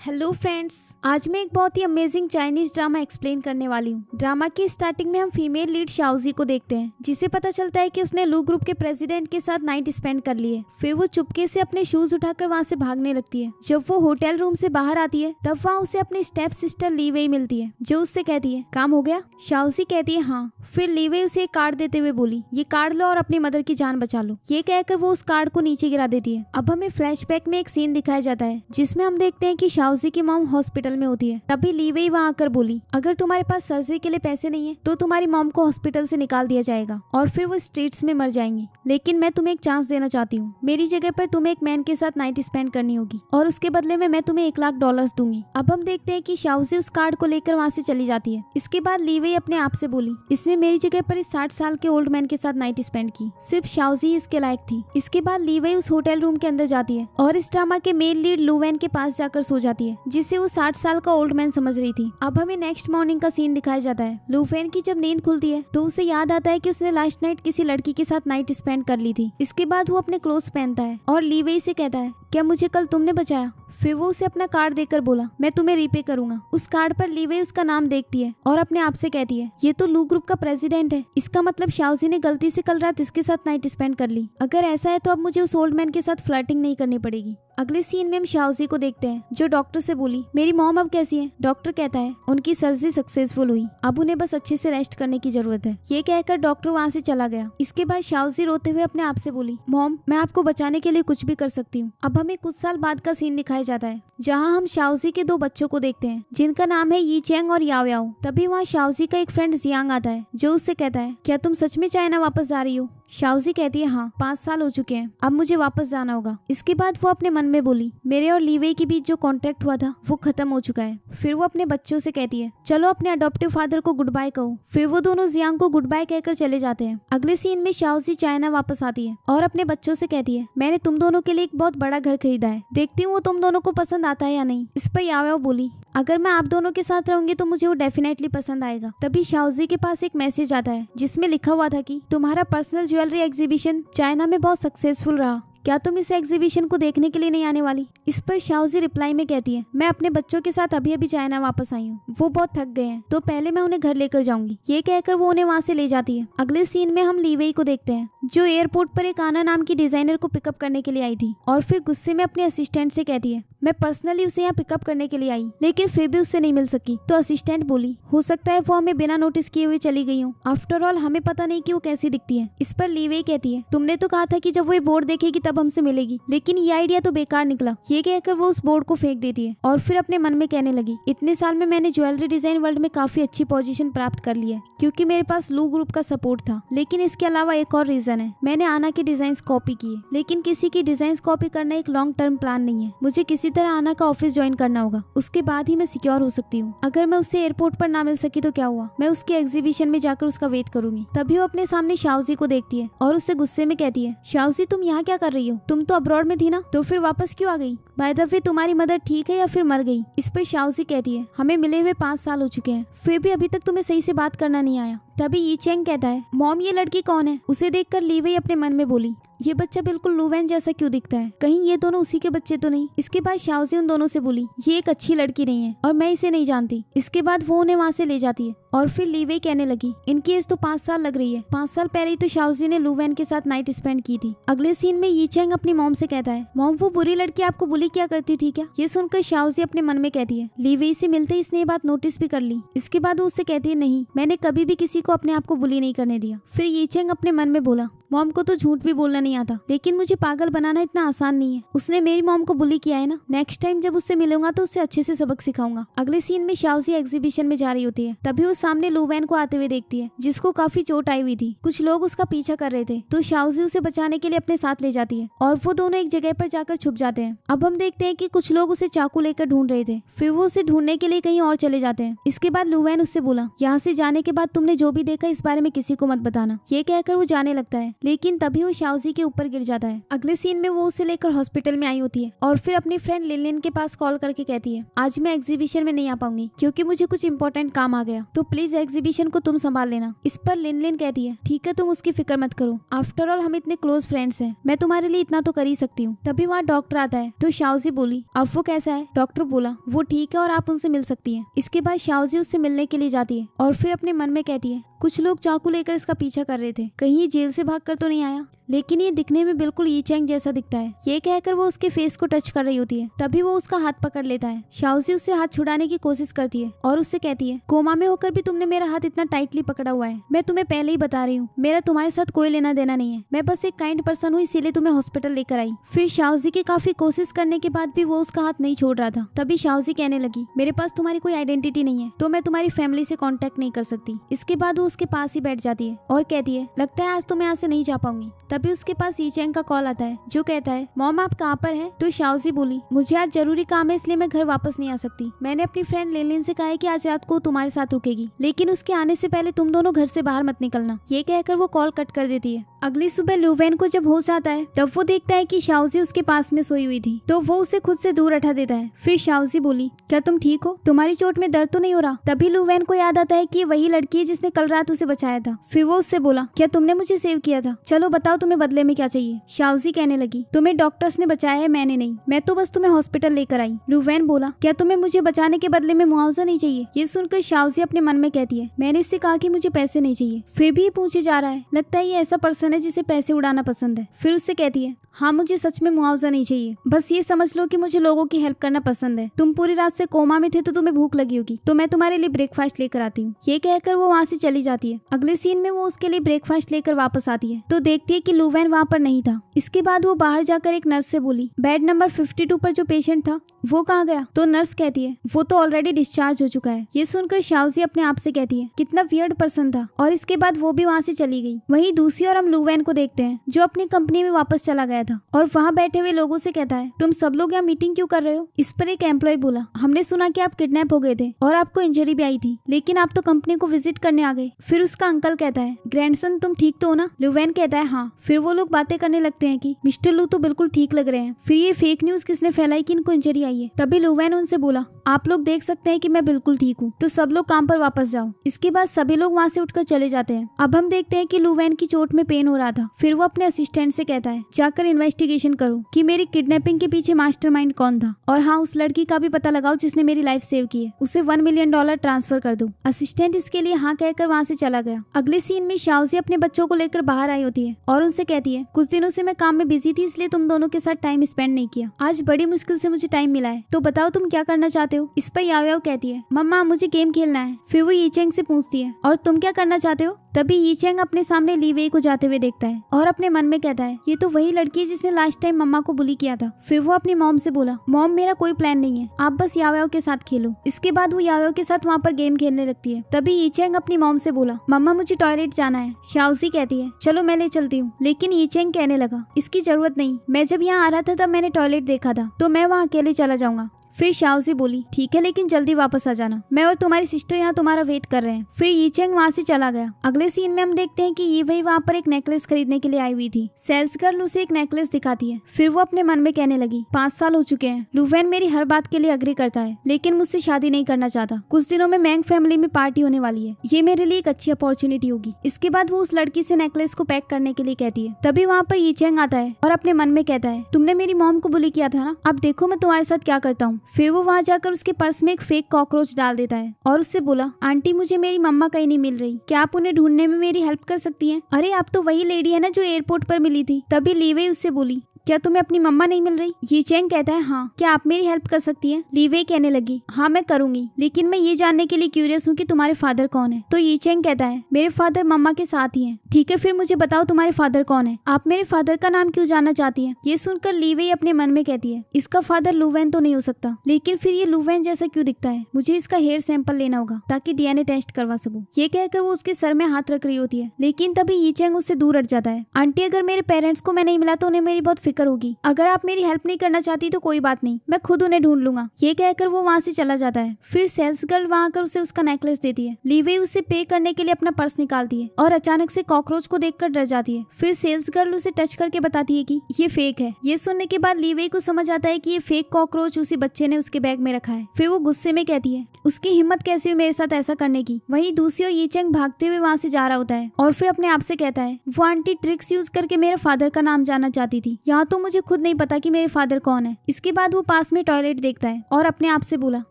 Hello friends, आज मैं एक बहुत ही अमेजिंग चाइनीज ड्रामा एक्सप्लेन करने वाली हूँ। ड्रामा की स्टार्टिंग में हम फीमेल लीड शाओजी को देखते हैं, जिसे पता चलता है कि उसने लू ग्रुप के प्रेसिडेंट के साथ नाइट स्पेंड कर ली है। फिर वो चुपके से अपने शूज उठाकर वहाँ से भागने लगती है। जब वो होटल रूम से बाहर आती है तब वहाँ उसे अपनी स्टेप सिस्टर ली वेई मिलती है, जो उससे कहती है काम हो गया। शाओजी कहती है हाँ। फिर ली वेई उसे एक कार्ड देते हुए बोली, ये कार्ड लो और अपनी मदर की जान बचा लो। ये कहकर वो उस कार्ड को नीचे गिरा देती है। अब हमें फ्लैशबैक में एक सीन दिखाया जाता है जिसमें हम देखते हैं कि शाओजी की मॉम हॉस्पिटल में होती है। तभी ली वेई वहाँ आकर बोली, अगर तुम्हारे पास सर्जरी के लिए पैसे नहीं है तो तुम्हारी मॉम को हॉस्पिटल से निकाल दिया जाएगा और फिर वो स्ट्रीट्स में मर जाएंगी। लेकिन मैं तुम्हें एक चांस देना चाहती हूँ। मेरी जगह पर तुम्हें एक मैन के साथ नाइट स्पेंड करनी होगी और उसके बदले में मैं तुम्हें $1,00,000 दूंगी। अब हम देखते हैं कि शाओजी उस कार्ड को लेकर वहाँ से चली जाती है। इसके बाद ली वेई अपने आप से बोली, इसने मेरी जगह पर इस 60 साल के ओल्ड मैन के साथ नाइट स्पेंड की, सिर्फ शाओजी इसके लायक थी। इसके बाद ली वेई उस होटल रूम के अंदर जाती है और इस ड्रामा के मेन लीड लू वैन के पास जाकर सो जाती है, जिसे वो 60 साल का ओल्ड मैन समझ रही थी। अब हमें नेक्स्ट मॉर्निंग का सीन दिखाया जाता है। लू वैन की जब नींद खुलती है तो उसे याद आता है कि उसने लास्ट नाइट किसी लड़की के साथ नाइट स्पेंड कर ली थी। इसके बाद वो अपने क्लोथ्स पहनता है और ली वेई से कहता है, क्या मुझे कल तुमने बचाया? फिर वो उसे अपना कार्ड देकर बोला, मैं तुम्हें रीपे करूंगा। उस कार्ड पर ली वेई उसका नाम देखती है और अपने आप से कहती है, ये तो लू ग्रुप का प्रेसिडेंट है। इसका मतलब शाओजी ने गलती से कल रात इसके साथ नाइट स्पेंड कर ली। अगर ऐसा है तो अब मुझे उस ओल्ड मैन के साथ फ्लर्टिंग नहीं करनी पड़ेगी। अगले सीन में हम शाओजी को देखते हैं जो डॉक्टर से बोली, मेरी मॉम अब कैसी है? डॉक्टर कहता है, उनकी सर्जरी सक्सेसफुल हुई, अब उन्हें बस अच्छे से रेस्ट करने की जरूरत है। ये कहकर डॉक्टर वहाँ से चला गया। इसके बाद शाओजी रोते हुए अपने आप से बोली, मॉम मैं आपको बचाने के लिए कुछ भी कर सकती हूँ। अब हमें कुछ साल बाद का सीन दिखाया जाता है जहाँ हम शाओजी के 2 बच्चों को देखते हैं जिनका नाम है यी चेंग और याओ याओ। तभी वहाँ शाओजी का एक फ्रेंड जियांग आता है जो उससे कहता है, क्या तुम सच में चाइना वापस जा रही हो? शाओजी कहती है हाँ, 5 साल हो चुके हैं, अब मुझे वापस जाना होगा। इसके बाद वो अपने मन में बोली, मेरे और ली वेई के बीच जो कॉन्ट्रैक्ट हुआ था वो खत्म हो चुका है। फिर वो अपने बच्चों से कहती है, चलो अपने अडॉप्टिव फादर को गुड बाय कहो। फिर वो दोनों जियांग को गुड बाय कहकर चले जाते हैं। अगले सीन में शाओजी चाइना वापस आती है और अपने बच्चों से कहती है, मैंने तुम दोनों के लिए एक बहुत बड़ा घर खरीदा है, देखती हूँ वो तुम दोनों को पसंद आता है या नहीं। इस पर याओ याओ बोली, अगर मैं आप दोनों के साथ रहूंगी तो मुझे वो डेफिनेटली पसंद आएगा। तभी शाओजी के पास एक मैसेज आता है जिसमें लिखा हुआ था कि तुम्हारा पर्सनल ज्वेलरी एग्जीबिशन चाइना में बहुत सक्सेसफुल रहा, क्या तुम इस एग्जीबिशन को देखने के लिए नहीं आने वाली? इस पर शाओजी रिप्लाई में कहती है, मैं अपने बच्चों के साथ अभी अभी चाइना वापस आई हूँ, वो बहुत थक गए हैं तो पहले मैं उन्हें घर लेकर जाऊंगी। ये कहकर वो उन्हें वहाँ से ले जाती है। अगले सीन में हम ली वेई को देखते हैं जो एयरपोर्ट पर एक आना नाम की डिजाइनर को पिकअप करने के लिए आई थी और फिर गुस्से में अपने असिस्टेंट से कहती है, मैं पर्सनली उसे यहाँ पिकअप करने के लिए आई, लेकिन फिर भी उससे नहीं मिल सकी। तो असिस्टेंट बोली, हो सकता है वो हमें बिना नोटिस किए हुए चली गई हो, आफ्टर ऑल हमें पता नहीं कि वो कैसी दिखती है। इस पर ली वेई कहती है, तुमने तो कहा था कि जब वो ये बोर्ड देखेगी तब हमसे मिलेगी, लेकिन ये आइडिया तो बेकार निकला। ये कहकर वो उस बोर्ड को फेंक देती है और फिर अपने मन में कहने लगी, इतने साल में मैंने ज्वेलरी डिजाइन वर्ल्ड में काफी अच्छी पोजीशन प्राप्त कर ली है क्योंकि मेरे पास लू ग्रुप का सपोर्ट था। लेकिन इसके अलावा एक और रीजन है, मैंने आना की डिजाइन कॉपी किए, लेकिन किसी की डिजाइन कॉपी करना एक लॉन्ग टर्म प्लान नहीं है। मुझे किसी तरह आना का ऑफिस ज्वाइन करना होगा, उसके बाद ही मैं सिक्योर हो सकती हूँ। अगर मैं उससे एयरपोर्ट पर ना मिल सकी तो क्या हुआ, मैं उसके एग्जीबिशन में जाकर उसका वेट करूंगी। तभी वो अपने सामने शाओजी को देखती है और उससे गुस्से में कहती है, शाओजी तुम यहाँ क्या कर रही हो? तुम तो अब्रॉड में थी ना, तो फिर वापस क्यों आ गई? बाय द वे तुम्हारी मदर ठीक है या फिर मर गई? इस पर शाओजी कहती है, हमें मिले हुए 5 साल हो चुके हैं, फिर भी अभी तक तुम्हें सही से बात करना नहीं आया। तभी यी चेंग कहता है, मॉम ये लड़की कौन है? उसे देखकर ली वेई अपने मन में बोली, ये बच्चा बिल्कुल लू वैन जैसा क्यों दिखता है, कहीं ये दोनों उसी के बच्चे तो नहीं? इसके बाद शाओजी उन दोनों से बोली, ये एक अच्छी लड़की नहीं है और मैं इसे नहीं जानती। इसके बाद वो उन्हें वहाँ से ले जाती है और फिर ली वेई कहने लगी, इनकी एज तो 5 साल लग रही है, 5 साल पहले ही तो शाओजी ने लू वैन के साथ नाइट स्पेंड की थी। अगले सीन में यी चेंग अपनी मॉम से कहता है, मॉम वो बुरी लड़की आपको बुली किया करती थी क्या? ये सुनकर शाओजी अपने मन में कहती है, ली वेई से मिलते ही इसने ये बात नोटिस भी कर ली। इसके बाद वो उससे कहती है, नहीं, मैंने कभी भी किसी को अपने आप को बुली नहीं करने दिया। फिर यी चेंग अपने मन में बोला, मॉम को तो झूठ भी बोलना नहीं आता, लेकिन मुझे पागल बनाना इतना आसान नहीं है। उसने मेरी मॉम को बुली किया है ना, नेक्स्ट टाइम जब उससे मिलूंगा तो उससे अच्छे से सबक सिखाऊंगा। अगले सीन में शाओजी एग्जीबिशन में जा रही होती है, तभी वो सामने लू वैन को आते हुए देखती है जिसको काफी चोट आई हुई थी। कुछ लोग उसका पीछा कर रहे थे तो शाओजी उसे बचाने के लिए अपने साथ ले जाती है और वो दोनों एक जगह पर जाकर छुप जाते हैं। अब हम देखते हैं कि कुछ लोग उसे चाकू लेकर ढूंढ रहे थे, फिर वो उसे ढूंढने के लिए कहीं और चले जाते हैं। इसके बाद लू वैन उससे बोला, यहाँ से जाने के बाद तुमने जो भी देखा इस बारे में किसी को मत बताना। ये कहकर वो जाने लगता है, लेकिन तभी वो शाओजी के ऊपर गिर जाता है। अगले सीन में वो उसे लेकर हॉस्पिटल में आई होती है और फिर अपनी फ्रेंड लिन लिन के पास कॉल करके कहती है, आज मैं एग्जीबिशन में नहीं आ पाऊंगी क्योंकि मुझे कुछ इंपॉर्टेंट काम आ गया। तो प्लीज एग्जीबिशन को तुम संभाल लेना। इस पर लिन लिन कहती है ठीक है तुम उसकी फिक्र मत करो, आफ्टर ऑल हम इतने क्लोज फ्रेंड्स हैं, मैं तुम्हारे लिए इतना तो कर ही सकती हूँ। तभी वहाँ डॉक्टर आता है तो शाओजी बोली अब वो कैसा है? डॉक्टर बोला वो ठीक है और आप उनसे मिल सकती है। इसके बाद शाओजी उससे मिलने के लिए जाती है और फिर अपने मन में कहती है कुछ लोग चाकू लेकर इसका पीछा कर रहे थे, कहीं ये जेल से भागकर तो नहीं आया, लेकिन ये दिखने में बिल्कुल यी चैंग जैसा दिखता है। ये कहकर वो उसके फेस को टच कर रही होती है, तभी वो उसका हाथ पकड़ लेता है। शाओजी उससे हाथ छुड़ाने की कोशिश करती है और उससे कहती है कोमा में होकर भी तुमने मेरा हाथ इतना टाइटली पकड़ा हुआ है, मैं तुम्हें पहले ही बता रही हूँ मेरा तुम्हारे साथ कोई लेना देना नहीं है, मैं बस एक काइंड पर्सन हूँ इसीलिए तुम्हें हॉस्पिटल लेकर आई। फिर शाओजी की काफी कोशिश करने के बाद भी वो उसका हाथ नहीं छोड़ रहा था। तभी शाओजी कहने लगी मेरे पास तुम्हारी कोई आइडेंटिटी नहीं है तो मैं तुम्हारी फैमिली से कॉन्टेक्ट नहीं कर सकती। इसके बाद वो उसके पास ही बैठ जाती है और कहती है लगता है आज तो मैं यहाँ से नहीं जा पाऊंगी। तभी उसके पास यी चैंग का कॉल आता है जो कहता है मॉम आप कहाँ पर हैं? तो शाओजी बोली मुझे आज जरूरी काम है इसलिए मैं घर वापस नहीं आ सकती, मैंने अपनी फ्रेंड लिन से कहा है कि आज रात को तुम्हारे साथ रुकेगी, लेकिन उसके आने से पहले तुम दोनों घर से बाहर मत निकलना। ये कहकर वो कॉल कट कर देती है। अगली सुबह लुवेन को जब होश आता है तब वो देखता है कि शाओजी उसके पास में सोई हुई थी, तो वो उसे खुद से दूर हटा देता है। फिर शाओजी बोली क्या तुम ठीक हो? तुम्हारी चोट में दर्द तो नहीं हो रहा? तभी लुवेन को याद आता है कि ये वही लड़की है जिसने कल रात उसे बचाया था। फिर वो उससे बोला क्या तुमने मुझे सेव किया था? चलो बताओ तुम्हें बदले में क्या चाहिए? शाओजी कहने लगी तुम्हें डॉक्टर्स ने बचाया है, मैंने नहीं, मैं तो बस तुम्हें हॉस्पिटल लेकर आई। लुवेन बोला क्या तुम्हें मुझे बचाने के बदले में मुआवजा नहीं चाहिए? ये सुनकर शाओजी अपने मन में कहती है मैंने इससे कहा कि मुझे पैसे नहीं चाहिए, फिर भी ये पूछे जा रहा है, लगता है ये ऐसा पर्सन है जिसे पैसे उड़ाना पसंद है। फिर उससे कहती है हाँ मुझे सच में मुआवजा नहीं चाहिए, बस ये समझ लो कि मुझे लोगों की हेल्प करना पसंद है। तुम पूरी रात से कोमा में थे तो तुम्हें भूख लगी होगी, तो मैं तुम्हारे लिए ब्रेकफास्ट लेकर आती हूँ। ये कहकर वो वहाँ से चली जाती है। अगले सीन में वो उसके लिए ब्रेकफास्ट लेकर वापस आती है तो देखती है कि लुवेन वहाँ पर नहीं था। इसके बाद वो बाहर जाकर एक नर्स से बोली बेड नंबर 52 पर जो पेशेंट था वो कहाँ गया? तो नर्स कहती है वो तो ऑलरेडी डिस्चार्ज हो चुका है। ये सुनकर शाओजी अपने आप से कहती है कितना वियर्ड पर्सन था, और इसके बाद वो भी वहाँ से चली गई। वहीं दूसरी ओर हम लुवेन को देखते हैं जो अपनी कंपनी में वापस चला गया था और वहाँ बैठे हुए लोगों से कहता है तुम सब लोग यहाँ मीटिंग क्यों कर रहे हो? इस पर एक एम्प्लॉय बोला हमने सुना कि आप किडनैप हो गए थे और आपको इंजरी भी आई थी, लेकिन आप तो कंपनी को विजिट करने आ गए। फिर उसका अंकल कहता है ग्रैंडसन तुम ठीक तो हो ना? लुवेन कहता है हाँ। फिर वो लोग बातें करने लगते हैं कि मिस्टर लू तो बिल्कुल ठीक लग रहे हैं, फिर ये फेक न्यूज किसने फैलाई कि इनको इंजरी आई है? तभी लुवेन उनसे बोला आप लोग देख सकते हैं कि मैं बिल्कुल ठीक हूँ, तो सब लोग काम पर वापस जाओ। इसके बाद सभी लोग वहाँ से उठकर चले जाते हैं। अब हम देखते हैं कि लुवेन की चोट में पेन हो रहा था। फिर वो अपने असिस्टेंट से कहता है जाकर इन्वेस्टिगेशन करो कि मेरी किडनैपिंग के पीछे मास्टरमाइंड कौन था, और हाँ उस लड़की का भी पता लगाओ जिसने मेरी लाइफ सेव की है, उसे $1 मिलियन ट्रांसफर कर दो। असिस्टेंट इसके लिए हाँ कहकर वहाँ से चला गया। अगले सीन में शाओजी अपने बच्चों को लेकर बाहर आई होती है और उनसे कहती है कुछ दिनों से मैं काम में बिजी थी इसलिए तुम दोनों के साथ टाइम स्पेंड नहीं किया, आज बड़ी मुश्किल से मुझे टाइम मिला है, तो बताओ तुम क्या करना चाहते हो? इस पर याओ याओ कहती है मम्मा मुझे गेम खेलना है। फिर वो यी चैंग से पूछती है और तुम क्या करना चाहते हो? तभी यी चैंग अपने सामने ली वेई को जाते हुए देखता है और अपने मन में कहता है ये तो वही लड़की है जिसने लास्ट टाइम मम्मा को बुली किया था। फिर वो अपनी मॉम से बोला मॉम मेरा कोई प्लान नहीं है, आप बस याओ याओ के साथ खेलो। इसके बाद वो याओ याओ के साथ वहाँ पर गेम खेलने लगती है। तभी यी चैंग अपनी मॉम से बोला मम्मा मुझे टॉयलेट जाना है। शाओजी कहती है चलो मैं ले चलती हूँ, लेकिन यी चैंग कहने लगा इसकी जरूरत नहीं, मैं जब यहाँ आ रहा था तब मैंने टॉयलेट देखा था, तो मैं वहाँ अकेले चला जाऊंगा। फिर शाओजी बोली ठीक है लेकिन जल्दी वापस आ जाना, मैं और तुम्हारी सिस्टर यहाँ तुम्हारा वेट कर रहे हैं। फिर यी चैंग वहाँ से चला गया। अगले सीन में हम देखते हैं कि ये वही वहाँ पर एक नेकलेस खरीदने के लिए आई हुई थी। सेल्स गर्ल उसे एक नेकलेस दिखाती है। फिर वो अपने मन में कहने लगी 5 साल हो चुके हैं, लुवेन मेरी हर बात के लिए अग्री करता है लेकिन मुझसे शादी नहीं करना चाहता। कुछ दिनों में मैंग फैमिली में पार्टी होने वाली है, ये मेरे लिए एक अच्छी अपॉर्चुनिटी होगी। इसके बाद वो उस लड़की से नेकलेस को पैक करने के लिए कहती है। तभी वहाँ पर यी चैंग आता है और अपने मन में कहता है तुमने मेरी मॉम को बुली किया था ना, अब देखो मैं तुम्हारे साथ क्या करता हूँ। फिर वो वहाँ जाकर उसके पर्स में एक फेक कॉकरोच डाल देता है और उससे बोला आंटी मुझे मेरी मम्मा कहीं नहीं मिल रही, क्या आप उन्हें ढूंढने में मेरी हेल्प कर सकती हैं? अरे आप तो वही लेडी है ना जो एयरपोर्ट पर मिली थी। तभी ली वेई उससे बोली क्या तुम्हें अपनी मम्मा नहीं मिल रही? यी चैंग कहता है हाँ, क्या आप मेरी हेल्प कर सकती हैं? ली वेई कहने लगी हाँ मैं करूंगी, लेकिन मैं ये जानने के लिए क्यूरियस हूँ कि तुम्हारे फादर कौन है? तो यी चैंग कहता है मेरे फादर मम्मा के साथ ही हैं। ठीक है फिर मुझे बताओ तुम्हारे फादर कौन है? आप मेरे फादर का नाम क्यों जानना चाहती हैं? ये सुनकर ली वेई अपने मन में कहती है इसका फादर लुवेन तो नहीं हो सकता, लेकिन फिर ये लुवेन जैसा क्यों दिखता है, मुझे इसका हेयर सैंपल लेना होगा ताकि डीएनए टेस्ट करवा सकूं। ये कहकर वो उसके सर में हाथ रख रही होती है, लेकिन तभी यी चैंग उससे दूर हट जाता है। आंटी अगर मेरे पेरेंट्स को मैं नहीं मिला तो उन्हें मेरी बहुत फिक्र होगी। अगर आप मेरी हेल्प नहीं करना चाहती तो कोई बात नहीं, मैं खुद उन्हें ढूंढ लूंगा। ये कहकर वो वहाँ से चला जाता है। फिर सेल्स गर्ल वहाँ आकर उसे उसका नेकलेस देती है। लीवे उसे पे करने के लिए अपना पर्स निकालती है और अचानक से कॉकरोच को देखकर डर जाती है। फिर सेल्स गर्ल उसे टच करके बताती है कि ये फेक है। ये सुनने के बाद लीवे को समझ आता है कि ये फेक कॉकरोच उसी बच्चे ने उसके बैग में रखा है। फिर वो गुस्से में कहती है उसकी हिम्मत कैसे हुई मेरे साथ ऐसा करने की। वहीं दूसरी ओर यीचेंग भागते हुए वहाँ से जा रहा होता है और फिर अपने आप से कहता है वो आंटी ट्रिक्स यूज करके मेरे फादर का नाम जानना चाहती थी। यहाँ तो मुझे खुद नहीं पता कि मेरे फादर कौन है। इसके बाद वो पास में टॉयलेट देखता है और अपने आप से बोला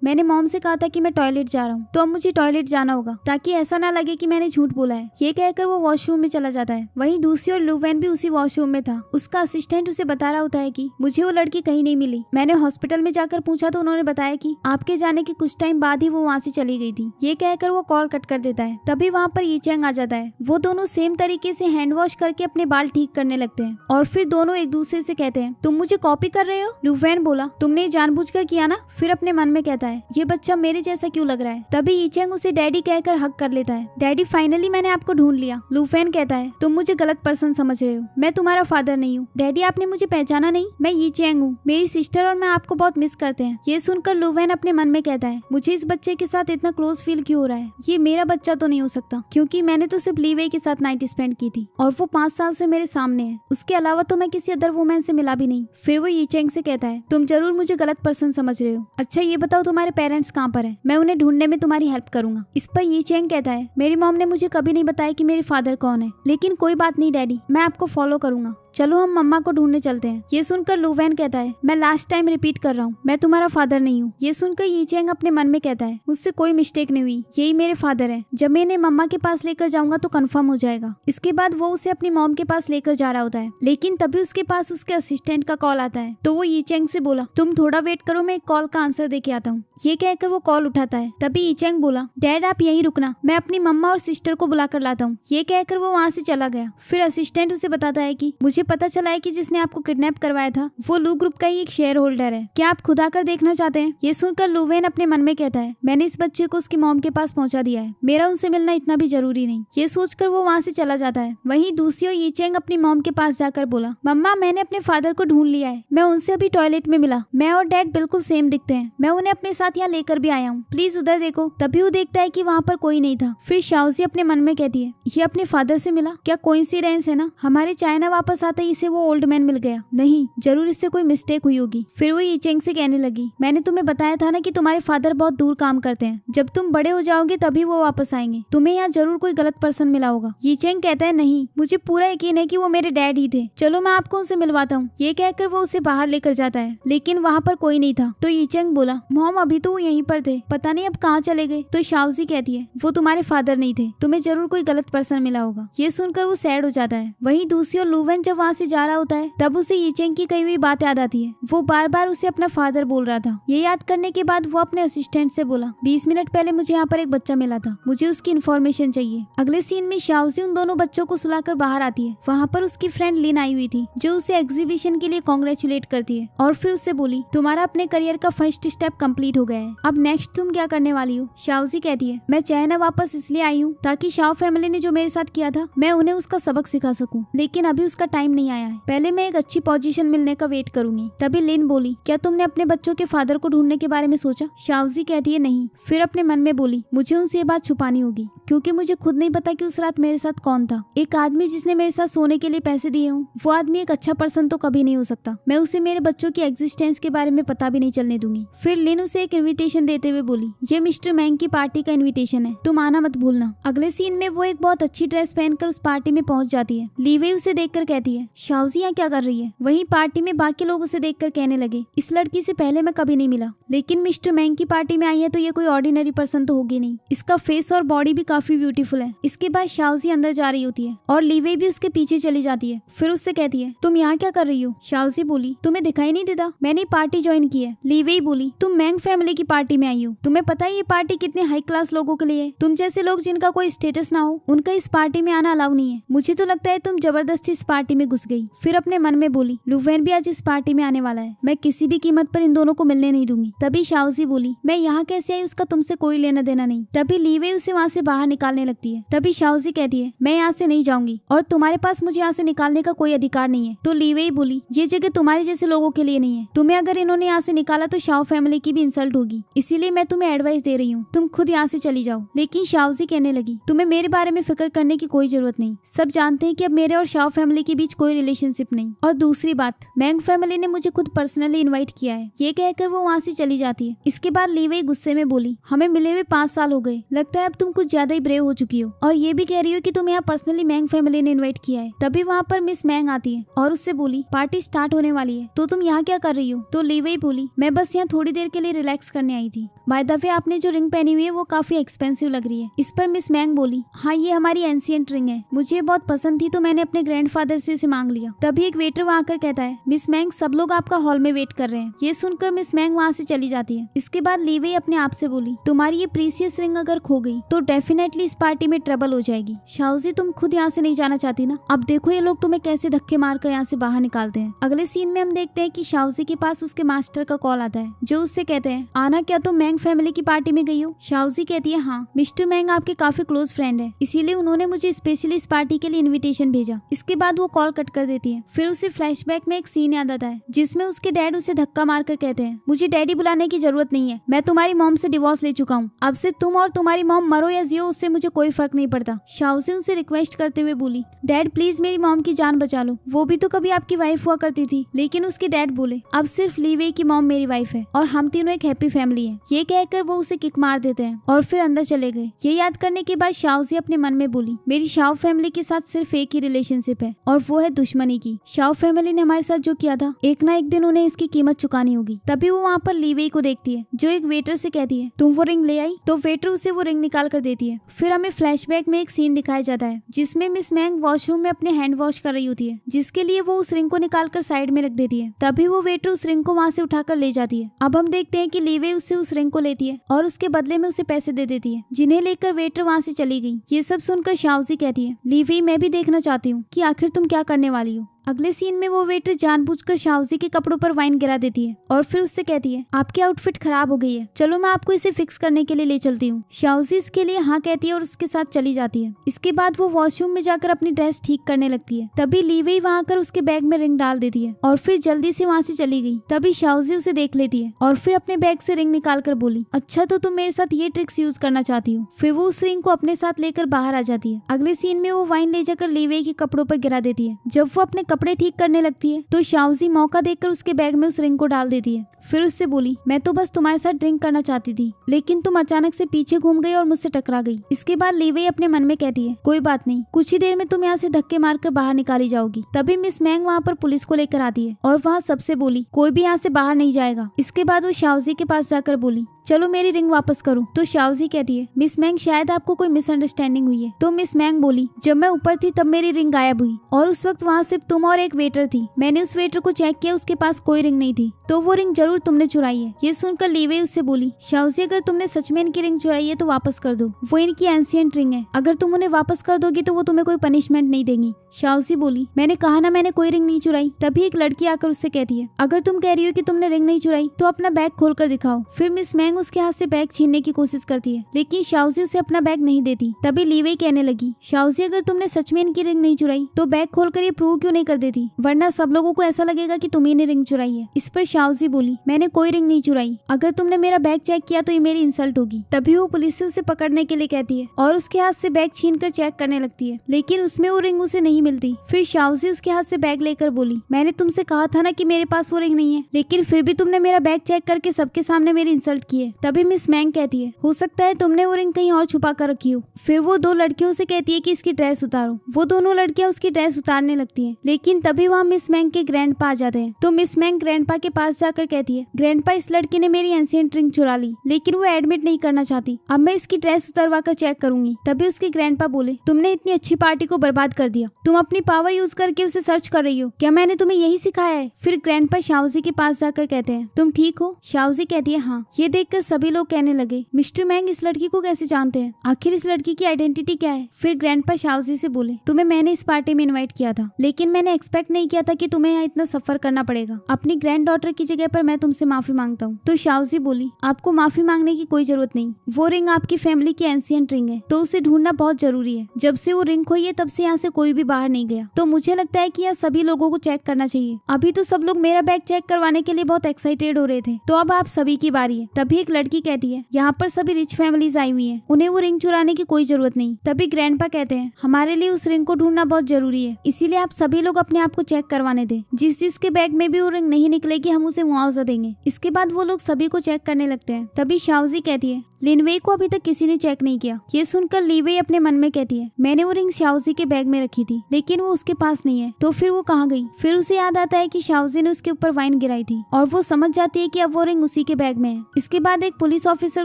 मैंने मॉम से कहा था कि मैं टॉयलेट जा रहा हूँ, तो अब मुझे टॉयलेट जाना होगा ताकि ऐसा ना लगे कि मैंने झूठ बोला है। ये कहकर वो वॉशरूम में चला जाता है। वहीं दूसरी ओर लुवेन भी उसी वॉशरूम में था। उसका असिस्टेंट उसे बता रहा होता है कि मुझे वो लड़की कहीं नहीं मिली। मैंने हॉस्पिटल में जाकर पूछा तो उन्होंने बताया कि आपके जाने के कुछ टाइम बाद ही वो वहाँ से चली गई थी। ये कहकर वो कॉल कट कर देता है। तभी वहाँ पर यीचेंग आ जाता है। वो दोनों सेम तरीके से हैंड वॉश करके अपने बाल ठीक करने लगते हैं और फिर दोनों एक दूसरे से कहते हैं तुम मुझे कॉपी कर रहे हो। लुवेन बोला तुमने जानबूझकर किया ना। फिर अपने मन में कहता है ये बच्चा मेरे जैसा क्यों लग रहा है। तभी यीचेंग उसे डैडी कहकर हक कर लेता है। डैडी फाइनली मैंने आपको ढूंढ लिया। लुवेन कहता है तुम मुझे गलत पर्सन समझ रहे हो, मैं तुम्हारा फादर नहीं हूँ। डैडी आपने मुझे पहचाना नहीं, मैं यीचेंग हूँ। मेरी सिस्टर और मैं आपको बहुत मिस करते हैं। ये सुनकर लुवेन अपने मन में कहता है मुझे इस बच्चे के साथ इतना क्लोज फील क्यों हो रहा है। ये मेरा बच्चा तो नहीं हो सकता क्योंकि मैंने तो सिर्फ लीवे के साथ नाइट स्पेंड की थी और वो 5 साल से मेरे सामने है। उसके अलावा तो मैं किसी अदर वुमेन से मिला भी नहीं। फिर वो यीचेंग से कहता है तुम जरूर मुझे गलत पर्सन समझ रहे हो। अच्छा ये बताओ तुम्हारे पेरेंट्स कहाँ पर है, मैं उन्हें ढूंढने में तुम्हारी हेल्प करूंगा। इस पर यीचेंग कहता है मेरी मॉम ने मुझे कभी नहीं बताया कि मेरे फादर कौन है, लेकिन कोई बात नहीं डैडी, मैं आपको फॉलो करूंगा। चलो हम मम्मा को ढूंढने चलते हैं। ये सुनकर लुवेन कहता है मैं लास्ट टाइम रिपीट कर रहा हूँ, मैं तुम्हारा फादर नहीं हूँ। ये सुनकर यीचेंग अपने मन में कहता है मुझसे कोई मिस्टेक नहीं हुई, यही मेरे फादर है। जब मैं इन्हें मम्मा के पास लेकर जाऊंगा तो कंफर्म हो जाएगा। इसके बाद वो उसे अपनी मॉम के पास लेकर जा रहा होता है, लेकिन तभी उसके पास उसके असिस्टेंट का कॉल आता है। तो वो यीचेंग से बोला तुम थोड़ा वेट करो, मैं एक कॉल का आंसर दे के आता हूँ। ये कहकर वो कॉल उठाता है। तभी यीचेंग बोला डैड आप यहीं रुकना, मैं अपनी मम्मा और सिस्टर को बुला कर लाता हूँ। ये कहकर वो वहाँ से चला गया। फिर असिस्टेंट उसे बताता है कि मुझे पता चला है कि जिसने आपको किडनैप करवाया था वो लू ग्रुप का ही एक शेयर होल्डर है, क्या आप खुद आकर देखना चाहते हैं। ये सुनकर लुवेन अपने मन में कहता है मैंने इस बच्चे को उसकी मॉम के पास पहुंचा दिया है, मेरा उनसे मिलना इतना भी जरूरी नहीं। ये सोचकर वो वहाँ से चला जाता है। वहीं दूसरी ओर यीचेंग अपनी मॉम के पास जाकर बोला मम्मा मैंने अपने फादर को ढूंढ लिया है, मैं उनसे अभी टॉयलेट में मिला, मैं और डैड बिल्कुल सेम दिखते हैं, मैं उन्हें अपने साथ यहाँ लेकर भी आया हूँ, प्लीज उधर देखो। तभी वो देखता है कि वहाँ पर कोई नहीं था। फिर शाओजी अपने मन में कहती है ये अपने फादर से मिला, क्या कोइंसिडेंस है ना, हमारे चाइना वापस आते ही इसे वो ओल्ड मैन मिल गया, नहीं जरूर इससे कोई मिस्टेक हुई होगी। फिर वो यीचेंग से कहने लगी मैंने तुम्हें बताया था ना कि तुम्हारे फादर बहुत दूर काम करते हैं, जब तुम बड़े हो जाओगे तभी वो वापस आएंगे, तुम्हें यहाँ जरूर कोई गलत पर्सन मिला होगा। यीचेंग कहता है नहीं मुझे पूरा यकीन है कि वो मेरे डैड ही थे, चलो मैं आपको उनसे मिलवाता हूँ। ये कहकर वो उसे बाहर लेकर जाता है, लेकिन वहाँ पर कोई नहीं था। तो यीचेंग बोला मॉम अभी तो वो यहीं पर थे, पता नहीं अब कहाँ चले गए। तो शाओजी कहती है वो तुम्हारे फादर नहीं थे, तुम्हें जरूर कोई गलत पर्सन मिला होगा। ये सुनकर वो सैड हो जाता है। वहीं दूसरी ओर लुवेन जब वहाँ से जा रहा होता है तब उसे यीचेंग की कही हुई बात याद आती है। वो बार बार उसे अपना फादर बोल रहा था। ये याद करने के बाद वो अपने असिस्टेंट से बोला 20 मिनट पहले मुझे यहाँ पर एक बच्चा मिला था, मुझे उसकी इन्फॉर्मेशन चाहिए। अगले सीन में शाओजी उन दोनों बच्चों को सुलाकर बाहर आती है। वहाँ पर उसकी फ्रेंड लिन आई हुई थी जो उसे एग्जीबिशन के लिए कॉन्ग्रेचुलेट करती है और फिर उससे बोली तुम्हारा अपने करियर का फर्स्ट स्टेप कंप्लीट हो गया है, अब नेक्स्ट तुम क्या करने वाली हो। शाओजी कहती है मैं चाइना वापस इसलिए आई हूँ ताकि शाओ फैमिली ने जो मेरे साथ किया था मैं उन्हें उसका सबक सिखा सकूं, लेकिन अभी उसका टाइम नहीं आया है, पहले मैं एक अच्छी पोजीशन मिलने का वेट करूंगी। तभी लिन बोली क्या तुमने अपने बच्चों के फादर को ढूंढने के बारे में सोचा। शाओजी कहती है नहीं। फिर अपने मन में बोली मुझे उनसे ये बात छुपानी होगी क्योंकि मुझे खुद नहीं पता कि उस रात मेरे साथ कौन था। एक आदमी जिसने मेरे साथ सोने के लिए पैसे दिए हों वो आदमी एक अच्छा पर्सन तो कभी नहीं हो सकता। मैं उसे मेरे बच्चों की एग्जिस्टेंस के बारे में पता भी नहीं चलने दूंगी। फिर लिन उसे एक इन्विटेशन देते हुए बोली ये मिस्टर मैंग की पार्टी का इन्विटेशन है, तुम आना मत भूलना। अगले सीन में वो एक बहुत अच्छी ड्रेस पहनकर उस पार्टी में पहुंच जाती है। लीवे उसे देखकर कहती है शाओजी यहाँ क्या कर रही है। वहीं पार्टी में बाकी लोग उसे देखकर कहने लगे इस लड़की से पहले मैं कभी नहीं मिला, लेकिन मिस्टर मैंग की पार्टी में आई है तो ये कोई ऑर्डिनरी पर्सन तो होगी नहीं, इसका फेस और बॉडी भी काफी ब्यूटीफुल है। इसके बाद शाओजी अंदर जा रही होती है और लीवे भी उसके पीछे चली जाती है। फिर उससे कहती है तुम यहाँ क्या कर रही हो। शाओजी बोली तुम्हें दिखाई नहीं देता, मैंने पार्टी ज्वाइन की है। लीवे बोली तुम मैंग फैमिली की पार्टी में आई हो, तुम्हें पता है ये पार्टी कितने हाई क्लास लोगों के लिए है, तुम जैसे लोग जिनका कोई स्टेटस ना हो उनका इस पार्टी में आना अलाउ नहीं है। मुझे तो लगता है तुम जबरदस्ती इस पार्टी में घुस गई। फिर अपने मन में बोली, लुवेन भी आज इस पार्टी में आने वाला है, मैं किसी भी कीमत पर इन दोनों को मिलने नहीं दूंगी। तभी शाओजी बोली, मैं यहाँ कैसे आई, उसका तुमसे कोई लेना देना नहीं। तभी लीवे उसे वहाँ से बाहर निकालने लगती है। तभी शाओजी कहती है, मैं यहाँ से नहीं जाऊंगी और तुम्हारे पास मुझे यहाँ से निकालने का कोई अधिकार नहीं है। तो लीवे बोली, ये जगह तुम्हारे जैसे लोगों के लिए नहीं है, तुम्हें अगर इन्होंने यहाँ से निकाला तो शाओ फैमिली की भी इंसल्ट होगी, इसीलिए मैं तुम्हें एडवाइस दे रही हूँ, तुम खुद यहाँ से चली जाओ। लेकिन शाओजी कहने लगी, तुम्हें मेरे बारे में फिक्र करने की कोई जरूरत नहीं, सब जानते हैं कि अब मेरे और शाओ फैमिली के बीच कोई रिलेशनशिप नहीं। और दूसरी बात, मैंग फैमिली ने मुझे खुद पर्सनली इन्वाइट किया है। ये कहकर वो वहाँ से चली जाती है। इसके बाद लीवे गुस्से में बोली, हमें मिले हुए 5 साल हो गए, लगता है अब तुम कुछ ज्यादा ही ब्रेव हो चुकी हो और ये भी कह रही हो कि तुम यहाँ पर्सनली मैंग फैमिली ने इन्वाइट किया है। तभी वहाँ पर मिस मैंग आती है और उससे बोली, पार्टी स्टार्ट होने वाली है तो तुम यहाँ क्या कर रही हो? तो लीवे बोली, मैं बस यहाँ थोड़ी देर के लिए रिलैक्स करने आई थी। बाय द वे, आपने जो रिंग पहनी हुई है वो काफी एक्सपेंसिव लग रही है। इस पर मिस मैंग बोली, हाँ ये हमारी एंशिएंट रिंग है, मुझे बहुत पसंद थी तो मैंने अपने ग्रैंडफादर से इसे मांग लिया। तभी एक वेटर वहाँ आकर कहता है, मिस मैंग सब लोग आपका हॉल में वेट कर रहे हैं। ये सुनकर मिस मैंग वहाँ से चली जाती है। इसके बाद लीवे अपने आप से बोली, तुम्हारी ये प्रीसियस रिंग अगर खो गई तो डेफिनेटली इस पार्टी में ट्रबल हो जाएगी। शाओजी तुम खुद यहाँ से नहीं जाना चाहती ना? अब देखो ये लोग तुम्हें कैसे धक्के मारकर यहाँ से बाहर निकालते हैं। अगले सीन में हम देखते हैं कि शाओजी के पास उसके मास्टर का कॉल आता है, जो उससे कहते हैं, आना क्या तुम मैंग फैमिली की पार्टी में गई हो? शाओजी कहती है, हाँ मिस्टर मैंग आपके काफी क्लोज फ्रेंड है, इसीलिए उन्होंने मुझे स्पेशली इस पार्टी के लिए इन्विटेशन भेजा। इसके बाद वो कॉल कट कर देती है। फिर उसे फ्लैशबैक में एक सीन याद आता है जिसमें उसके डैड उसे धक्का मारकर कहते हैं, मुझे डैडी बुलाने की जरूरत नहीं है, मैं तुम्हारी मॉम से डिवोर्स ले चुका हूँ, अब से तुम और तुम्हारी मॉम मरो या जियो उससे मुझे कोई फर्क नहीं पड़ता। शाओजी उनसे रिक्वेस्ट करते हुए बोली, डैड प्लीज मेरी मॉम की जान बचा लो, वो भी तो कभी आपकी वाइफ हुआ करती थी। लेकिन उसके डैड बोले, अब सिर्फ लीवे की मॉम मेरी वाइफ है और हम तीनों एक हैप्पी फैमिली है। ये कहकर वो उसे किक मार देते हैं और फिर अंदर चले गए। ये याद करने के बाद शाओजी अपने मन में बोली, मेरी शाओ फैमिली के साथ सिर्फ एक ही रिलेशनशिप है और वो है दुश्मनी की। शाओ फैमिली ने हमारे साथ जो किया था, एक ना एक दिन उन्हें इसकी कीमत चुकानी होगी। तभी वो वहाँ पर लीवे को देखती है, जो एक वेटर से कहती है, तुम वो रिंग ले आई? तो वेटर उसे वो रिंग निकाल कर देती है। फिर हमें फ्लैशबैक में एक सीन दिखाया जाता है जिसमें मिस मैंग वॉशरूम में अपने हैंड वॉश कर रही होती है, जिसके लिए वो उस रिंग को निकाल कर साइड में रख देती है। तभी वो वेटर उस रिंग को वहाँ से उठाकर ले जाती है। अब हम देखते हैं कि लीवे उससे उस रिंग को लेती है और उसके बदले में उसे पैसे दे देती है, जिन्हें लेकर वेटर वहाँ से चली गई। ये सब सुनकर शाओजी कहती है, लीवे मैं भी देखना चाहती हूँ कि आखिर तुम क्या करने वाली हो। अगले सीन में वो वेटर जानबूझकर शाओजी के कपड़ों पर वाइन गिरा देती है और फिर उससे कहती है, आपकी आउटफिट खराब हो गई है, चलो मैं आपको इसे फिक्स करने के लिए ले चलती हूँ। शाओजी इसके लिए हाँ कहती है और उसके साथ चली जाती है। इसके बाद वो वॉशरूम में जाकर अपनी ड्रेस ठीक करने लगती है। तभी लीवे वहाँ आकर उसके बैग में रिंग डाल देती है और फिर जल्दी से वहाँ से चली गई। तभी शाओजी उसे देख लेती है और फिर अपने बैग से रिंग निकाल कर बोली, अच्छा तो तुम मेरे साथ ये ट्रिक्स यूज करना चाहती हो। फिर वो उस रिंग को अपने साथ लेकर बाहर आ जाती है। अगले सीन में वो वाइन ले जाकर लीवे के कपड़ों पर गिरा देती है। जब वो अपने कपड़े ठीक करने लगती है तो शाओजी मौका देखकर उसके बैग में उस रिंग को डाल देती है। फिर उससे बोली, मैं तो बस तुम्हारे साथ ड्रिंक करना चाहती थी, लेकिन तुम अचानक से पीछे घूम गई और मुझसे टकरा गई। इसके बाद लीवे अपने मन में कहती है, कोई बात नहीं, कुछ ही देर में तुम यहाँ से धक्के मारकर बाहर निकाली जाओगी। तभी मिस मैंग वहाँ पर पुलिस को लेकर आती है और वहाँ सबसे बोली, कोई भी यहाँ से बाहर नहीं जाएगा। इसके बाद वो शाओजी के पास जाकर बोली, चलो मेरी रिंग वापस करो। तो शाओजी कहती है, मिस मैंग शायद आपको कोई मिसअंडरस्टैंडिंग हुई है। तो मिस मैंग बोली, जब मैं ऊपर थी तब मेरी रिंग गायब हुई और उस वक्त वहाँ सिर्फ तुम और एक वेटर थी। मैंने उस वेटर को चेक किया, उसके पास कोई रिंग नहीं थी, तो वो रिंग जरूर तुमने चुराई है। ये सुनकर लीवे उससे बोली, शाओजी अगर तुमने सच में इनकी रिंग चुराई है तो वापस कर दो, वो इनकी एंशिएंट रिंग है, अगर तुम उन्हें वापस कर दोगी तो वो तुम्हें कोई पनिशमेंट नहीं देंगी। शाओजी बोली, मैंने कहा ना मैंने कोई रिंग नहीं चुराई। तभी एक लड़की आकर उससे कहती है, अगर तुम कह रही हो कि तुमने रिंग नहीं चुराई तो अपना बैग खोल कर दिखाओ। फिर मिस मैंग उसके हाथ से बैग छीनने की कोशिश करती है, लेकिन शाओजी उसे अपना बैग नहीं देती। तभी लीवे कहने लगी, शाओजी अगर तुमने सच में इनकी रिंग नहीं चुराई तो बैग खोलकर ये प्रूव क्यों नहीं कर देती, वरना सब लोगों को ऐसा लगेगा कि तुम्ही ने रिंग चुराई है। इस पर शाओजी बोली, मैंने कोई रिंग नहीं चुराई, अगर तुमने मेरा बैग चेक किया तो ये मेरी इंसल्ट होगी। तभी वो पुलिस से उसे पकड़ने के लिए कहती है और उसके हाथ से बैग छीनकर चेक करने लगती है, लेकिन उसमें वो रिंग उसे नहीं मिलती। फिर शाओजी उसके हाथ से बैग लेकर बोली, मैंने तुमसे कहा था ना कि मेरे पास वो रिंग नहीं है, लेकिन फिर भी तुमने मेरा बैग चेक करके सबके सामने मेरी इंसल्ट की है। तभी मिस मैंग कहती है, हो सकता है तुमने वो रिंग कहीं और छुपा कर रखी हो। फिर वो दो लड़कियों से कहती है कि इसकी ड्रेस उतारो। वो दोनों लड़कियां उसकी ड्रेस उतारने लगती हैं, लेकिन तभी वहाँ मिस मैंग के ग्रैंडपा आ जाते हैं। तो मिस मैंग ग्रैंडपा के पास जाकर कहती है, ग्रैंडपा इस लड़की ने मेरी एंशिएंट रिंग चुरा ली, लेकिन वो एडमिट नहीं करना चाहती, अब मैं इसकी ड्रेस उतरवा कर चेक करूंगी। तभी उसके ग्रैंडपा बोले, तुमने इतनी अच्छी पार्टी को बर्बाद कर दिया, तुम अपनी पावर यूज करके उसे सर्च कर रही हो, क्या मैंने तुम्हें यही सिखाया है? फिर ग्रैंडपा शाओजी के पास जाकर कहते हैं, तुम ठीक हो? शाओजी कहती है, हाँ। ये देखकर सभी लोग कहने लगे, मिस्टर मैंग इस लड़की को कैसे जानते हैं, आखिर इस लड़की की आइडेंटिटी क्या है? फिर ग्रैंडपा शाओजी से बोले, तुम्हें मैंने इस पार्टी में इन्वाइट किया था, लेकिन मैंने मैंने एक्सपेक्ट नहीं किया था कि तुम्हें यहाँ इतना सफर करना पड़ेगा। अपनी ग्रैंड डॉटर की जगह पर मैं तुमसे माफी मांगता हूँ। तो शाओजी बोली, आपको माफी मांगने की कोई जरूरत नहीं, वो रिंग आपकी फैमिली की एंशिएंट रिंग है, तो उसे ढूंढना बहुत जरूरी है। जब से वो रिंग खोई है तब से यहाँ से कोई भी बाहर नहीं गया, तो मुझे लगता है कि यहाँ सभी लोगों को चेक करना चाहिए। अभी तो सब लोग मेरा बैग चेक करवाने के लिए बहुत एक्साइटेड हो रहे थे, तो अब आप सभी की बारी है। तभी एक लड़की कहती है, यहाँ पर सभी रिच फैमिलीज आई हुई है, उन्हें वो रिंग चुराने की कोई जरूरत नहीं। तभी ग्रैंडपा कहते हैं, हमारे लिए उस रिंग को ढूंढना बहुत जरूरी है, इसीलिए आप सभी लोग अपने आप को चेक करवाने दें। जिसके बैग में भी वो रिंग नहीं निकलेगी हम उसे मुआवजा देंगे। इसके बाद वो लोग सभी को चेक करने लगते हैं। तभी शाओजी कहती है, लिनवेई को अभी तक किसी ने चेक नहीं किया। ये सुनकर लीवेई अपने मन में कहती है, मैंने वो रिंग शाओजी के बैग में रखी थी, लेकिन वो उसके पास नहीं है, तो फिर वो कहाँ गई। फिर उसे याद आता है कि शाओजी ने उसके ऊपर वाइन गिराई थी और वो समझ जाती है कि अब वो रिंग उसी के बैग में है। इसके बाद एक पुलिस ऑफिसर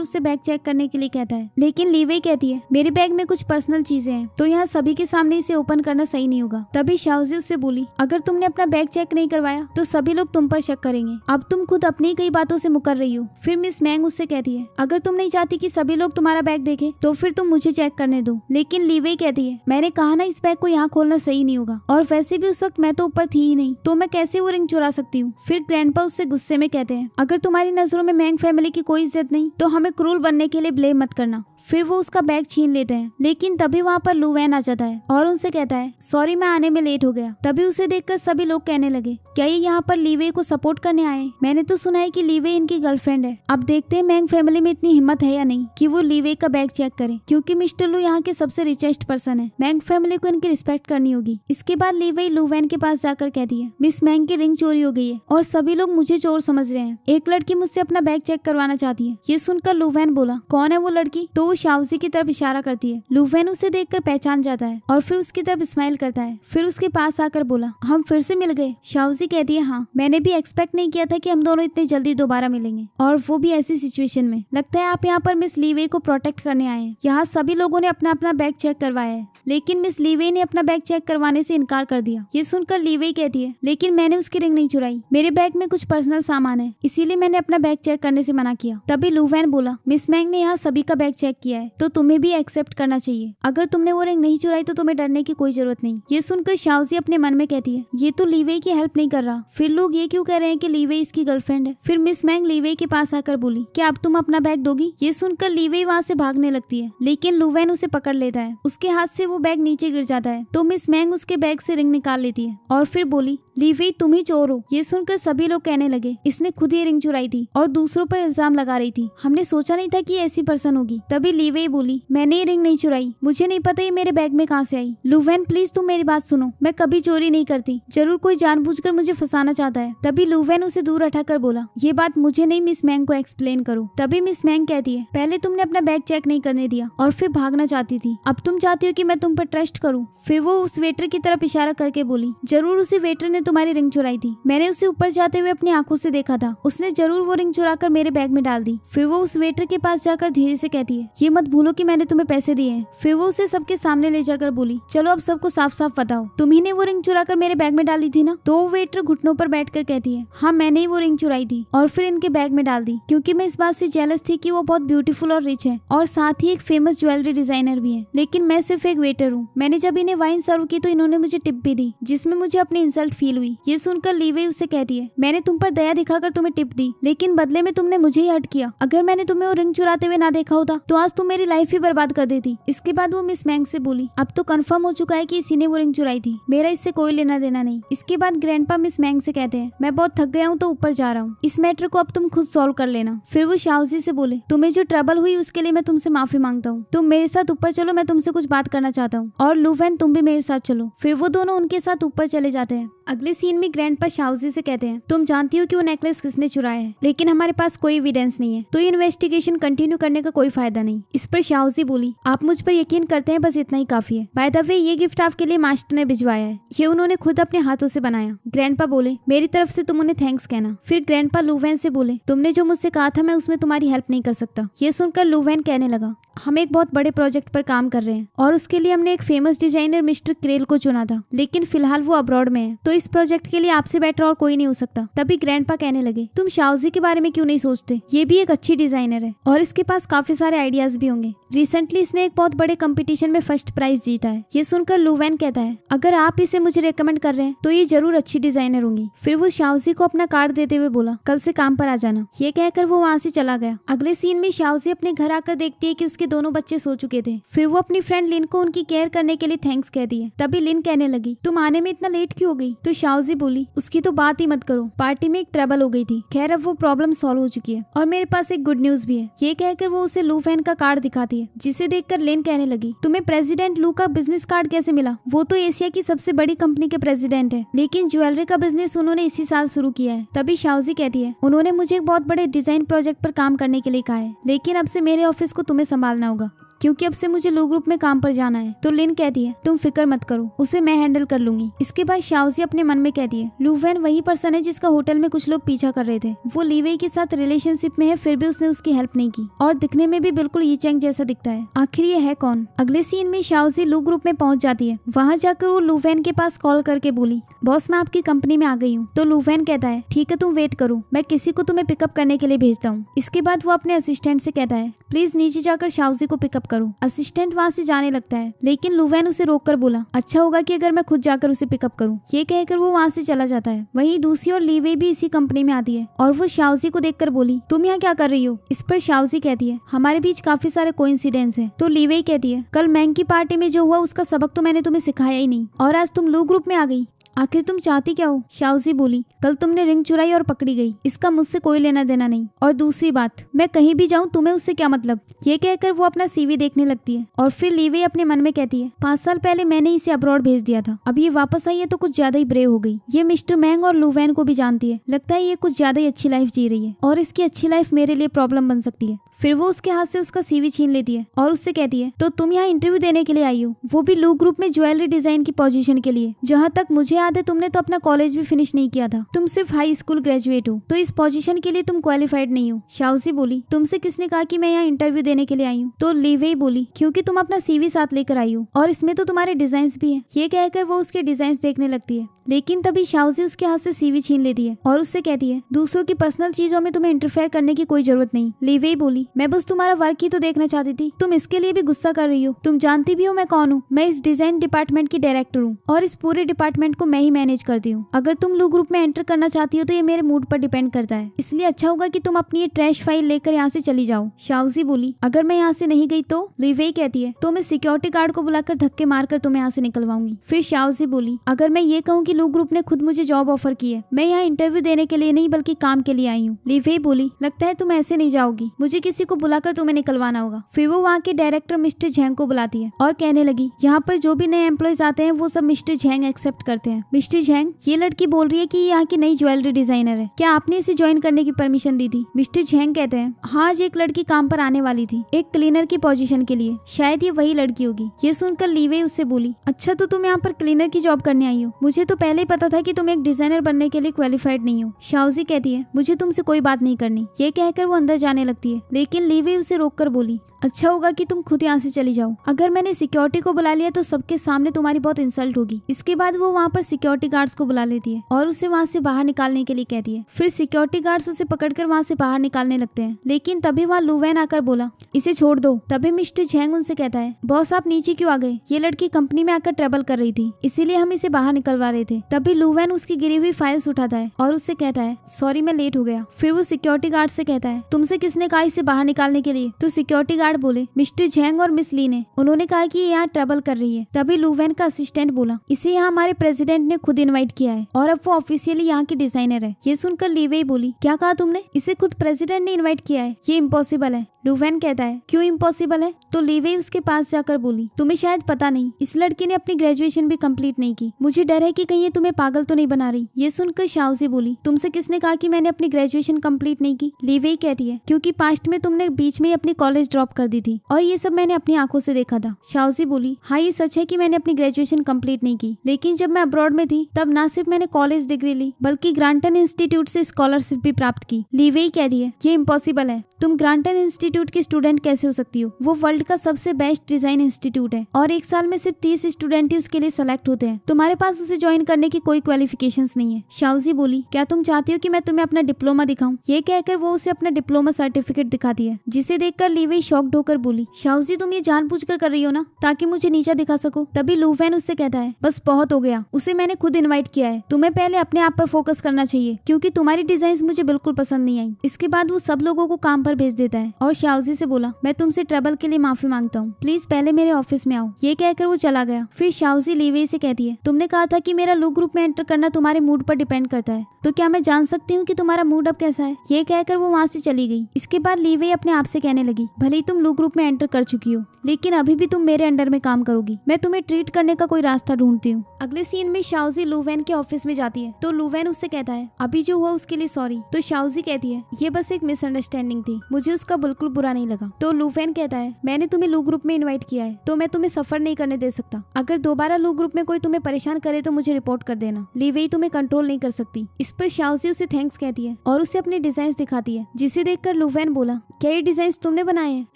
उससे बैग चेक करने के लिए कहता है, लेकिन लीवेई कहती है, मेरे बैग में कुछ पर्सनल चीजें हैं, तो यहाँ सभी के सामने इसे ओपन करना सही नहीं होगा। तभी शाओजी उससे बोली, अगर तुमने अपना बैग चेक नहीं करवाया तो सभी लोग तुम पर शक करेंगे। अब तुम खुद अपनी कई बातों से मुकर रही हो। फिर मिस मैंग उससे कहती है, अगर तुम नहीं चाहती कि सभी लोग तुम्हारा बैग देखें तो फिर तुम मुझे चेक करने दो। लेकिन लीवेई कहती है, मैंने कहा ना इस बैग को यहाँ खोलना सही नहीं होगा, और वैसे भी उस वक्त मैं तो ऊपर थी ही नहीं, तो मैं कैसे वो रिंग चुरा सकती हूँ। फिर ग्रैंडपा उससे गुस्से में कहते हैं, अगर तुम्हारी नजरों में मैंग फैमिली की कोई इज्जत नहीं तो हमें क्रूर बनने के लिए ब्लेम मत करना। फिर वो उसका बैग छीन लेते हैं, लेकिन तभी वहाँ पर लू वैन आ जाता है और उनसे कहता है, सॉरी मैं आने में लेट हो गया। तभी उसे देखकर सभी लोग कहने लगे, क्या ये यहाँ पर लीवेई को सपोर्ट करने आए? मैंने तो सुना है कि लीवेई इनकी गर्लफ्रेंड है। अब देखते हैं मैंग फैमिली में इतनी हिम्मत है या नहीं कि वो लीवेई का बैग चेक करे, क्योंकि मिस्टर लू यहाँ के सबसे रिचेस्ट पर्सन है। मैंग फैमिली को इनकी रिस्पेक्ट करनी होगी। इसके बाद लीवेई लू वैन के पास जाकर कहती है, मिस मैंग की रिंग चोरी हो गई है और सभी लोग मुझे चोर समझ रहे हैं। एक लड़की मुझसे अपना बैग चेक करवाना चाहती है। ये सुनकर लू वैन बोला, कौन है वो लड़की? तो वो शाओजी की तरफ इशारा करती है। लू वैन उसे देखकर पहचान जाता है और फिर उसकी तरफ स्माइल करता है। फिर उसके पास आकर बोला, हम फिर से मिल गए? शाओजी कहती है, हाँ, मैंने भी एक्सपेक्ट नहीं किया था कि हम दोनों इतनी जल्दी दोबारा मिलेंगे, और वो भी ऐसी सिचुएशन में। लगता है आप यहाँ पर मिस लीवेई को प्रोटेक्ट करने आए हैं। यहाँ सभी लोगों ने अपना अपना बैग चेक करवाया है, लेकिन मिस लीवेई ने अपना बैग चेक करवाने से इनकार कर दिया। ये सुनकर लीवेई कहती है, लेकिन मैंने उसकी रिंग नहीं चुराई, मेरे बैग में कुछ पर्सनल सामान है, इसीलिए मैंने अपना बैग चेक करने से मना किया। तभी लू वैन बोला, मिस मैंग ने यहाँ सभी का बैग चेक किया है, तो तुम्हें भी एक्सेप्ट करना चाहिए। अगर तुमने वो रिंग नहीं चुराई तो तुम्हें डरने की कोई जरूरत नहीं। ये सुनकर शाओजी अपने मन में कहती है, ये तो लीवेई की हेल्प नहीं कर रहा, फिर लोग ये क्यों कह रहे हैं कि लीवेई इसकी गर्लफ्रेंड है। फिर मिस मैंग लीवेई के पास आकर बोली, क्या अब तुम अपना बैग दोगी? ये सुनकर लीवेई वहाँ से भागने लगती है, लेकिन लू वैन उसे पकड़ लेता है। उसके हाथ से वो बैग नीचे गिर जाता है, तो मिस मैंग उसके बैग से रिंग निकाल लेती है और फिर बोली, लीवेई तुम ही चोर हो। ये सुनकर सभी लोग कहने लगे, इसने खुद ही रिंग चुराई थी और दूसरों पर इल्जाम लगा रही थी, हमने सोचा नहीं था कि ऐसी पर्सन होगी। तभी लीवेई बोली, मैंने ये रिंग नहीं चुराई, मुझे नहीं पता ये मेरे बैग में कहाँ से आई। लू वैन प्लीज तुम मेरी बात सुनो, मैं कभी चोरी नहीं करती, जरूर कोई जानबूझकर मुझे फंसाना चाहता है। तभी लू वैन उसे दूर हटाकर बोला, ये बात मुझे नहीं, मिस मैंग को एक्सप्लेन करो। तभी मिस मैंग कहती है, पहले तुमने अपना बैग चेक नहीं करने दिया और फिर भागना चाहती थी, अब तुम चाहती हो कि मैं तुम पर ट्रस्ट करूं। फिर वो उस वेटर की तरफ इशारा करके बोली, जरूर उसी वेटर ने तुम्हारी रिंग चुराई थी, मैंने उसे ऊपर जाते हुए अपनी आंखों से देखा था, उसने जरूर वो रिंग चुराकर मेरे बैग में डाल दी। फिर वो उस वेटर के पास जाकर धीरे से कहती है, ये मत भूलो कि मैंने तुम्हें पैसे दिए हैं। फिर वो उसे सबके सामने ले जाकर बोली, चलो अब सबको साफ साफ बताओ, तुम्ही ने वो रिंग चुराकर मेरे बैग में डाली थी ना? तो वो वेटर घुटनों पर बैठकर कहती है, हाँ मैंने ही वो रिंग चुराई थी और फिर इनके बैग में डाल दी, क्योंकि मैं इस बात से जेलस थी कि वो बहुत ब्यूटीफुल और रिच है और साथ ही एक फेमस ज्वेलरी डिजाइनर भी है, लेकिन मैं सिर्फ एक वेटर हूँ। मैंने जब इन्हें वाइन सर्व की तो इन्होंने मुझे टिप भी दी, जिसमें मुझे अपनी इंसल्ट फील हुई। ये सुनकर लीवेई उससे कहती है, मैंने तुम पर दया दिखाकर तुम्हें टिप दी, लेकिन बदले में तुमने मुझे ही हर्ट किया। अगर मैंने तुम्हें वो रिंग चुराते हुए ना देखा होता तो आज तुम मेरी लाइफ ही बर्बाद कर देती। इसके बाद वो मिस मैंग से बोली, अब तो कंफर्म हो चुका है कि इसी ने वो रिंग चुराई थी, मेरा इससे कोई लेना देना नहीं। इसके बाद ग्रैंडपा मिस मैंग से कहते हैं, मैं बहुत थक गया हूँ तो ऊपर जा रहा हूँ, इस मैटर को अब तुम खुद सॉल्व कर लेना। फिर वो शाओजी से बोले, तुम्हें जो ट्रबल हुई उसके लिए मैं तुमसे माफी मांगता हूँ, तुम मेरे साथ ऊपर चलो, मैं तुमसे कुछ बात करना चाहता हूँ, और लू वैन तुम भी मेरे साथ चलो। फिर वो दोनों उनके साथ ऊपर चले जाते हैं। अगले सीन में ग्रैंडपा शाओजी से कहते हैं, तुम जानती हो कि वो नेकलेस किसने चुराया है, लेकिन हमारे पास कोई एविडेंस नहीं है, तो ये इन्वेस्टिगेशन कंटिन्यू करने का कोई फायदा नहीं। इस पर शाओजी बोली, आप मुझ पर यकीन करते हैं, बस इतना ही काफी है। बाय द वे ये गिफ्ट आपके लिए मास्टर ने भिजवाया है, ये उन्होंने खुद अपने हाथों से बनाया। ग्रैंडपा बोले, मेरी तरफ से तुम उन्हें थैंक्स कहना। फिर ग्रैंडपा लू वैन से बोले, तुमने जो मुझसे कहा था मैं उसमें तुम्हारी हेल्प नहीं कर सकता, था। ये सुनकर लुवेन कहने लगा, हम एक बहुत बड़े प्रोजेक्ट पर काम कर रहे हैं और उसके लिए हमने एक फेमस डिजाइनर मिस्टर क्रेल को चुना था, लेकिन फिलहाल वो अब्रॉड में है, तो इस प्रोजेक्ट के लिए आपसे बेटर और कोई नहीं हो सकता। तभी ग्रैंडपा कहने लगे, तुम शाओजी के बारे में क्यों नहीं सोचते? ये भी एक अच्छी डिजाइनर है और इसके पास काफी सारे आइडियाज भी होंगे। रिसेंटली इसने एक बहुत बड़े कंपटीशन में फर्स्ट प्राइज जीता है। ये सुनकर लुवेन कहता है, अगर आप इसे मुझे रेकमेंड कर रहे हैं तो ये जरूर अच्छी डिजाइनर होंगी। फिर वो शाओजी को अपना कार्ड देते हुए बोला, कल से काम पर आ जाना। ये कहकर वो वहाँ से चला गया। अगले सीन में शाओजी अपने घर आकर देखती है कि उसके दोनों बच्चे सो चुके थे। फिर वो अपनी फ्रेंड लिन को उनकी केयर करने के लिए थैंक्स कहती है। तभी लिन कहने लगी, तुम आने में इतना लेट क्यों हो गई? तो शाओजी बोली, उसकी तो बात ही मत करो, पार्टी में एक ट्रबल हो गई थी। खैर अब वो प्रॉब्लम सॉल्व हो चुकी है और मेरे पास एक गुड न्यूज भी है। ये कहकर वो उसे लू फैन का कार्ड दिखाती है, जिसे देखकर लिन कहने लगी, तुम्हें प्रेसिडेंट लू का बिजनेस कार्ड कैसे मिला? वो तो एशिया की सबसे बड़ी कंपनी के प्रेसिडेंट है, लेकिन ज्वेलरी का बिजनेस उन्होंने इसी साल शुरू किया है। तभी शाओजी कहती है, उन्होंने मुझे एक बहुत बड़े डिजाइन प्रोजेक्ट पर काम करने के लिए कहा है, लेकिन अब से मेरे ऑफिस को तुम्हें संभालना होगा क्योंकि अब से मुझे लो ग्रुप में काम पर जाना है। तो लिन कहती है, तुम फिक्र मत करो, उसे मैं हैंडल कर लूंगी। इसके बाद शाओजी अपने मन में कहती है, लू फैन वही पर्सन है जिसका होटल में कुछ लोग पीछा कर रहे थे। वो लीवेई के साथ रिलेशनशिप में है, फिर भी उसने उसकी हेल्प नहीं की और दिखने में भी बिल्कुल यी चैंग जैसा दिखता है। आखिर ये है कौन? अगले सीन में शाओजी लू ग्रुप में पहुंच जाती है। वहाँ जाकर वो लू फैन के पास कॉल करके बोली, बॉस मैं आपकी कंपनी में आ गई हूँ। तो लू फैन कहता है, ठीक है तुम वेट करो, मैं किसी को तुम्हें पिकअप करने के लिए भेजता हूँ। इसके बाद वो अपने असिस्टेंट से कहता है, प्लीज नीचे जाकर शाओजी को पिकअप करो। असिस्टेंट वहाँ से जाने लगता है, लेकिन लू फैन उसे रोककर बोला, अच्छा होगा कि अगर मैं खुद जाकर उसे पिकअप करूँ। ये कहकर वो वहाँ से चला जाता है। वहीं दूसरी ओर लीवेई भी इसी कंपनी में आती है और वो शाओजी को देखकर बोली, तुम यहाँ क्या कर रही हो? इस पर शाओजी कहती है, हमारे बीच काफी सारे कोइंसिडेंस हैं। तो लीवेई कहती है, कल मैंग की पार्टी में जो हुआ उसका सबक तो मैंने तुम्हें सिखाया ही नहीं और आज तुम लू ग्रुप में आ गई। आखिर तुम चाहती क्या हो? शाओजी बोली, कल तुमने रिंग चुराई और पकड़ी गई, इसका मुझसे कोई लेना देना नहीं। और दूसरी बात, मैं कहीं भी जाऊं तुम्हें उससे क्या मतलब? ये कहकर वो अपना सीवी देखने लगती है और फिर लीवेई अपने मन में कहती है, 5 साल पहले मैंने इसे अब्रॉड भेज दिया था, अब ये वापस आई है तो कुछ ज्यादा ही ब्रेव हो गई। ये मिस्टर मैंग और लू फैन को भी जानती है, लगता है ये कुछ ज्यादा ही अच्छी लाइफ जी रही है और इसकी अच्छी लाइफ मेरे लिए प्रॉब्लम बन सकती है। फिर वो उसके हाथ से उसका सीवी छीन लेती है और उससे कहती है, तो तुम यहाँ इंटरव्यू देने के लिए आई हो, वो भी लू ग्रुप में ज्वेलरी डिजाइन की पोजीशन के लिए। जहाँ तक मुझे याद है तुमने तो अपना कॉलेज भी फिनिश नहीं किया था, तुम सिर्फ हाई स्कूल ग्रेजुएट हो, तो इस पोजीशन के लिए तुम क्वालिफाइड नहीं हो। शाओजी बोली, तुमसे किसने कहा कि मैं यहाँ इंटरव्यू देने के लिए आई हूँ? तो लीवेई बोली, क्योंकि तुम अपना सीवी साथ लेकर आई हो और इसमें तो तुम्हारे डिजाइन भी है। ये कहकर वो उसके डिजाइन देखने लगती है, लेकिन तभी शाओजी उसके हाथ से सीवी छीन लेती है और उससे कहती है, दूसरों की पर्सनल चीजों में तुम्हें इंटरफेयर करने की कोई जरूरत नहीं। लीवेई बोली, मैं बस तुम्हारा वर्क ही तो देखना चाहती थी, तुम इसके लिए भी गुस्सा कर रही हो? तुम जानती भी हो मैं कौन हूँ? मैं इस डिजाइन डिपार्टमेंट की डायरेक्टर हूँ और इस पूरे डिपार्टमेंट को मैं ही मैनेज करती हूँ। अगर तुम लू ग्रुप में एंटर करना चाहती हो तो ये मेरे मूड पर डिपेंड करता है, इसलिए अच्छा होगा कि तुम अपनी ये ट्रैश फाइल लेकर यहाँ से चली जाओ। शाओजी बोली, अगर मैं यहाँ से नहीं गई तो? लीवेई कहती है, तो मैं सिक्योरिटी गार्ड को बुलाकर धक्के मारकर तुम्हें यहाँ से निकलवाऊंगी। फिर शाओजी बोली, अगर मैं ये कहूँ कि लू ग्रुप ने खुद मुझे जॉब ऑफर की है, मैं यहाँ इंटरव्यू देने के लिए नहीं बल्कि काम के लिए आई हूँ। लीवेई बोली, लगता है तुम ऐसे नहीं जाओगी, मुझे किसी को बुलाकर तुम्हें निकलवाना होगा। फिर वो वहाँ के डायरेक्टर मिस्टर झैंग को बुलाती है और कहने लगी, यहाँ पर जो भी नए एम्प्लॉयज आते हैं वो सब मिस्टर झैंग एक्सेप्ट करते हैं। मिस्टर झैंग, ये लड़की बोल रही है कि ये यहाँ की नई ज्वेलरी डिजाइनर है, क्या आपने इसे ज्वाइन करने की परमिशन दी थी? मिस्टर झैंग कहते हैं, हाँ आज एक लड़की काम पर आने वाली थी, एक क्लीनर की पोजीशन के लिए, शायद ये वही लड़की होगी। ये सुनकर लीवेई उससे बोली, अच्छा तो तुम यहाँ पर क्लीनर की जॉब करने आई हो, मुझे तो पहले ही पता था कि तुम एक डिजाइनर बनने के लिए क्वालिफाइड नहीं हो। शाओजी कहती है, मुझे तुमसे कोई बात नहीं करनी। ये कहकर वो अंदर जाने लगती है, लेकिन लीवेई उसे रोककर बोली, अच्छा होगा कि तुम खुद यहाँ से चली जाओ, अगर मैंने सिक्योरिटी को बुला लिया तो सबके सामने तुम्हारी बहुत इंसल्ट होगी। इसके बाद वो वहाँ पर सिक्योरिटी गार्ड्स को बुला लेती है और उसे वहाँ से बाहर निकालने के लिए कहती है। फिर सिक्योरिटी गार्ड्स उसे पकड़कर वहाँ से बाहर निकालने लगते हैं, लेकिन तभी वहाँ लू फैन आकर बोला, इसे छोड़ दो। तभी मिस्टर झैंग उनसे कहता है, बॉस आप नीचे क्यों आ गए? ये लड़की कंपनी में आकर ट्रबल कर रही थी, इसीलिए हम इसे बाहर निकलवा रहे थे। तभी लू फैन उसकी गिरी हुई फाइल्स उठाता है और उससे कहता है, सॉरी मैं लेट हो गया। फिर वो सिक्योरिटी गार्ड से कहता है, तुमसे किसने कहा इसे बाहर निकालने के लिए? तो सिक्योरिटी गार्ड बोले, मिस्टर झैंग और मिस ली ने, उन्होंने कहा कि ये यहाँ ट्रबल कर रही है। तभी लू फैन का असिस्टेंट बोला, इसे यहाँ हमारे प्रेसिडेंट ने खुद इनवाइट किया है और अब वो ऑफिशियली यहाँ की डिजाइनर है। ये सुनकर लीवेई बोली, क्या कहा तुमने? इसे खुद प्रेसिडेंट ने इनवाइट किया है? ये इम्पॉसिबल है। लू फैन कहता है, क्यों इम्पॉसिबल है? तो लीवेई उसके पास जाकर बोली, तुम्हें शायद पता नहीं, इस लड़की ने अपनी ग्रेजुएशन भी कंप्लीट नहीं की, मुझे डर है कि कहीं ये तुम्हें पागल तो नहीं बना रही। ये सुनकर शाओजी बोली, तुमसे किसने कहा कि मैंने अपनी ग्रेजुएशन कंप्लीट नहीं की? लीवेई कहती है, क्योंकि पास्ट में तुमने बीच में ही अपनी कॉलेज ड्रॉप कर दी थी और ये सब मैंने अपनी आंखों से देखा था। शाओजी बोली, हाँ ये सच है कि मैंने अपनी ग्रेजुएशन कंप्लीट नहीं की, लेकिन जब मैं अब्रॉड में थी तब ना सिर्फ मैंने कॉलेज डिग्री ली बल्कि ग्रांटन इंस्टीट्यूट से स्कॉलरशिप भी प्राप्त की। ली वेई कह रही है, ये इम्पॉसिबल है, तुम ग्रांटन इंस्टीट्यूट की स्टूडेंट कैसे हो सकती हो? वो वर्ल्ड का सबसे बेस्ट डिजाइन इंस्टीट्यूट है और एक साल में सिर्फ 30 स्टूडेंट ही उसके लिए सेलेक्ट होते हैं। तुम्हारे पास उसे ज्वाइन करने की कोई क्वालिफिकेशंस नहीं है। शाओजी बोली, क्या तुम चाहती हो कि मैं तुम्हें अपना डिप्लोमा दिखाऊं? ये कहकर वो उसे अपना डिप्लोमा सर्टिफिकेट दिखाती है, जिसे देखकर ली वेई शॉक्ड होकर बोली, शाओजी तुम ये जानबूझकर कर रही हो ना ताकि मुझे नीचा दिखा सको? तभी लू वैन उससे कहता है, बस बहुत हो गया, उसे मैंने खुद इन्वाइट किया है, तुम्हें पहले अपने आप पर फोकस करना चाहिए क्योंकि तुम्हारी डिजाइन मुझे बिल्कुल पसंद नहीं आई। इसके बाद वो सब लोगों को काम पर भेज देता है और शाओजी से बोला, मैं तुमसे ट्रबल के लिए माफी मांगता हूँ, प्लीज पहले मेरे ऑफिस में आओ। ये कहकर वो चला गया। फिर शाओजी ली वेई से कहती है, तुमने कहा था कि मेरा लू ग्रुप में एंटर करना तुम्हारे मूड पर डिपेंड करता है, तो क्या मैं जान सकती हूँ कि तुम्हारा मूड अब कैसा है? ये कहकर वो वहाँ से चली गई। इसके बाद ली वेई अपने आप से कहने लगी, भले ही तुम लू ग्रुप में एंटर कर चुकी हो लेकिन अभी भी तुम मेरे अंडर में काम करोगी, मैं तुम्हें ट्रीट करने का कोई रास्ता ढूंढती हूँ। अगले सीन में शाओजी लू वैन के ऑफिस में जाती है तो लू वैन उससे कहता है, अभी जो हुआ उसके लिए सॉरी। तो शाओजी कहती है, ये बस एक मिसअंडरस्टैंडिंग थी, मुझे उसका बिल्कुल बुरा नहीं लगा। तो लू वैन कहता है, मैंने तुम्हें लू ग्रुप में इन्वाइट किया है तो मैं तुम्हें सफर नहीं करने दे सकता, अगर दोबारा लू ग्रुप में कोई तुम्हें परेशान करे तो मुझे रिपोर्ट कर देना, ली वेई तुम्हें कंट्रोल नहीं कर सकती। इस पर शाओजी उसे थैंक्स कहती है और उसे अपने डिजाइन दिखाती है, जिसे देखकर लू वैन बोला, क्या ये डिजाइन तुमने बनाए हैं?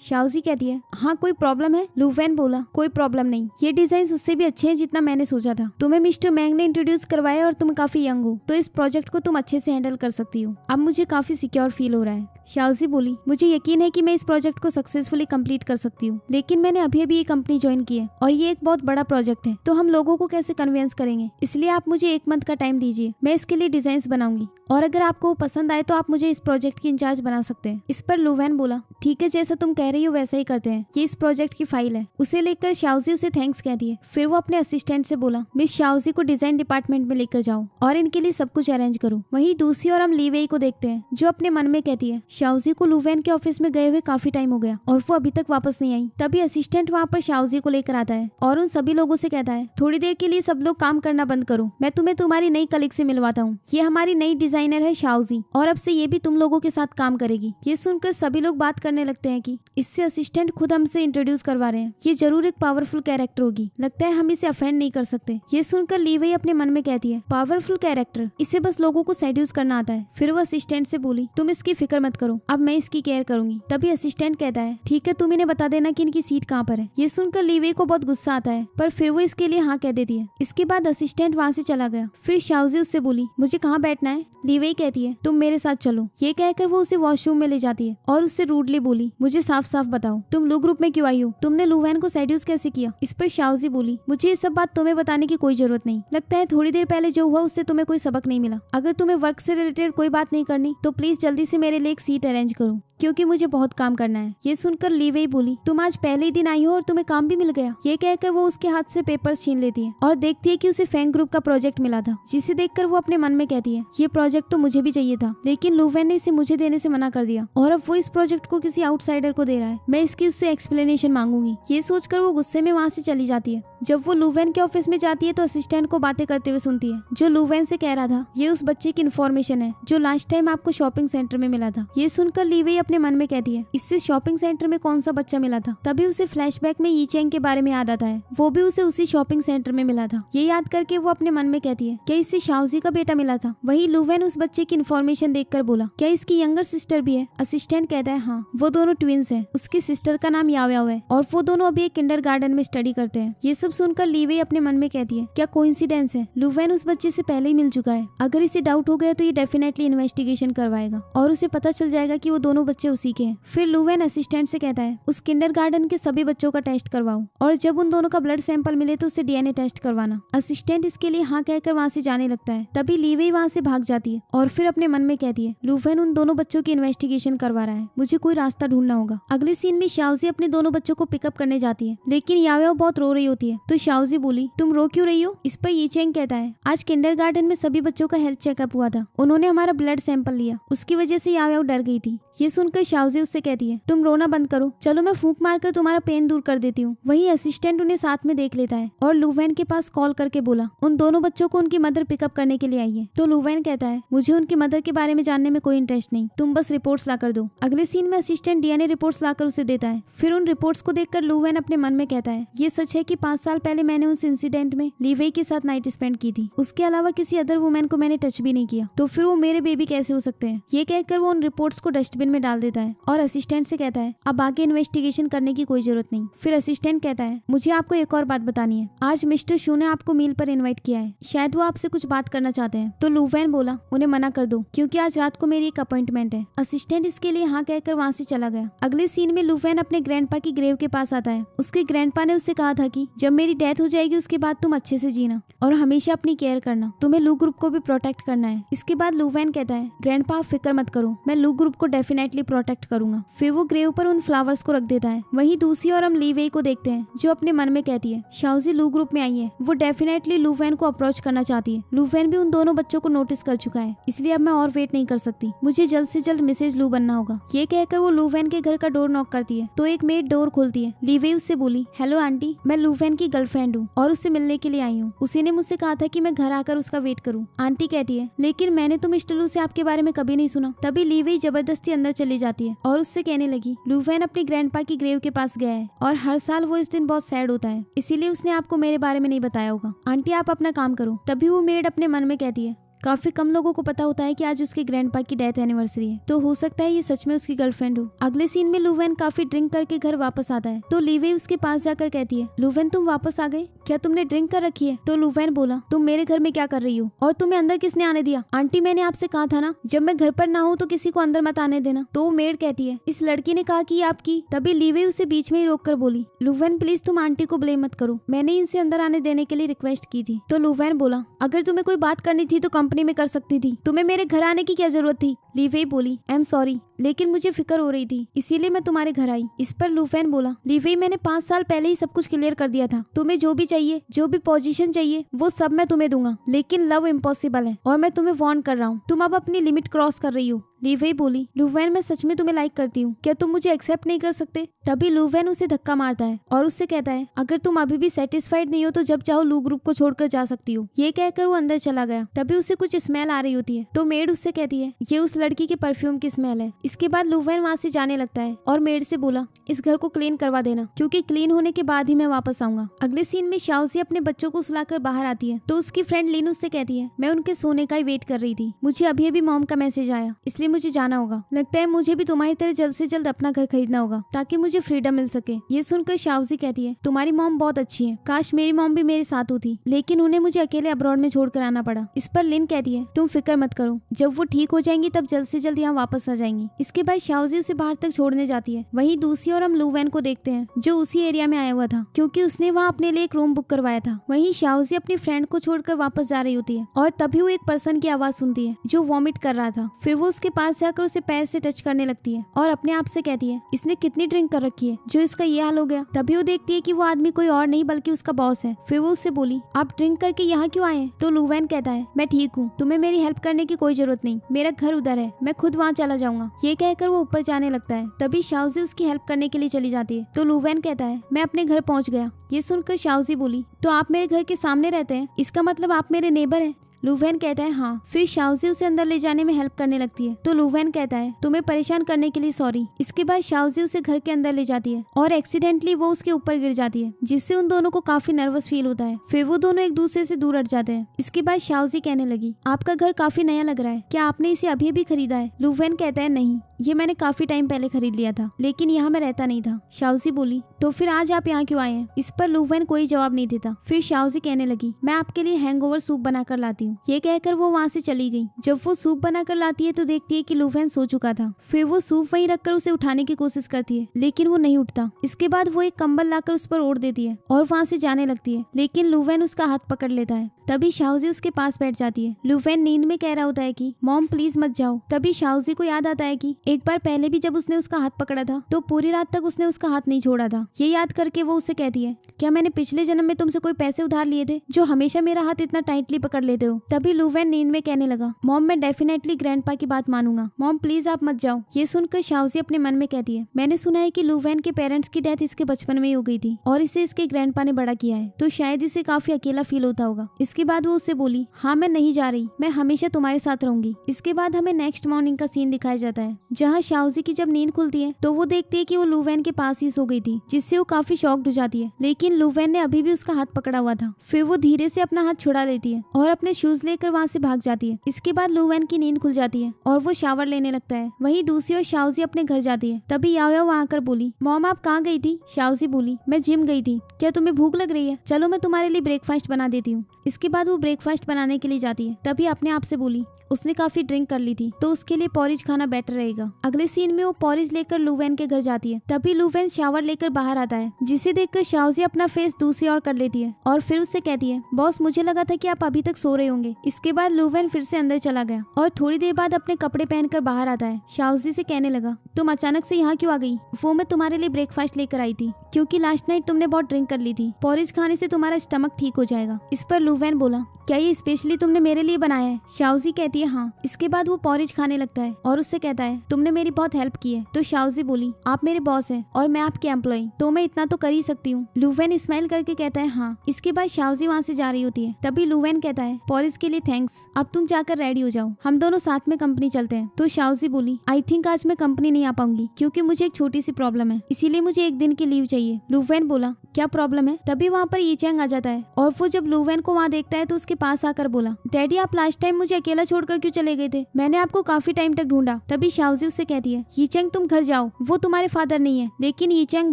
शाओजी कहती है, हाँ कोई प्रॉब्लम है? लू वैन बोला, कोई प्रॉब्लम नहीं, ये डिजाइन उससे भी अच्छे हैं जितना मैंने सोचा था, तुम्हें मिस्टर मैंग ने इंट्रोड्यूस करवाया और तुम काफी यंग हो तो इस प्रोजेक्ट को तुम अच्छे से हैंडल कर सकती हो, अब मुझे काफी सिक्योर फील हो रहा है। शाओजी बोली, मुझे यकीन है कि मैं इस प्रोजेक्ट को सक्सेसफुली कंप्लीट कर सकती हूँ, लेकिन मैंने अभी अभी ये कंपनी ज्वाइन की है और ये एक बहुत बड़ा प्रोजेक्ट है, तो हम लोगों को कैसे कन्विंस करेंगे, इसलिए आप मुझे 1 मंथ का टाइम दीजिए, मैं इसके लिए डिजाइन बनाऊंगी और अगर आपको पसंद आए तो आप मुझे इस प्रोजेक्ट की इंचार्ज बना सकते हैं। इस पर लू वैन बोला, ठीक है, जैसा तुम कह रही हो वैसा ही करते हैं, ये इस प्रोजेक्ट की फाइल है। उसे लेकर शाओजी उसे थैंक्स कहती है। फिर वो अपने असिस्टेंट से बोला, मिस शाओजी को डिजाइन डिपार्टमेंट में लेकर जाओ और इनके लिए सब कुछ अरेंज करो। वहीं दूसरी ओर हम ली वेई को देखते हैं जो अपने मन में कहती है, शाओजी को लू वैन के ऑफिस में गए हुए काफी टाइम हो गया और वो अभी तक वापस नहीं आई। तभी असिस्टेंट वहाँ पर शाओजी को लेकर आता है और उन सभी लोगों से कहता है, थोड़ी देर के लिए सब लोग काम करना बंद करो, मैं तुम्हें तुम्हारी नई कलीग से मिलवाता हूँ, ये हमारी नई डिजाइनर है शाओजी और अब से ये भी तुम लोगों के साथ काम करेगी। ये सुनकर सभी लोग बात करने लगते हैं कि इससे असिस्टेंट खुद हमसे इंट्रोड्यूस करवा रहे हैं, ये जरूर एक पावरफुल कैरेक्टर होगी, लगता है हम इसे अफेंड नहीं कर सकते। ये सुनकर ली वेई अपने मन में कहती है, पावरफुल कैरेक्टर, इसे बस लोगों को सेड्यूस करना आता है। फिर वो असिस्टेंट से बोली, तुम इसकी फिक्र मत करो, अब मैं इसकी केयर करूंगी। तभी असिस्टेंट कहता है, ठीक है, तुम इन्हें बता देना कि इनकी सीट कहाँ पर है। ये सुनकर ली वेई को बहुत गुस्सा आता है पर फिर वो इसके लिए हाँ कह देती है। इसके बाद असिस्टेंट वहाँ से चला गया। फिर शाओजी उससे बोली, मुझे कहाँ बैठना है? ली वेई कहती है, तुम मेरे साथ चलो। ये कहकर वो उसे वॉशरूम में ले जाती है और उससे रूडली बोली, मुझे साफ साफ बताओ तुम लू ग्रुप में क्यों आई हो, तुमने लू वैन को सेड्यूस कैसे किया? इस पर शाओजी बोली, मुझे ये सब बात तुम्हें बताने की कोई जरूरत नहीं, लगता है थोड़ी देर पहले जो हुआ उससे तुम्हें कोई सबक नहीं मिला। अगर तुम्हें वर्क से रिलेटेड कोई बात नहीं करनी तो प्लीज जल्दी से मेरे लिए एक सीट अरेंज करो क्योंकि मुझे बहुत काम करना है। ये सुनकर ली वेई बोली, तुम आज पहले ही दिन आई हो और तुम्हें काम भी मिल गया। ये कहकर वो उसके हाथ से पेपर्स छीन लेती है और देखती है कि उसे फैंग ग्रुप का प्रोजेक्ट मिला था, जिसे देखकर वो अपने मन में कहती है, ये प्रोजेक्ट तो मुझे भी चाहिए था लेकिन लू वैन ने इसे मुझे देने से मना कर दिया और अब वो इस प्रोजेक्ट को किसी आउटसाइडर को दे रहा है, मैं इसकी उससे एक्सप्लेनेशन मांगूंगी। ये सोचकर वो गुस्से में वहाँ से चली जाती है। जब वो लू वैन के ऑफिस में जाती है तो असिस्टेंट को बातें करते हुए सुनती है जो लू वैन से कह रहा था, ये उस बच्चे की इन्फॉर्मेशन है जो लास्ट टाइम आपको शॉपिंग सेंटर में मिला था। ये सुनकर ली वेई अपने मन में कहती है, इससे शॉपिंग सेंटर में कौन सा बच्चा मिला था? तभी उसे फ्लैशबैक में यी चैंग के बारे में याद आता है, वो भी उसे उसी शॉपिंग सेंटर में मिला था। ये याद करके वो अपने मन में कहती है, क्या इससे शाओजी का बेटा मिला था? वही लू वैन उस बच्चे की इन्फॉर्मेशन देखकर बोला, क्या इसकी यंगर सिस्टर भी है? असिस्टेंट कहता है, हाँ, वो दोनों ट्विंस हैं, उसकी सिस्टर का नाम याओ याओ है और वो दोनों अभी एक किंडरगार्टन में स्टडी करते हैं। ये सब सुनकर ली वेई अपने मन में कहती है, क्या कोइंसिडेंस है? लू वैन उस बच्चे से पहले ही मिल चुका है, अगर इसे डाउट हो गया तो ये डेफिनेटली इन्वेस्टिगेशन करवाएगा और उसे पता चल जाएगा कि वो दोनों बच्चे उसी के हैं। फिर लू वैन असिस्टेंट से कहता है, उस किंडरगार्टन के सभी बच्चों का टेस्ट करवाओ और जब उन दोनों का ब्लड सैंपल मिले तो उससे डीएनए टेस्ट करवाना। असिस्टेंट इसके लिए हाँ कहकर वहाँ से जाने लगता है। तभी ली वेई वहाँ से भाग जाती है और फिर अपने मन में कहती है, लू वैन उन दोनों बच्चों की इन्वेस्टिगेशन करवा रहा है, मुझे कोई रास्ता ढूंढना होगा। अगले सीन में शाओजी अपने दोनों बच्चों को पिकअप करने जाती है लेकिन याओ याओ बहुत रो रही होती है। तो शाओजी बोली, तुम रो क्यों रही हो? इस पर यी चैंग कहता है, आज किंडरगार्टन में सभी बच्चों का हेल्थ चेकअप हुआ था, उन्होंने हमारा ब्लड सैंपल लिया, उसकी वजह से याओ याओ डर गई थी। ये सुन सुनकर शाओजी उससे कहती है, तुम रोना बंद करो, चलो मैं फूंक मारकर तुम्हारा पेन दूर कर देती हूँ। वहीं असिस्टेंट उन्हें साथ में देख लेता है और लुवैन के पास कॉल करके बोला उन दोनों बच्चों को उनकी मदर पिकअप करने के लिए आई है। तो लुवैन कहता है, मुझे उनकी मदर के बारे में जानने में कोई इंटरेस्ट नहीं, तुम बस रिपोर्ट्स ला कर दो। अगले सीन में असिस्टेंट डीएनए रिपोर्ट्स लाकर उसे देता है। फिर उन रिपोर्ट्स को देखकर लुवैन अपने मन में कहता है, ये सच है कि 5 साल पहले मैंने उस इंसिडेंट में लीवेई के साथ नाइट स्पेंड की थी, उसके अलावा किसी अदर वुमेन को मैंने टच भी नहीं किया, तो फिर वो मेरे बेबी कैसे हो सकते हैं। ये कहकर वो उन रिपोर्ट्स को डस्टबिन में डाल देता है और असिस्टेंट से कहता है, अब आगे इन्वेस्टिगेशन करने की कोई जरूरत नहीं। फिर असिस्टेंट कहता है, मुझे आपको एक और बात बतानी है, आज मिस्टर शू ने आपको मील पर इन्वाइट किया है, शायद वो आपसे कुछ बात करना चाहते हैं। तो लुवैन बोला, उन्हें मना कर दो क्योंकि आज रात को मेरी एक अपॉइंटमेंट है। असिस्टेंट इसके लिए हाँ कहकर वहाँ से चला गया। अगले सीन में लुवैन अपने ग्रैंडपा की ग्रेव के पास आता है। उसके ग्रैंडपा ने उससे कहा था कि जब मेरी डेथ हो जाएगी उसके बाद तुम अच्छे से जीना और हमेशा अपनी केयर करना, तुम्हें लू ग्रुप को भी प्रोटेक्ट करना है। इसके बाद लुवैन कहता है, ग्रैंडपा आप फिक्र मत करो, मैं लू ग्रुप को डेफिनेटली प्रोटेक्ट करूंगा। फिर वो ग्रेव पर उन फ्लावर्स को रख देता है। वहीं दूसरी ओर हम लीवेई को देखते हैं जो अपने मन में कहती है, शाओजी लू ग्रुप में आई है, वो डेफिनेटली लुवैन को अप्रोच करना चाहती है। लुवैन भी उन दोनों बच्चों को नोटिस कर चुका है, इसलिए अब मैं और वेट नहीं कर सकती, मुझे जल्द से जल्द मिसेज लू बनना होगा। ये कहकर वो लुवैन के घर का डोर नॉक करती है तो एक मेड डोर खोलती है। लीवेई उससे बोली, हेलो आंटी, मैं लुवैन की गर्लफ्रेंड हूँ और उससे मिलने के लिए आई हूँ। उसी ने मुझसे कहा था कि मैं घर आकर उसका वेट करूँ। आंटी कहती है, लेकिन मैंने तो मिस्टर लू से आपके बारे में कभी नहीं सुना। तभी लीवेई जबरदस्ती अंदर चली जाती है और उससे कहने लगी, लुवैन अपने ग्रैंडपा की ग्रेव के पास गया है और हर साल वो इस दिन बहुत सैड होता है, इसीलिए उसने आपको मेरे बारे में नहीं बताया होगा। आंटी आप अपना काम करो। तभी वो मेड अपने मन में कहती है, काफी कम लोगों को पता होता है कि आज उसके ग्रैंडपा की डेथ एनिवर्सरी है, तो हो सकता है ये सच में उसकी गर्लफ्रेंड हो। अगले सीन में लुवैन काफी ड्रिंक करके घर वापस आता है तो लीवेई उसके पास जाकर कहती है, लुवैन तुम वापस आ गए, क्या तुमने ड्रिंक कर रखी है? तो लुवैन बोला, तुम मेरे घर में क्या कर रही हो और तुम्हें अंदर किसने आने दिया? आंटी मैंने आपसे कहा था ना, जब मैं घर पर ना हूँ तो किसी को अंदर मत आने देना। तो वो मेड कहती है, इस लड़की ने कहा कि ये आपकी। तभी लीवेई उसे बीच में ही रोक कर बोली, लुवैन प्लीज तुम आंटी को ब्लेम मत करो, मैंने इनसे अंदर आने देने के लिए रिक्वेस्ट की थी। तो लुवैन बोला, अगर तुम्हें कोई बात करनी थी तो कंपनी में कर सकती थी, तुम्हें मेरे घर आने की क्या जरूरत थी? लीवेई बोली, आई एम सॉरी, लेकिन मुझे फिक्र हो रही थी इसीलिए मैं तुम्हारे घर आई। इस पर लुवैन बोला, लीवेई मैंने 5 साल पहले ही सब कुछ क्लियर कर दिया था, तुम्हें जो भी चाहिए, जो भी पोजीशन चाहिए वो सब मैं तुम्हें दूंगा, लेकिन लव इम्पॉसिबल है और मैं तुम्हें वार्न कर रहा हूँ, तुम अब अपनी लिमिट क्रॉस कर रही हो। लीवेई बोली, लुवैन मैं सच में तुम्हें लाइक करती हूँ, क्या तुम मुझे एक्सेप्ट नहीं कर सकते? तभी लुवैन उसे धक्का मारता है और उससे कहता है, अगर तुम अभी भी सेटिस्फाइड नहीं हो तो जब चाहो लू ग्रुप को छोड़कर जा सकती हो। ये कहकर वो अंदर चला गया। तभी उसे कुछ स्मेल आ रही होती है तो मेड उससे कहती है, ये उस लड़की के परफ्यूम की स्मेल है। इसके बाद लुवैन वहाँ से जाने लगता है और मेड से बोला, इस घर को क्लीन करवा देना क्योंकि क्लीन होने के बाद ही मैं वापस आऊंगा। अगले सीन में शाओजी अपने बच्चों को सुलाकर बाहर आती है तो उसकी फ्रेंड लिन उससे कहती है, मैं उनके सोने का ही वेट कर रही थी, मुझे अभी अभी मॉम का मैसेज आया इसलिए मुझे जाना होगा। लगता है मुझे भी तुम्हारी तरह जल्द से जल्द अपना घर खरीदना होगा ताकि मुझे फ्रीडम मिल सके। ये सुनकर शाओजी कहती है, तुम्हारी मॉम बहुत अच्छी है, काश मेरी मॉम भी मेरे साथ होती, लेकिन उन्हें मुझे अकेले अब्रॉड में छोड़कर आना पड़ा। इस पर लिन कहती है, तुम फिक्र मत करो, जब वो ठीक हो जाएंगी तब जल्द से जल्द यहाँ वापस आ जाएंगी। इसके बाद शाओजी उसे बाहर तक छोड़ने जाती है। वहीं दूसरी ओर हम लुवैन को देखते हैं जो उसी एरिया में आया हुआ था क्योंकि उसने वहाँ अपने लिए एक रूम बुक करवाया था। वहीं शाओजी अपनी फ्रेंड को छोड़कर वापस जा रही होती है और तभी वो एक पर्सन की आवाज सुनती है जो वॉमिट कर रहा था। फिर वो उसके पास जाकर उसे पैर से टच करने लगती है और अपने आप से कहती है, इसने कितनी ड्रिंक कर रखी है जो इसका ये हाल हो गया। तभी वो देखती है कि वो आदमी कोई और नहीं बल्कि उसका बॉस है। फिर वो उससे बोली, आप ड्रिंक करके यहाँ क्यों आए? तो लुवैन कहता है, मैं ठीक हूँ, तुम्हें मेरी हेल्प करने की कोई जरूरत नहीं, मेरा घर उधर है, मैं खुद वहाँ चला जाऊंगा। ये कहकर वो ऊपर जाने लगता है। तभी शाओजी उसकी हेल्प करने के लिए चली जाती है तो लुवैन कहता है, मैं अपने घर पहुँच गया। ये सुनकर शाओजी बोली, तो आप मेरे घर के सामने रहते हैं, इसका मतलब आप मेरे नेबर हैं? लुवैन कहता है, हाँ। फिर शाओजी उसे अंदर ले जाने में हेल्प करने लगती है तो लुवैन कहता है, तुम्हें परेशान करने के लिए सॉरी। इसके बाद शाओजी उसे घर के अंदर ले जाती है और एक्सीडेंटली वो उसके ऊपर गिर जाती है जिससे उन दोनों को काफी नर्वस फील होता है। फिर वो दोनों एक दूसरे से दूर हट जाते हैं। इसके बाद शाओजी कहने लगी, आपका घर काफी नया लग रहा है, क्या आपने इसे अभी अभी खरीदा है? लुवैन कहता है, नहीं, ये मैंने काफी टाइम पहले खरीद लिया था, लेकिन यहाँ मैं रहता नहीं था। शाओजी बोली, तो फिर आज आप यहाँ क्यों आए हैं? इस पर लुवैन कोई जवाब नहीं देता। फिर शाओजी कहने लगी, मैं आपके लिए हैंगओवर सूप बनाकर लाती हूँ। ये कहकर वो वहाँ से चली गई। जब वो सूप बनाकर लाती है तो देखती है कि लुवैन सो चुका था। फिर वो सूप वहीं रखकर उसे उठाने की कोशिश करती है लेकिन वो नहीं उठता। इसके बाद वो एक कंबल लाकर उस पर ओढ़ देती है और वहाँ से जाने लगती है, लेकिन लुवैन उसका हाथ पकड़ लेता है। तभी शाओजी उसके पास बैठ जाती है। लुवैन नींद में कह रहा होता है कि मॉम प्लीज मत जाओ। तभी शाओजी को याद आता है कि एक बार पहले भी जब उसने उसका हाथ पकड़ा था तो पूरी रात तक उसने उसका हाथ नहीं छोड़ा था। ये याद करके वो उससे कहती है, क्या मैंने पिछले जन्म में तुमसे कोई पैसे उधार लिए थे जो हमेशा मेरा हाथ इतना टाइटली पकड़ लेते हो? तभी लूवेन नींद में कहने लगा, मॉम मैं डेफिनेटली ग्रैंडपा की बात मानूंगा, मॉम प्लीज आप मत जाओ। ये सुनकर शाओजी अपने मन में कहती है, मैंने सुना है कि लूवेन के पेरेंट्स की डेथ इसके बचपन में ही हो गई थी और इसे इसके ग्रैंडपा ने बड़ा किया है, तो शायद इसे काफी अकेला फील होता होगा। इसके बाद वो उससे बोली, हाँ मैं नहीं जा रही, मैं हमेशा तुम्हारे साथ रहूंगी। इसके बाद हमें नेक्स्ट मॉर्निंग का सीन दिखाया जाता है, जहाँ शाओजी की जब नींद खुलती है तो वो देखती है कि वो लूवेन के पास ही सो गई थी, जिससे वो काफी शॉक्ड हो जाती है। लेकिन लूवेन ने अभी भी उसका हाथ पकड़ा हुआ था। फिर वो धीरे से अपना हाथ छुड़ा लेती है और अपने शूज लेकर वहाँ से भाग जाती है। इसके बाद लूवेन की नींद खुल जाती है और वो शावर लेने लगता है। वहीं दूसरी ओर शाओजी अपने घर जाती है। तभी याओ वहाँ आकर बोली, मॉम आप कहाँ गई थी? शाओजी बोली, मैं जिम गई थी। क्या तुम्हें भूख लग रही है? चलो मैं तुम्हारे लिए ब्रेकफास्ट बना देती हूँ। इसके बाद वो ब्रेकफास्ट बनाने के लिए जाती है। तभी अपने आप से बोली, उसने काफी ड्रिंक कर ली थी तो उसके लिए पॉरिज खाना बेटर रहेगा। अगले सीन में वो पॉरिज लेकर लूवेन के घर जाती है। तभी लूवेन शावर लेकर बाहर आता है, जिसे देखकर शाओजी अपना फेस दूसरी ओर कर लेती है और फिर उससे कहती है, बॉस मुझे लगा था कि आप अभी तक सो रहे होंगे। इसके बाद लूवेन फिर से अंदर चला गया और थोड़ी देर बाद अपने कपड़े पहनकर बाहर आता है। शाओजी से कहने लगा, तुम अचानक से यहाँ क्यों आ गई? वो मैं तुम्हारे लिए ब्रेकफास्ट लेकर आई थी क्योंकि लास्ट नाइट तुमने बहुत ड्रिंक कर ली थी। पॉरिज खाने से तुम्हारा स्टमक ठीक हो जाएगा। इस पर लूवेन बोला, क्या ये स्पेशली तुमने मेरे लिए बनाया है? शाओजी कहती है हाँ। इसके बाद वो पॉरिज खाने लगता है और उससे कहता है, तुमने मेरी बहुत हेल्प की है। तो शाओजी बोली, आप मेरे बॉस हैं और मैं आपके एम्प्लॉय, तो मैं इतना तो कर ही सकती हूँ। लूवेन स्माइल करके कहता है हाँ। इसके बाद शाओजी वहाँ से जा रही होती है। तभी लूवेन कहता है, पॉरिज के लिए थैंक्स, अब तुम जाकर रेडी हो जाओ, हम दोनों साथ में कंपनी चलते हैं। तो शाओजी बोली, आई थिंक आज मैं कंपनी नहीं आ पाऊंगी क्योंकि मुझे एक छोटी सी प्रॉब्लम है, इसीलिए मुझे एक दिन की लीव चाहिए। लूवेन बोला, क्या प्रॉब्लम है? तभी वहाँ पर यीचैंग आ जाता है और वो जब लूवेन को वहाँ देखता है तो उसके पास आकर बोला, डैडी आप लास्ट टाइम मुझे अकेला छोड़कर क्यों चले गए थे? मैंने आपको काफी टाइम तक ढूंढा। तभी शाओजी उससे कहती है, यीचैंग तुम घर जाओ, वो तुम्हारे फादर नहीं है। लेकिन यीचैंग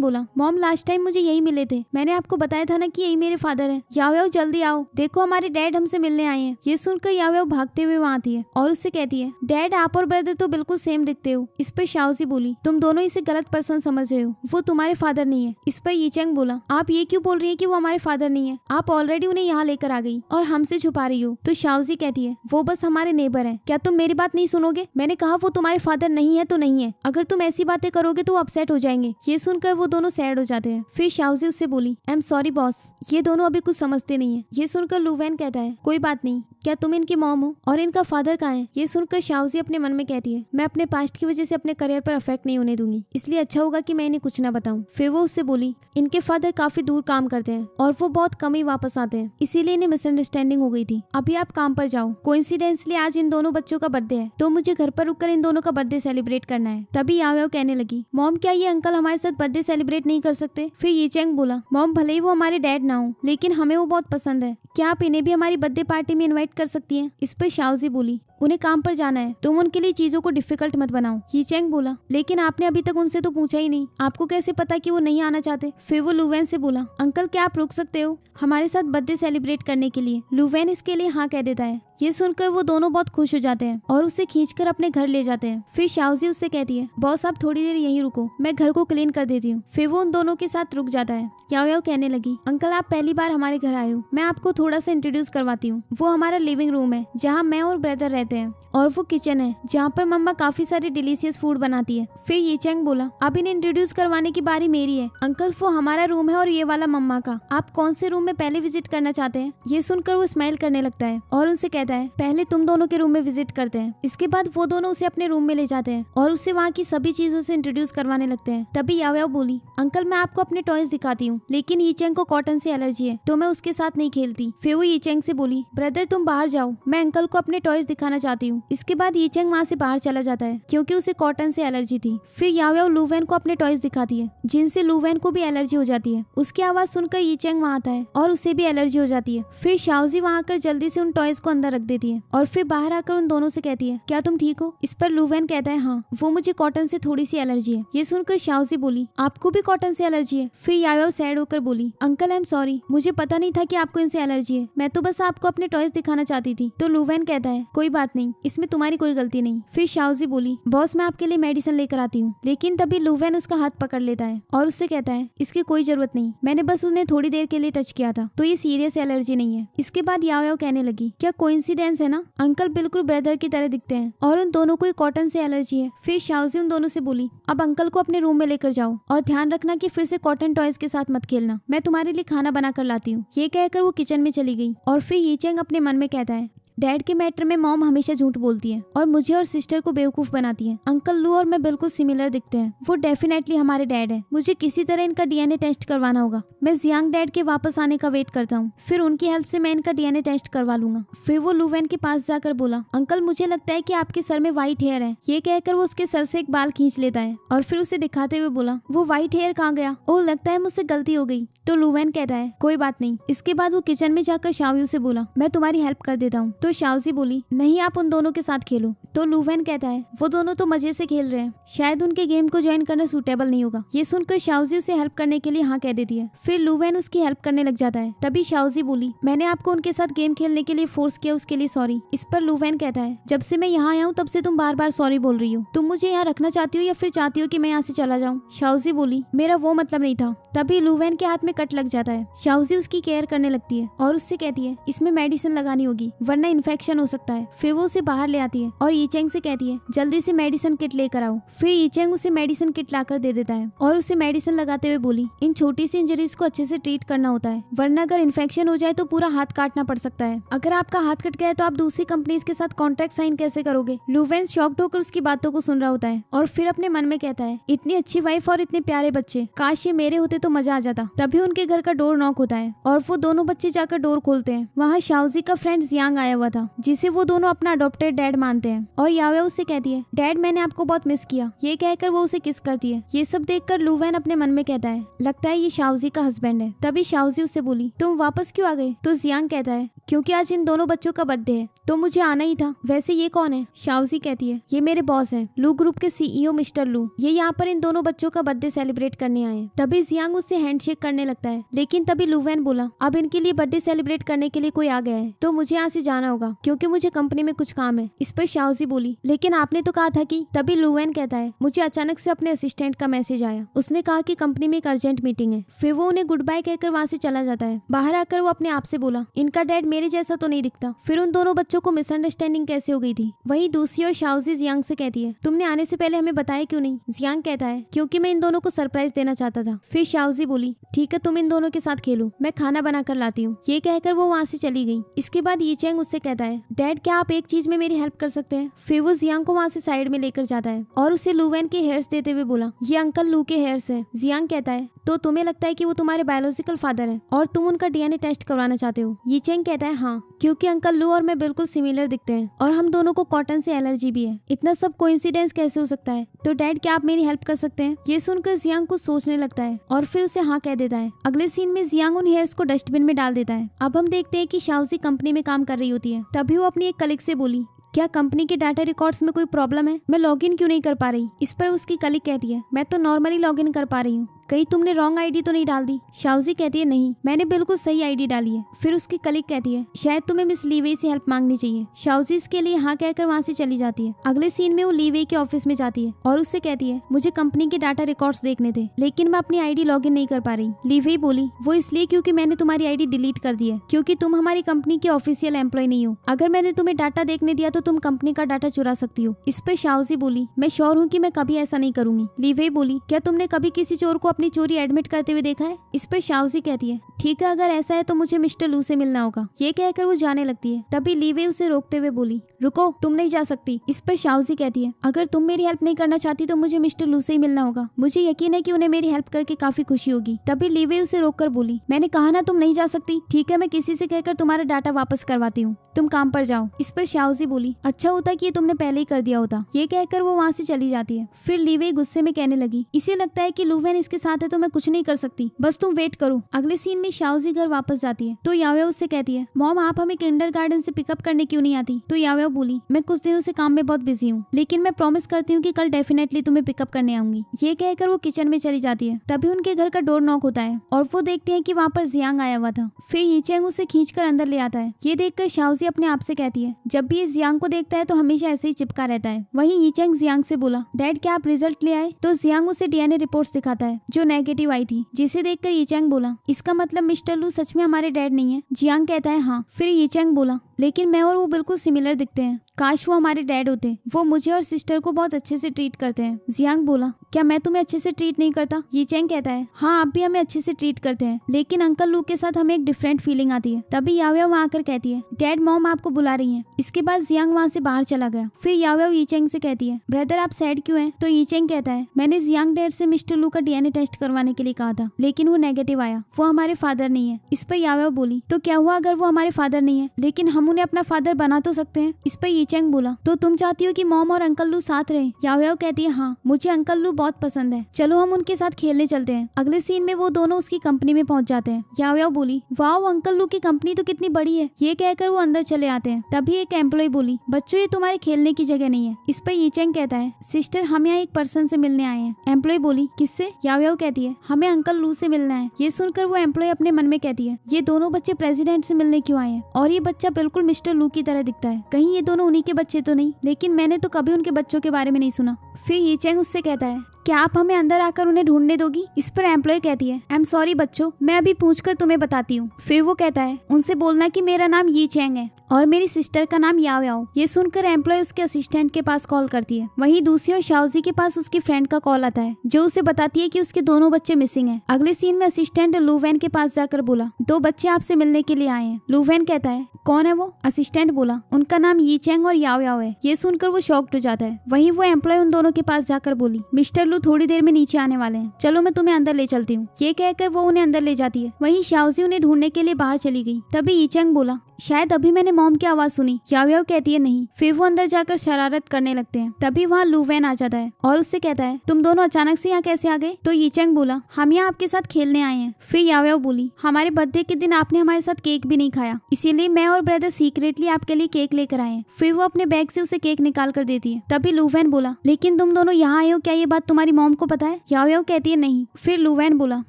बोला, मॉम लास्ट टाइम मुझे यही मिले थे, मैंने आपको बताया था ना कि यही मेरे फादर है। याओ याओ जल्दी आओ, देखो हमारे डैड हमसे मिलने आए हैं। ये सुनकर याओ याओ भागते हुए वहाँ आती है और उससे कहती है, डैड आप और ब्रदर तो बिल्कुल सेम दिखते हो। इस पर शाओजी बोली, तुम दोनों इसे गलत पर्सन समझ रहे हो, वो तुम्हारे फादर नहीं है। इस पर यीचैंग बोला, आप ये क्यों बोल रही है कि वो हमारे फादर नहीं है? आप ऑलरेडी उन्हें यहाँ लेकर आ गई और हमसे छुपा रही हो। तो शाओजी कहती है, वो बस हमारे नेबर है, क्या तुम मेरी बात नहीं सुनोगे? मैंने कहा वो तुम्हारे फादर नहीं है तो नहीं है, अगर तुम ऐसी बातें करोगे तो वो अपसेट हो जाएंगे। ये सुनकर वो दोनों सैड हो जाते हैं। फिर शाओजी उससे बोली, आई एम सॉरी बॉस, ये दोनों अभी कुछ समझते नहीं है। ये सुनकर लूवेन कहता है, कोई बात नहीं, क्या तुम इनकी मॉम हो और इनका फादर कहाँ है? ये सुनकर शाओजी अपने मन में कहती है, मैं अपने पास्ट की वजह से अपने करियर पर अफेक्ट नहीं होने दूंगी, इसलिए अच्छा होगा कि मैं इन्हें कुछ ना बताऊं। फिर वो उससे बोली, इनके फादर काफी दूर काम करते हैं और वो बहुत कम ही वापस आते हैं, इसीलिए इन्हें मिसअंडरस्टैंडिंग हो गई थी। अभी आप काम पर जाओ, कोइंसिडेंटली आज इन दोनों बच्चों का बर्थडे है, तो मुझे घर पर रुककर इन दोनों का बर्थडे सेलिब्रेट करना है। तभी याओ याओ कहने लगी, मॉम क्या ये अंकल हमारे साथ बर्थडे सेलिब्रेट नहीं कर सकते? फिर यीचैंग बोला, मॉम भले ही वो हमारे डैड ना हो, लेकिन हमें वो बहुत पसंद है, क्या आप इन्हें भी हमारी बर्थडे पार्टी में इनवाइट कर सकती हैं? इस पर शाओजी बोली, उन्हें काम पर जाना है, तुम उनके लिए चीजों को डिफिकल्ट मत बनाओ। यीचैंग बोला, लेकिन आपने अभी तक उनसे तो पूछा ही नहीं, आपको कैसे पता कि वो नहीं आना चाहते? फिर वो लूवेन से बोला, अंकल क्या आप रुक सकते हो हमारे साथ बर्थडे सेलिब्रेट करने के लिए? लूवेन इसके लिए हाँ कह देता है। ये सुनकर वो दोनों बहुत खुश हो जाते हैं और उसे खींचकर अपने घर ले जाते हैं। फिर शाओजी उससे कहती है, बॉस आप थोड़ी देर यहीं रुको, मैं घर को क्लीन कर देती हूँ। फिर वो उन दोनों के साथ रुक जाता है। याओ याओ कहने लगी, अंकल आप पहली बार हमारे घर आए हो, मैं आपको थोड़ा सा इंट्रोड्यूस करवाती हूँ। वो हमारा लिविंग रूम है जहाँ मैं और ब्रदर रहते हैं, और वो किचन है जहाँ पर मम्मा काफी सारे डिलीशियस फूड बनाती है। फिर यीचैंग बोला, अब इन्हें इंट्रोड्यूस करवाने की बारी मेरी है। अंकल वो हमारा रूम है और ये वाला मम्मा का, आप कौन से रूम में पहले विजिट करना चाहते हैं? ये सुनकर वो स्माइल करने लगता है और उनसे कहता है, पहले तुम दोनों के रूम में विजिट करते हैं। इसके बाद वो दोनों उसे अपने रूम में ले जाते हैं और उसे वहाँ की सभी चीजों से इंट्रोड्यूस करवाने लगते हैं। तभी याओ याओ बोली, अंकल मैं आपको अपने टॉयज दिखाती हूँ, लेकिन यीचैंग को कॉटन से एलर्जी है तो मैं उसके साथ नहीं खेलती। फिर वो यीचैंग से बोली, ब्रदर तुम बाहर जाओ, मैं अंकल को अपने टॉयज दिखाना चाहती हूँ। इसके बाद यीचैंग वहाँ से बाहर चला जाता है क्योंकि उसे कॉटन से एलर्जी थी। फिर याओ याओ लूवेन को अपने टॉयज दिखाती है जिनसे लूवेन को भी एलर्जी हो जाती है। उसकी आवाज सुनकर यीचैंग वहाँ आता है और उसे भी एलर्जी हो जाती है। फिर शाओजी वहाँ आकर जल्दी से उन टॉयज को अंदर रख देती है और फिर बाहर आकर उन दोनों से कहती है, क्या तुम ठीक हो? इस पर लूवेन कहता है, हाँ वो मुझे कॉटन से थोड़ी सी एलर्जी है। ये सुनकर शाओजी बोली, आपको भी कॉटन से एलर्जी है? फिर याओ याओ सैड होकर बोली, अंकल आई एम सॉरी, मुझे पता नहीं था कि आपको इनसे एलर्जी है, मैं तो बस आपको अपने टॉयज दिखाना चाहती थी। तो लूवेन कहता है, कोई बात नहीं, इसमें तुम्हारी कोई गलती नहीं। फिर शाओजी बोली, बॉस मैं आपके लिए मेडिसिन लेकर आती हूँ। लेकिन तभी लूवेन उसका हाथ पकड़ लेता है और उससे कहता है, इसकी कोई जरूरत नहीं, मैंने बस उन्हें थोड़ी देर के लिए टच किया था, तो ये सीरियस एलर्जी नहीं है। इसके बाद याओ याओ कहने लगी, क्या कोइंसिडेंस है ना, अंकल बिल्कुल ब्रदर की तरह दिखते हैं और उन दोनों को कॉटन से एलर्जी है। फिर शाओजी उन दोनों से बोली, अब अंकल को अपने रूम में लेकर जाओ और ध्यान रखना कि फिर से कॉटन टॉयज के साथ मत खेलना, मैं तुम्हारे लिए खाना बना कर लाती हूँ। ये कहकर वो किचन में चली गई और फिर यीचैंग अपने मन में कहता है, डैड के मैटर में मॉम हमेशा झूठ बोलती है और मुझे और सिस्टर को बेवकूफ बनाती है। अंकल लू और मैं बिल्कुल सिमिलर दिखते हैं, वो डेफिनेटली हमारे डैड है। मुझे किसी तरह इनका डीएनए टेस्ट करवाना होगा। मैं जियांग डैड के वापस आने का वेट करता हूँ, फिर उनकी हेल्प से मैं इनका डीएनए टेस्ट करवा लूंगा। फिर वो लूवेन के पास जाकर बोला, अंकल मुझे लगता है कि आपके सर में व्हाइट हेयर है। ये कहकर वो उसके सर से एक बाल खींच लेता है और फिर उसे दिखाते हुए बोला, वो व्हाइट हेयर कहाँ गया? ओह लगता है मुझसे गलती हो गई। तो लूवेन कहता है कोई बात नहीं। इसके बाद वो किचन में जाकर शाओयू से बोला, मैं तुम्हारी हेल्प कर देता हूँ। तो शाओजी बोली, नहीं आप उन दोनों के साथ खेलो। तो लूवेन कहता है वो दोनों तो मजे से खेल रहे हैं, शायद उनके गेम को ज्वाइन करना सूटेबल नहीं होगा। ये सुनकर शाओजी उसे हेल्प करने के लिए हाँ कह देती है। फिर लूवेन उसकी हेल्प करने लग जाता है। तभी शाओजी बोली, मैंने आपको उनके साथ गेम खेलने के लिए फोर्स किया, उसके लिए सॉरी। इस पर लूवेन कहता है, जब से मैं यहाँ आया हूँ तब से तुम बार बार सॉरी बोल रही हो। तुम मुझे यहाँ रखना चाहती हो या फिर चाहती हो कि मैं यहाँ से चला जाऊँ? शाओजी बोली, मेरा वो मतलब नहीं था। तभी लूवेन के हाथ में कट लग जाता है। शाओजी उसकी केयर करने लगती है और उससे कहती है इसमें मेडिसिन लगानी होगी वरना इन्फेक्शन हो सकता है। फिर वो उसे बाहर ले आती है और यीचेंग से कहती है जल्दी से मेडिसिन किट लेकर आओ। फिर यीचेंग उसे मेडिसिन किट लाकर दे देता है और उसे मेडिसिन लगाते हुए बोली, इन छोटी सी इंजरीज को अच्छे से ट्रीट करना होता है वरना अगर इन्फेक्शन हो जाए तो पूरा हाथ काटना पड़ सकता है। अगर आपका हाथ कट गया तो आप दूसरी कंपनीज के साथ कॉन्ट्रैक्ट साइन कैसे करोगे? लूवेन शॉक्ड होकर उसकी बातों को सुन रहा होता है और फिर अपने मन में कहता है इतनी अच्छी वाइफ और इतने प्यारे बच्चे, काश ये मेरे होते तो मजा आ जाता। तभी उनके घर का डोर नॉक होता है और वो दोनों बच्चे जाकर डोर खोलते हैं। वहाँ शाओजी का फ्रेंड जियांग आया हुआ था जिसे वो दोनों अपना अडॉप्टेड डैड मानते हैं और यावे उससे कहती है, डैड मैंने आपको बहुत मिस किया। ये कहकर वो उसे किस करती है। ये सब देखकर लूवेन अपने मन में कहता है, लगता है ये शाओजी का हस्बैंड है। तभी शाओजी उससे बोली, तुम वापस क्यों आ गए? तो जियांग कहता है, क्योंकि आज इन दोनों बच्चों का बर्थडे है तो मुझे आना ही था। वैसे ये कौन है? शाओजी कहती है, ये मेरे बॉस हैं, लू ग्रुप के सीईओ मिस्टर लू। ये यहाँ पर इन दोनों बच्चों का बर्थडे सेलिब्रेट करने आए हैं। तभी जियांग उससे हैंडशेक करने लगता है, लेकिन तभी लूवेन बोला, अब इनके लिए बर्थडे सेलिब्रेट करने के लिए कोई आ गया है तो मुझे यहाँ से जाना होगा क्योंकि मुझे कंपनी में कुछ काम है। इस पर शाओजी बोली, लेकिन आपने तो कहा था कि। तभी लूवेन कहता है, मुझे अचानक से अपने असिस्टेंट का मैसेज आया, उसने कहा कि कंपनी में एक अर्जेंट मीटिंग है। फिर वो उन्हें गुड बाय कहकर वहाँ से चला जाता है। बाहर आकर वो अपने आप से बोला, इनका डैड मेरे जैसा तो नहीं दिखता। फिर उन दोनों बच्चों को मिसअंडरस्टैंडिंग कैसे हो गई थी। वहीं दूसरी ओर शाओजी जियांग से कहती है, तुमने आने से पहले हमें बताया क्यों नहीं? जियांग कहता है, क्योंकि मैं इन दोनों को सरप्राइज देना चाहता था। फिर शाओजी बोली, ठीक है तुम इन दोनों के साथ खेलो, मैं खाना बना कर लाती हूँ। ये कहकर वो वहाँ से चली गई। इसके बाद यीचेंग उससे कहता है, डैड क्या आप एक चीज में मेरी हेल्प कर सकते हैं? फिर वो जियांग को वहाँ से साइड में लेकर जाता है और उसे लूवेन के हेयर्स देते हुए बोला, ये अंकल लू के हेयर्स है। जियांग कहता है, तो तुम्हें लगता है कि वो तुम्हारे बायोलॉजिकल फादर है और तुम उनका डीएनए टेस्ट करवाना चाहते हो? यीचेंग कहता है, हाँ, क्योंकि अंकल लू और मैं बिल्कुल सिमिलर दिखते हैं और हम दोनों को कॉटन से एलर्जी भी है। इतना सब कोइंसिडेंस कैसे हो सकता है? तो डैड क्या आप मेरी हेल्प कर सकते हैं? ये सुनकर जियांग कुछ सोचने लगता है और फिर उसे हाँ कह देता है। अगले सीन में जियांग उन हेयर्स को डस्टबिन में डाल देता है। अब हम देखते हैं कि शाओजी कंपनी में काम कर रही होती है। तभी वो अपनी एक कलीग से बोली, क्या कंपनी के डाटा रिकॉर्ड्स में कोई प्रॉब्लम है? मैं लॉगिन क्यों नहीं कर पा रही? इस पर उसकी कलीग कहती है, मैं तो नॉर्मली लॉगिन कर पा रही हूँ, कहीं तुमने रॉन्ग आईडी तो नहीं डाल दी? शाओजी कहती है, नहीं, मैंने बिल्कुल सही आईडी डाली है। फिर उसकी कलीग कहती है, शायद तुम्हें मिस लीवे से हेल्प मांगनी चाहिए। शाओजी इसके लिए हाँ कहकर वहाँ से चली जाती है। अगले सीन में वो लीवे के ऑफिस में जाती है और उससे कहती है, मुझे कंपनी के डाटा रिकॉर्ड्स देखने थे लेकिन मैं अपनी आईडी लॉगिन नहीं कर पा रही। लीवे बोली, वो इसलिए क्योंकि मैंने तुम्हारी आईडी डिलीट कर दी है क्योंकि तुम हमारी कंपनी के ऑफिशियल एम्प्लॉय नहीं हो। अगर मैंने तुम्हें डाटा देखने दिया तो तुम कंपनी का डाटा चुरा सकती हो। इस पर शाओजी बोली, मैं श्योर हूँ कि मैं कभी ऐसा नहीं करूंगी। लीवे बोली, क्या तुमने कभी किसी चोर को अपनी चोरी एडमिट करते हुए देखा है? इस पर शाओजी कहती है, ठीक है, अगर ऐसा है तो मुझे मिस्टर लू से मिलना होगा। ये कहकर वो जाने लगती है। तभी लीवे उसे रोकते हुए बोली, रुको, तुम नहीं जा सकती। इस पर शाओजी कहती है, अगर तुम मेरी हेल्प नहीं करना चाहती तो मुझे मिस्टर लू से ही मिलना होगा। मुझे यकीन है कि उन्हें मेरी हेल्प करके काफी खुशी होगी। तभी लीवे उसे रोककर बोली, मैंने कहा ना तुम नहीं जा सकती। ठीक है, मैं किसी से कहकर तुम्हारा डाटा वापस करवाती हूँ, तुम काम पर जाओ। इस पर शाओजी बोली, अच्छा होता कि ये तुमने पहले ही कर दिया होता। ये कहकर वो वहाँ से चली जाती है। फिर लीवे गुस्से में कहने लगी, इसे लगता है कि लूवेन इसके साथ है तो मैं कुछ नहीं कर सकती, बस तुम वेट करो। अगले सीन में शाओजी घर वापस जाती है तो यावे उससे कहती है, मॉम आप हमें किंडरगार्टन से पिकअप करने क्यों नहीं आती? तो यावे बोली, मैं कुछ दिनों से काम में बहुत बिजी हूँ लेकिन मैं प्रॉमिस करती हूँ कि कल डेफिनेटली तुम्हें पिकअप करने आऊंगी। ये कहकर वो किचन में चली जाती है। तभी उनके घर का डोर नॉक होता है और वो देखते हैं कि वहाँ पर जियांग आया हुआ था। फिर यीचेंग उसे खींचकर अंदर ले आता है। ये देखकर शाओजी अपने आप से कहती है, जब भी ये जियांग को देखता है तो हमेशा ऐसे ही चिपका रहता है। वहीं यीचेंग जियांग से बोला, डैड क्या आप रिजल्ट ले आए? तो जियांग उसे डीएनए रिपोर्ट्स दिखाता है जो नेगेटिव आई थी, जिसे देखकर यीचेंग बोला, इसका मतलब मिस्टर लू सच में हमारे डैड नहीं है? जियांग कहता है हाँ। फिर यीचेंग बोला, लेकिन मैं और वो बिल्कुल सिमिलर दिखते हैं। काश वो हमारे डैड होते, वो मुझे और सिस्टर को बहुत अच्छे से ट्रीट करते हैं। जियांग बोला, क्या मैं तुम्हें अच्छे से ट्रीट नहीं करता? ये चैंग कहता है, हाँ आप भी हमें अच्छे से ट्रीट करते हैं, लेकिन अंकल लू के साथ हमें एक डिफरेंट फीलिंग आती है। तभी याओयाओ वहाँ आकर कहती है, डैड मॉम आपको बुला रही है। इसके बाद जियांग वहाँ से बाहर चला गया। फिर याओयाओ ये चैंग से कहती है, ब्रदर आप सैड क्यों हैं? तो ये चैंग कहता है, मैंने जियांग डैड से मिस्टर लू का डीएनए टेस्ट करवाने के लिए कहा था, लेकिन वो नेगेटिव आया, वो हमारे फादर नहीं है। इस पर याओयाओ बोली, तो क्या हुआ अगर वो हमारे फादर नहीं है, लेकिन हम उन्हें अपना फादर बना तो सकते हैं। इस पर ये चैंग बोला, तो तुम चाहती हो कि मॉम और अंकल लू साथ रहे? याओयाओ कहती है, हाँ मुझे अंकल लू बहुत पसंद है, चलो हम उनके साथ खेलने चलते हैं। अगले सीन में वो दोनों उसकी कंपनी में पहुंच जाते हैं। याओयाओ बोली, वाओ अंकल लू की कंपनी तो कितनी बड़ी है। ये कहकर वो अंदर चले आते हैं। तभी एक एम्प्लॉय बोली, बच्चों ये तुम्हारे खेलने की जगह नहीं है। इस पर यीचेंग कहता है, सिस्टर हम यहाँ एक पर्सन से मिलने आए हैं। एम्प्लॉय बोली, किससे? याओयाओ कहती है, हमें अंकल लू से मिलना है। ये सुनकर वो एम्प्लॉय अपने मन में कहती है, ये दोनों बच्चे प्रेसिडेंट से मिलने क्यों आए हैं? और ये बच्चा बिल्कुल मिस्टर लू की तरह दिखता है, कहीं ये दोनों उन्हीं के बच्चे तो नहीं? लेकिन मैंने तो कभी उनके बच्चों के बारे में नहीं सुना। फिर यीचेंग उससे कहता है, क्या आप हमें अंदर आकर उन्हें ढूंढने दोगी? इस पर एम्प्लॉय कहती है, आई एम सॉरी बच्चों, मैं अभी पूछकर तुम्हें बताती हूँ। फिर वो कहता है, उनसे बोलना कि मेरा नाम ये चैंग है और मेरी सिस्टर का नाम याओयाओ। ये सुनकर एम्प्लॉय उसके असिस्टेंट के पास कॉल करती है। वहीं दूसरी ओर शाओजी के पास उसकी फ्रेंड का कॉल आता है, जो उसे बताती है कि उसके दोनों बच्चे मिसिंग हैं। अगले सीन में असिस्टेंट लूवेन के पास जाकर बोला, दो बच्चे आपसे मिलने के लिए आए हैं। लूवेन कहता है, कौन है वो? असिस्टेंट बोला, उनका नाम यी चैंग और याओयाओ है। ये सुनकर वो शॉक्ड हो जाता है। वहीं वो एम्प्लॉय उन दोनों के पास जाकर बोली, मिस्टर लू थोड़ी देर में नीचे आने वाले हैं, चलो मैं तुम्हें अंदर ले चलती हूँ। ये कहकर वो उन्हें अंदर ले जाती है। वहीं शाओजी उन्हें ढूंढने के लिए बाहर चली गई। तभी यी चैंग बोला, शायद अभी मैंने मॉम की आवाज सुनी। याओयाओ कहती है, नहीं। फिर वो अंदर जाकर शरारत करने लगते हैं। तभी वहाँ लूवेन आ जाता है और उससे कहता है, तुम दोनों अचानक से यहाँ कैसे आ गए? तो यी चैंग बोला, हम यहाँ आपके साथ खेलने आए हैं। फिर याओयाओ बोली, हमारे बर्थडे के दिन आपने हमारे साथ केक भी नहीं खाया, इसीलिए मैं और ब्रदर सीक्रेटली आपके लिए केक लेकर आए हैं। फिर वो अपने बैग से उसे केक निकाल कर देती है। तभी लूवेन बोला, लेकिन तुम दोनों यहाँ आए हो, क्या ये बात तुम्हारी मॉम को पता है? याओयाओ कहती है, नहीं। फिर लूवेन बोला,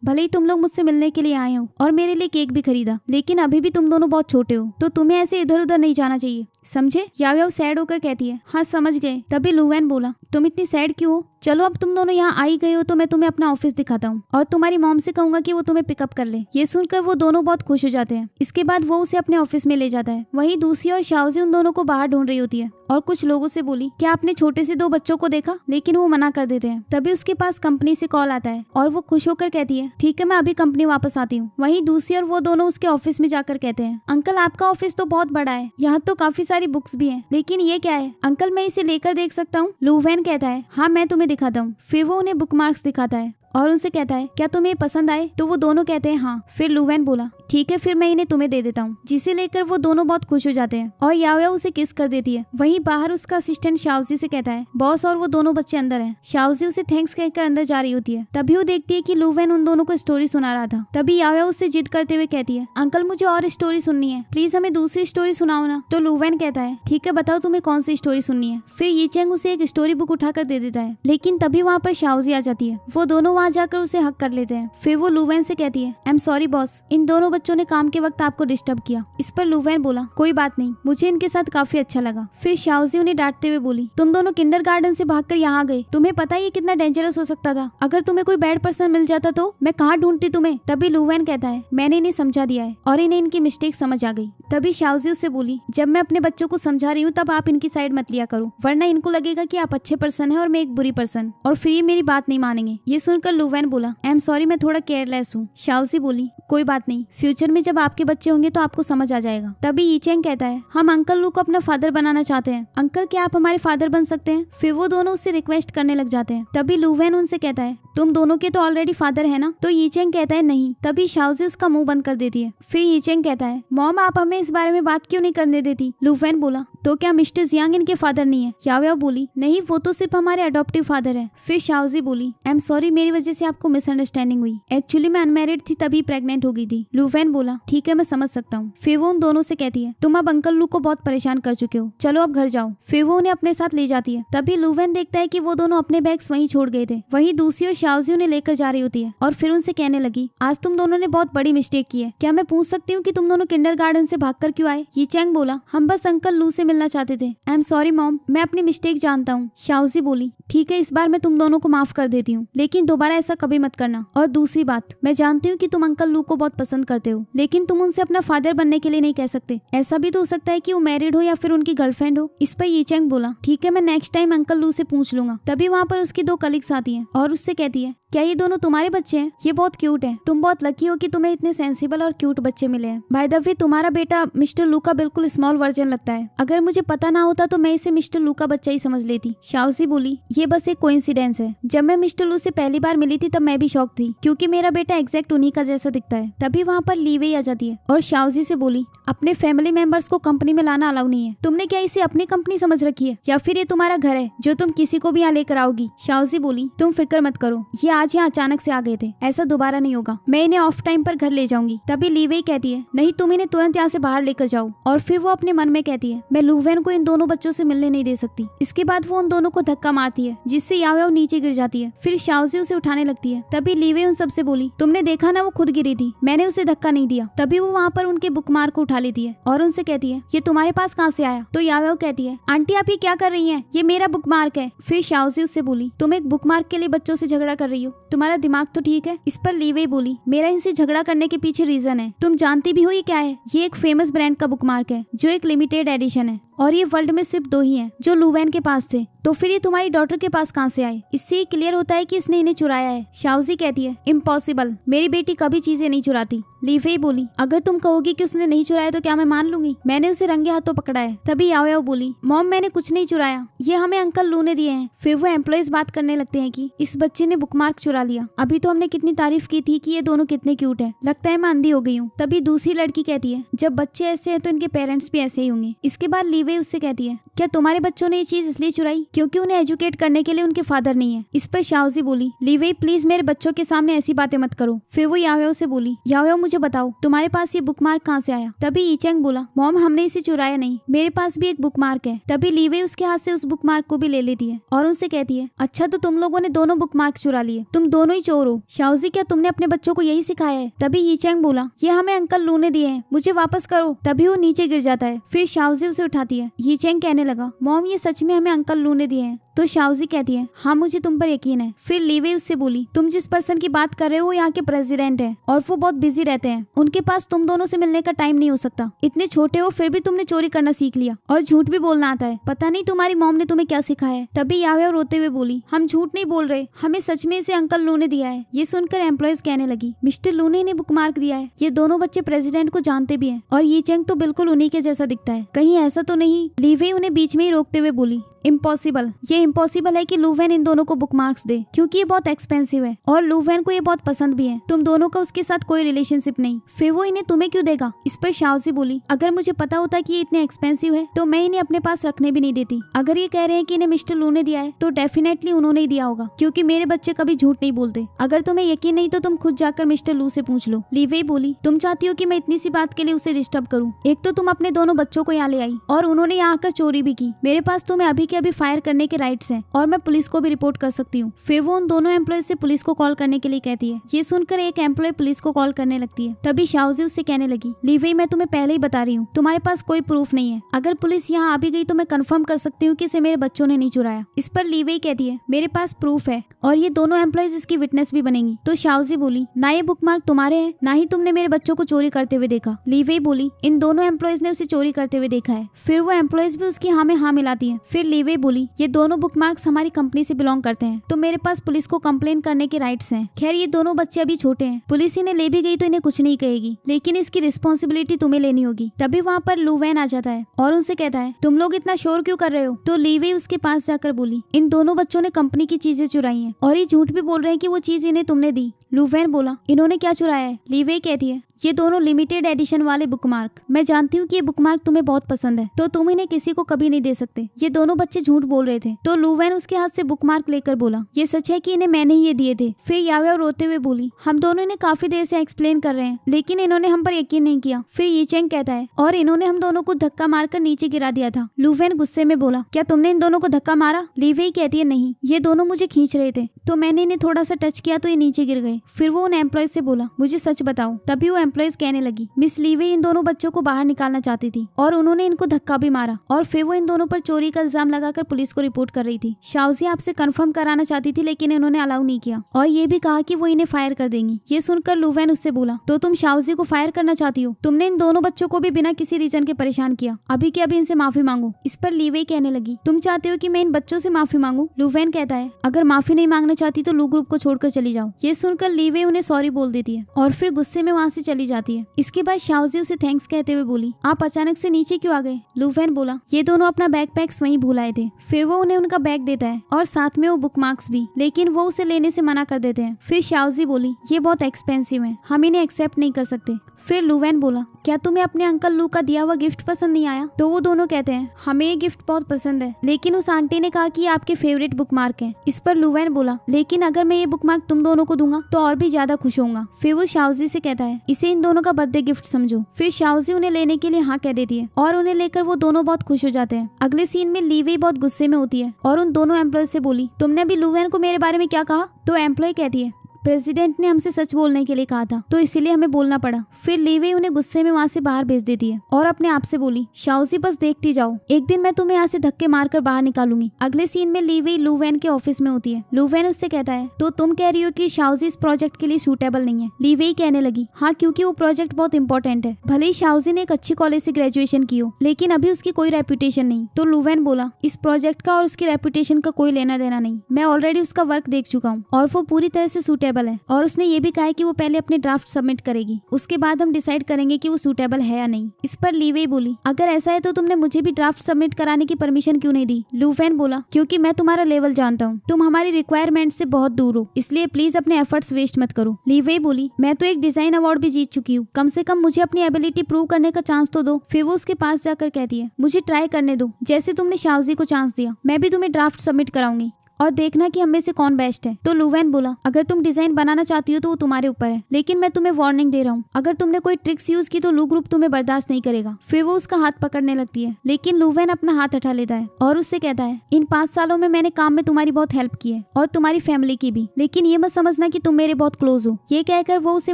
भले ही तुम लोग मुझसे मिलने के लिए आए हो और मेरे लिए केक भी खरीदा, लेकिन अभी भी तुम दोनों बहुत छोटे हो, तो तुम्हें ऐसे इधर उधर नहीं जाना चाहिए, समझे? याओयाओ सैड होकर कहती है, हाँ समझ गए। तभी लूवेन बोला, तुम इतनी सैड क्यों हो? चलो अब तुम दोनों यहाँ आई गए हो तो मैं तुम्हें अपना ऑफिस दिखाता हूँ और तुम्हारी मॉम से कहूंगा कि वो तुम्हें पिकअप कर ले। ये सुनकर वो दोनों बहुत खुश हो जाते हैं। इसके बाद वो उसे अपने ऑफिस में ले जाता है। वहीं दूसरी ओर शाओजी उन दोनों को बाहर ढूंढ रही होती है और कुछ लोगों से बोली, क्या आपने छोटे से दो बच्चों को देखा? लेकिन वो मना कर देते हैं। तभी उसके पास कंपनी से कॉल आता है और वो खुश होकर कहती है, ठीक है मैं अभी कंपनी वापस आती हूँ। वहीं दूसरी ओर वो दोनों उसके ऑफिस में जाकर कहते हैं, अंकल आपका ऑफिस तो बहुत बड़ा है, यहाँ तो काफी सारी बुक्स भी है, लेकिन ये क्या है? अंकल मैं इसे लेकर देख सकता हूँ? लूवेन कहता है, हाँ मैं तुम्हें दिखाता हूँ। फिर वो उन्हें बुकमार्क्स दिखाता है और उनसे कहता है, क्या तुम्हें पसंद आए? तो वो दोनों कहते हैं, हाँ। फिर लूवेन बोला, ठीक है फिर मैं इन्हें तुम्हें दे देता हूँ, जिसे लेकर वो दोनों बहुत खुश हो जाते हैं और याओयाओ उसे किस कर देती है। वहीं बाहर उसका असिस्टेंट शाओजी से कहता है, बॉस और वो दोनों बच्चे अंदर हैं। शाओजी उसे थैंक्स कहकर अंदर जा रही होती है। तभी वो देखती है कि लूवेन उन दोनों को स्टोरी सुना रहा था। तभी याओयाओ उससे जिद करते हुए कहती है, अंकल मुझे और स्टोरी सुननी है, प्लीज हमें दूसरी स्टोरी सुनाओ ना। तो लूवेन कहता है, ठीक है बताओ तुम्हें कौन सी स्टोरी सुननी है। फिर यी चैंग उसे एक स्टोरी बुक उठाकर दे देता है, लेकिन तभी वहाँ पर शाओजी आ जाती है। वो दोनों वहाँ जाकर उसे हक कर लेते हैं। फिर वो लूवेन से कहती है, आई एम सॉरी बॉस, इन दोनों बच्चों ने काम के वक्त आपको डिस्टर्ब किया। इस पर लूवेन बोला, कोई बात नहीं, मुझे इनके साथ काफी अच्छा लगा। फिर शाओजी उन्हें डांटते हुए बोली, तुम दोनों किंडरगार्टन से भागकर यहाँ गए, तुम्हें पता है ये कितना डेंजरस हो सकता था? अगर तुम्हें कोई बैड पर्सन मिल जाता तो मैं कहाँ ढूंढती तुम्हें? तभी लूवेन कहता है, मैंने इन्हें समझा दिया है और इन्हें इनकी मिस्टेक समझ आ गई। तभी शाओजी उससे बोली, जब मैं अपने बच्चों को समझा रही हूँ तब आप इनकी साइड मत लिया करो, वरना इनको लगेगा कि आप अच्छे पर्सन है और मैं एक बुरी पर्सन, और फिर ये मेरी बात नहीं मानेंगे। ये सुनकर लूवेन बोला, आई एम सॉरी मैं थोड़ा केयरलेस हूँ। शाओजी बोली, कोई बात नहीं, फ्यूचर में जब आपके बच्चे होंगे तो आपको समझ आ जाएगा। तभी यी चैंग कहता है, हम अंकल लू को अपना फादर बनाना चाहते हैं, अंकल क्या आप हमारे फादर बन सकते हैं? फिर वो दोनों उससे रिक्वेस्ट करने लग जाते हैं। तभी लूवेन उनसे कहता है, तुम दोनों के तो ऑलरेडी फादर है ना? तो यी चैंग कहता है, नहीं। तभी शाओजी उसका मुंह बंद कर देती है। फिर यी चैंग कहता है, मॉम आप हमें इस बारे में बात क्यों नहीं करने देती? लूवेन बोला, तो क्या मिस्टर जियांग इनके फादर नहीं है? याओयाओ बोली, नहीं वो तो सिर्फ हमारे अडॉप्टिव फादर है। फिर शाओजी बोली, आई एम सॉरी मेरी वजह से आपको मिसअंडरस्टैंडिंग हुई, एक्चुअली मैं अनमैरिड थी तभी प्रेग्नेंट हो गई थी। लूवेन बोला, ठीक है मैं समझ सकता हूँ। फिर वो उन दोनों से कहती है, तुम अब अंकल लू को बहुत परेशान कर चुके हो, चलो अब घर जाओ। फिर वो उन्हें अपने साथ ले जाती है। तभी लूवेन देखता है कि वो दोनों अपने बैग्स वहीं छोड़ गए थे। वहीं दूसरी ओर शाओजी उन्हें लेकर जा रही होती है और फिर उनसे कहने लगी, आज तुम दोनों ने बहुत बड़ी मिस्टेक की है, क्या मैं पूछ सकती हूँ कि तुम दोनों किंडरगार्टन से भागकर क्यों आए? यी चैंग बोला, हम बस अंकल लू से मिलना चाहते थे। आई एम सॉरी मॉम, मैं अपनी मिस्टेक जानता हूँ। शाओजी बोली, ठीक है इस बार मैं तुम दोनों को माफ कर देती हूँ, लेकिन दोबारा दोबारा ऐसा कभी मत करना। और दूसरी बात, मैं जानती हूँ कि तुम अंकल लू को बहुत पसंद करते हो, लेकिन तुम उनसे अपना फादर बनने के लिए नहीं कह सकते। ऐसा भी तो हो सकता है कि वो मैरिड हो या फिर उनकी गर्लफ्रेंड हो। इस पर ये चैंग बोला, ठीक है, मैं नेक्स्ट टाइम अंकल लू से पूछ लूंगा। तभी वहाँ पर उसकी 2 कलीग्स आती हैं और उससे कहती है, क्या ये दोनों तुम्हारे बच्चे हैं? ये बहुत क्यूट है। तुम बहुत लकी हो कि तुम्हें इतने सेंसिबल और क्यूट बच्चे मिले हैं। बाय द वे, तुम्हारा बेटा मिस्टर लू का बिल्कुल स्मॉल वर्जन लगता है। अगर मुझे पता ना होता तो मैं इसे मिस्टर लू का बच्चा ही समझ लेती। शाओजी बोली, ये बस एक कोइंसिडेंस है। जब मैं मिस्टर लू से पहली बार मिली थी तब मैं भी शॉक थी, क्योंकि मेरा बेटा एग्जैक्ट उन्हीं का जैसा दिखता है। तभी वहाँ पर ली वेई आ जाती है और शाओजी से बोली, अपने फैमिली मेंबर्स को कंपनी में लाना अलाउ नहीं है। तुमने क्या इसे अपनी कंपनी समझ रखी है या फिर ये तुम्हारा घर है जो तुम किसी को भी यहाँ लेकर आओगी? शाओजी बोली, तुम फिक्र मत करो, ये आज यहाँ अचानक से आ गए थे, ऐसा दोबारा नहीं होगा। मैं इन्हें ऑफ टाइम पर घर ले जाऊंगी। तभी ली वेई कहती है, नहीं, तुम इन्हें तुरंत यहाँ से बाहर लेकर जाओ। और फिर वो अपने मन में कहती है, मैं लू वेन को इन दोनों बच्चों से मिलने नहीं दे सकती। इसके बाद वो उन दोनों को धक्का मारती है जिससे याओ याओ नीचे गिर जाती है। फिर शाओजी उसे उठाने लगती है। तभी ली वेई उन सबसे बोली, तुमने देखा ना, वो खुद गिरी थी, मैंने उसे धक्का नहीं दिया। तभी वो वहाँ पर उनके बुकमार्क को उठा लेती है और उनसे कहती है, ये तुम्हारे पास कहाँ से आया? तो याओ याओ कहती है, आंटी आप ये क्या कर रही हैं? ये मेरा बुकमार्क है। फिर शाओजी उससे बोली, तुम एक बुकमार्क के लिए बच्चों से झगड़ा कर रही हो, तुम्हारा दिमाग तो ठीक है? इस पर ली वेई बोली, मेरा इनसे झगड़ा करने के पीछे रीजन है। तुम जानती भी हो ये क्या है? ये एक फेमस ब्रांड का बुकमार्क है जो एक लिमिटेड एडिशन है और ये वर्ल्ड में सिर्फ 2 ही हैं जो लू वेन के पास थे। तो फिर ये तुम्हारी डॉटर के पास कहाँ से आए? इससे ये क्लियर होता है कि इसने इन्हें चुराया है। शाओजी कहती है, इम्पॉसिबल, मेरी बेटी कभी चीजें नहीं चुराती। ली वेई बोली, अगर तुम कहोगी कि उसने नहीं चुराया तो क्या मैं मान लूंगी? मैंने उसे रंगे हाथों पकड़ा है। तभी याओ याओ बोली, मॉम मैंने कुछ नहीं चुराया, ये हमें अंकल लू ने दिए हैं। फिर वो एम्प्लॉइज बात करने लगते हैं कि इस बच्चे ने बुकमार्क चुरा लिया। अभी तो हमने कितनी तारीफ की थी कि ये दोनों कितने क्यूट है, लगता है मैं अंधी हो गई हूँ। तभी दूसरी लड़की कहती है, जब बच्चे ऐसे हैं तो इनके पेरेंट्स भी ऐसे ही होंगे। इसके बाद ली वेई उससे कहती है, क्या तुम्हारे बच्चों ने ये चीज इसलिए चुराई क्योंकि उन्हें एजुकेट करने के लिए उनके फादर नहीं है? इस पर शाओजी बोली, ली वेई प्लीज मेरे बच्चों के सामने ऐसी बातें मत करो। फिर वो याओ याओ से बोली, याओ याओ मुझे बताओ तुम्हारे पास ये बुकमार्क कहाँ से आया? तभी ई चैंग बोला, मॉम हमने इसे चुराया नहीं, मेरे पास भी एक बुकमार्क है। तभी ली वेई उसके हाथ से उस बुकमार्क को भी ले लेती है और उनसे कहती है, अच्छा तो तुम लोगों ने दोनों बुकमार्क चुरा लिए, तुम दोनों ही चोर हो। शाओजी, क्या तुमने अपने बच्चों को यही सिखाया है? तभी ई चैंग बोला, ये हमें अंकल लू ने दिए हैं, मुझे वापस करो। तभी वो नीचे गिर जाता है। फिर शाओजी उसे उठाती है। ई चैंग कहने लगा, मॉम ये सच में हमें अंकल लू ने दिए हैं। तो शाओजी कहती है, हाँ मुझे तुम पर यकीन है। फिर ली वेई उससे बोली, तुम जिस पर्सन की बात कर रहे हो वो यहाँ के प्रेसिडेंट है और वो बहुत बिजी रहते हैं, उनके पास तुम दोनों से मिलने का टाइम नहीं हो सकता। इतने छोटे हो फिर भी तुमने चोरी करना सीख लिया और झूठ भी बोलना आता है, पता नहीं तुम्हारी मॉम ने तुम्हें क्या सिखाया है। तभी याओ याओ रोते हुए बोली, हम झूठ नहीं बोल रहे, हमें सच में इसे अंकल लू ने दिया है। ये सुनकर एम्प्लॉइज कहने लगी, मिस्टर लू ने इन्हें बुकमार्क दिया है, ये दोनों बच्चे प्रेसिडेंट को जानते भी हैं और ये चैंग तो बिल्कुल उन्हीं के जैसा दिखता है, कहीं ऐसा तो नहीं? ली वेई उन्हें बीच में ही रोकते हुए बोली, इम्पॉसिबल, ये इम्पॉसिबल है कि लू वेन इन दोनों को बुकमार्क्स दे क्योंकि ये बहुत एक्सपेंसिव है और लू वेन को ये बहुत पसंद भी है। तुम दोनों का उसके साथ कोई रिलेशनशिप नहीं, फिर वो इन्हें तुम्हें क्यों देगा? इस पर शाओजी बोली, अगर मुझे पता होता कि ये इतने एक्सपेंसिव है तो मैं इन्हें अपने पास रखने भी नहीं देती। अगर ये कह रहे हैं कि इन्हें मिस्टर लू ने दिया है तो डेफिनेटली उन्होंने ही दिया होगा क्योंकि मेरे बच्चे कभी झूठ नहीं बोलते। अगर तुम्हें यकीन नहीं तो तुम खुद जाकर मिस्टर लू से पूछ लो। ली वेई बोली, तुम चाहती हो कि मैं इतनी सी बात के लिए उसे डिस्टर्ब करूँ? एक तो तुम अपने दोनों बच्चों को यहाँ ले आई और उन्होंने यहाँ आकर चोरी भी की। मेरे पास तुम्हें अभी के अभी फायर करने के राइट्स हैं और मैं पुलिस को भी रिपोर्ट कर सकती हूँ। फिर वो उन दोनों एम्प्लॉय से पुलिस को कॉल करने के लिए कहती है। ये सुनकर एक एम्प्लॉय पुलिस को कॉल करने लगती है। तभी शाओजी उससे कहने लगी, ली वेई मैं तुम्हें पहले ही बता रही हूँ, तुम्हारे पास कोई प्रूफ नहीं है। अगर पुलिस यहाँ आ भी गई तो मैं कंफर्म कर सकती हूँ कि इसे मेरे बच्चों ने नहीं चुराया। इस पर ली वेई कहती है, मेरे पास प्रूफ है और ये दोनों एम्प्लॉयज इसकी विटनेस भी बनेंगी। तो शाओजी बोली, ना ये बुकमार्क तुम्हारे हैं ना ही तुमने मेरे बच्चों को चोरी करते हुए देखा। ली वेई बोली, इन दोनों एम्प्लॉयज ने उसे चोरी करते हुए देखा है। फिर वो एम्प्लॉयज भी उसकी हाँ में हाँ मिलाती है। फिर ली वेई बोली, ये दोनों बुकमार्क्स हमारी कंपनी से बिलोंग करते हैं तो मेरे पास पुलिस को कंप्लेन करने के राइट्स हैं। खैर ये दोनों बच्चे अभी छोटे हैं, पुलिस इन्हें ले भी गई तो इन्हें कुछ नहीं कहेगी, लेकिन इसकी रिस्पॉन्सिबिलिटी तुम्हें लेनी होगी। तभी वहाँ पर लू वेन आ जाता है और उनसे कहता है, तुम लोग इतना शोर क्यों कर रहे हो? तो ली वेई उसके पास जाकर बोली, इन दोनों बच्चों ने कंपनी की चीजें चुराई हैं और ये झूठ भी बोल रहे हैं कि वो चीज इन्हें तुमने दी। लू वेन बोला, इन्होंने क्या चुराया है? ली वेई कहती है, ये दोनों लिमिटेड एडिशन वाले बुकमार्क। मैं जानती हूँ कि ये बुकमार्क तुम्हें बहुत पसंद है तो तुम इन्हें किसी को कभी नहीं दे सकते। ये दोनों बच्चे झूठ बोल रहे थे। तो लू वेन उसके हाथ से बुकमार्क लेकर बोला, ये सच है कि इन्हें मैंने ही ये दिए थे। फिर याओ याओ रोते हुए बोली, हम दोनों इन्हें काफी देर से एक्सप्लेन कर रहे हैं लेकिन इन्होंने हम पर यकीन नहीं किया। फिर ये चैंग कहता है, और इन्होंने हम दोनों को धक्का मारकर नीचे गिरा दिया था। लू वेन गुस्से में बोला, क्या तुमने इन दोनों को धक्का मारा? ली वेई कहती है, नहीं, ये दोनों मुझे खींच रहे थे तो मैंने इन्हें थोड़ा सा टच किया तो ये नीचे गिर गए। फिर वो उन एम्प्लॉय से बोला, मुझे सच बताओ। तभी वो एम्प्लॉयज कहने लगी मिस लीवे इन दोनों बच्चों को बाहर निकालना चाहती थी और उन्होंने इनको धक्का भी मारा और फिर वो इन दोनों पर चोरी का इल्जाम लगाकर पुलिस को रिपोर्ट कर रही थी। शाओजी आपसे कंफर्म कराना चाहती थी लेकिन इन्होंने अलाउ नहीं किया और ये भी कहा कि वो इन्हें फायर कर देंगी। ये सुनकर लुवेन उससे बोला तो तुम शाओजी को फायर करना चाहती हो? तुमने इन दोनों बच्चों को भी बिना किसी रीजन के परेशान किया, अभी के अभी इनसे माफी मांगो। इस पर लीवे कहने लगी तुम चाहते हो कि मैं इन बच्चों से माफी मांगू? लुवेन कहता है अगर माफी नहीं मांगना चाहती तो लू ग्रुप को छोड़कर चली जाओ। ये सुनकर लीवे उन्हें सॉरी बोल देती है और फिर गुस्से में वहाँ से चली जाती है। इसके बाद शाओजी उसे थैंक्स कहते हुए बोली आप अचानक से नीचे क्यों आ गए? लुवेन बोला ये दोनों अपना बैकपैक्स वहीं भूल आए थे। फिर वो उन्हें उनका बैग देता है और साथ में वो बुकमार्क्स भी, लेकिन वो उसे लेने से मना कर देते हैं। फिर शाओजी बोली ये बहुत एक्सपेंसिव है, हम इन्हें एक्सेप्ट नहीं कर सकते। फिर लुवेन बोला क्या तुम्हें अपने अंकल लू का दिया हुआ गिफ्ट पसंद नहीं आया? तो वो दोनों कहते हैं हमें ये गिफ्ट बहुत पसंद है, लेकिन उस आंटी ने कहा कि ये आपके फेवरेट बुकमार्क है। इस पर लुवेन बोला लेकिन अगर मैं ये बुकमार्क तुम दोनों को दूंगा तो और भी ज्यादा खुश होऊंगा। फिर वो शाओजी से कहता है इसे इन दोनों का बर्थडे गिफ्ट समझो। फिर शाओजी उन्हें लेने के लिए हाँ कह देती है और उन्हें लेकर वो दोनों बहुत खुश हो जाते हैं। अगले सीन में लीवे बहुत गुस्से में होती है और उन दोनों एम्प्लॉय से बोली तुमने अभी लुवेन को मेरे बारे में क्या कहा? तो एम्प्लॉय कहती है प्रेसिडेंट ने हमसे सच बोलने के लिए कहा था तो इसीलिए हमें बोलना पड़ा। फिर लीवे उन्हें गुस्से में वहाँ से बाहर भेज देती है और अपने आप से बोली शाओजी बस देखती जाओ, एक दिन मैं तुम्हें यहाँ से धक्के मारकर बाहर निकालूंगी। अगले सीन में लीवे लुवेन के ऑफिस में होती है। लुवेन उससे कहता है तो तुम कह रही हो कि शाओजी इस प्रोजेक्ट के लिए सूटेबल नहीं है? लीवे कहने लगी हाँ क्योंकि वो प्रोजेक्ट बहुत इंपॉर्टेंट है। भले ही शाओजी ने एक अच्छी कॉलेज से ग्रेजुएशन की हो लेकिन अभी उसकी कोई रेपुटेशन नहीं। तो लुवेन बोला इस प्रोजेक्ट का और उसकी रेपुटेशन का कोई लेना देना नहीं, मैं ऑलरेडी उसका वर्क देख चुका हूँ और वो पूरी तरह से सूटेबल है। और उसने ये भी कहा है कि वो पहले अपने ड्राफ्ट सबमिट करेगी, उसके बाद हम डिसाइड करेंगे कि वो सूटेबल है या नहीं। इस पर लीवे बोली अगर ऐसा है तो तुमने मुझे भी ड्राफ्ट सबमिट कराने की परमिशन क्यों नहीं दी? लुवेन बोला क्योंकि मैं तुम्हारा लेवल जानता हूँ, तुम हमारी रिक्वायरमेंट से बहुत दूर हो, इसलिए प्लीज अपने एफर्ट्स वेस्ट मत करो। लीवे बोली मैं तो एक डिजाइन अवार्ड भी जीत चुकी हूँ, कम से कम मुझे अपनी एबिलिटी प्रूव करने का चांस तो दो। फिर वो उसके पास जाकर कहती है मुझे ट्राई करने दो, जैसे तुमने शाओजी को चांस दिया मैं भी तुम्हें ड्राफ्ट सबमिट कराऊंगी और देखना कि हम में से कौन बेस्ट है। तो लुवेन बोला अगर तुम डिजाइन बनाना चाहती हो तो वो तुम्हारे ऊपर है, लेकिन मैं तुम्हें वार्निंग दे रहा हूँ अगर तुमने कोई ट्रिक्स यूज की तो लू ग्रुप तुम्हें बर्दाश्त नहीं करेगा। फिर वो उसका हाथ पकड़ने लगती है लेकिन लुवेन अपना हाथ हटा लेता है और उससे कहता है इन 5 सालों में मैंने काम में तुम्हारी बहुत हेल्प की है और तुम्हारी फैमिली की भी, लेकिन ये मत समझना कि तुम मेरे बहुत क्लोज हो। ये कहकर वो उसे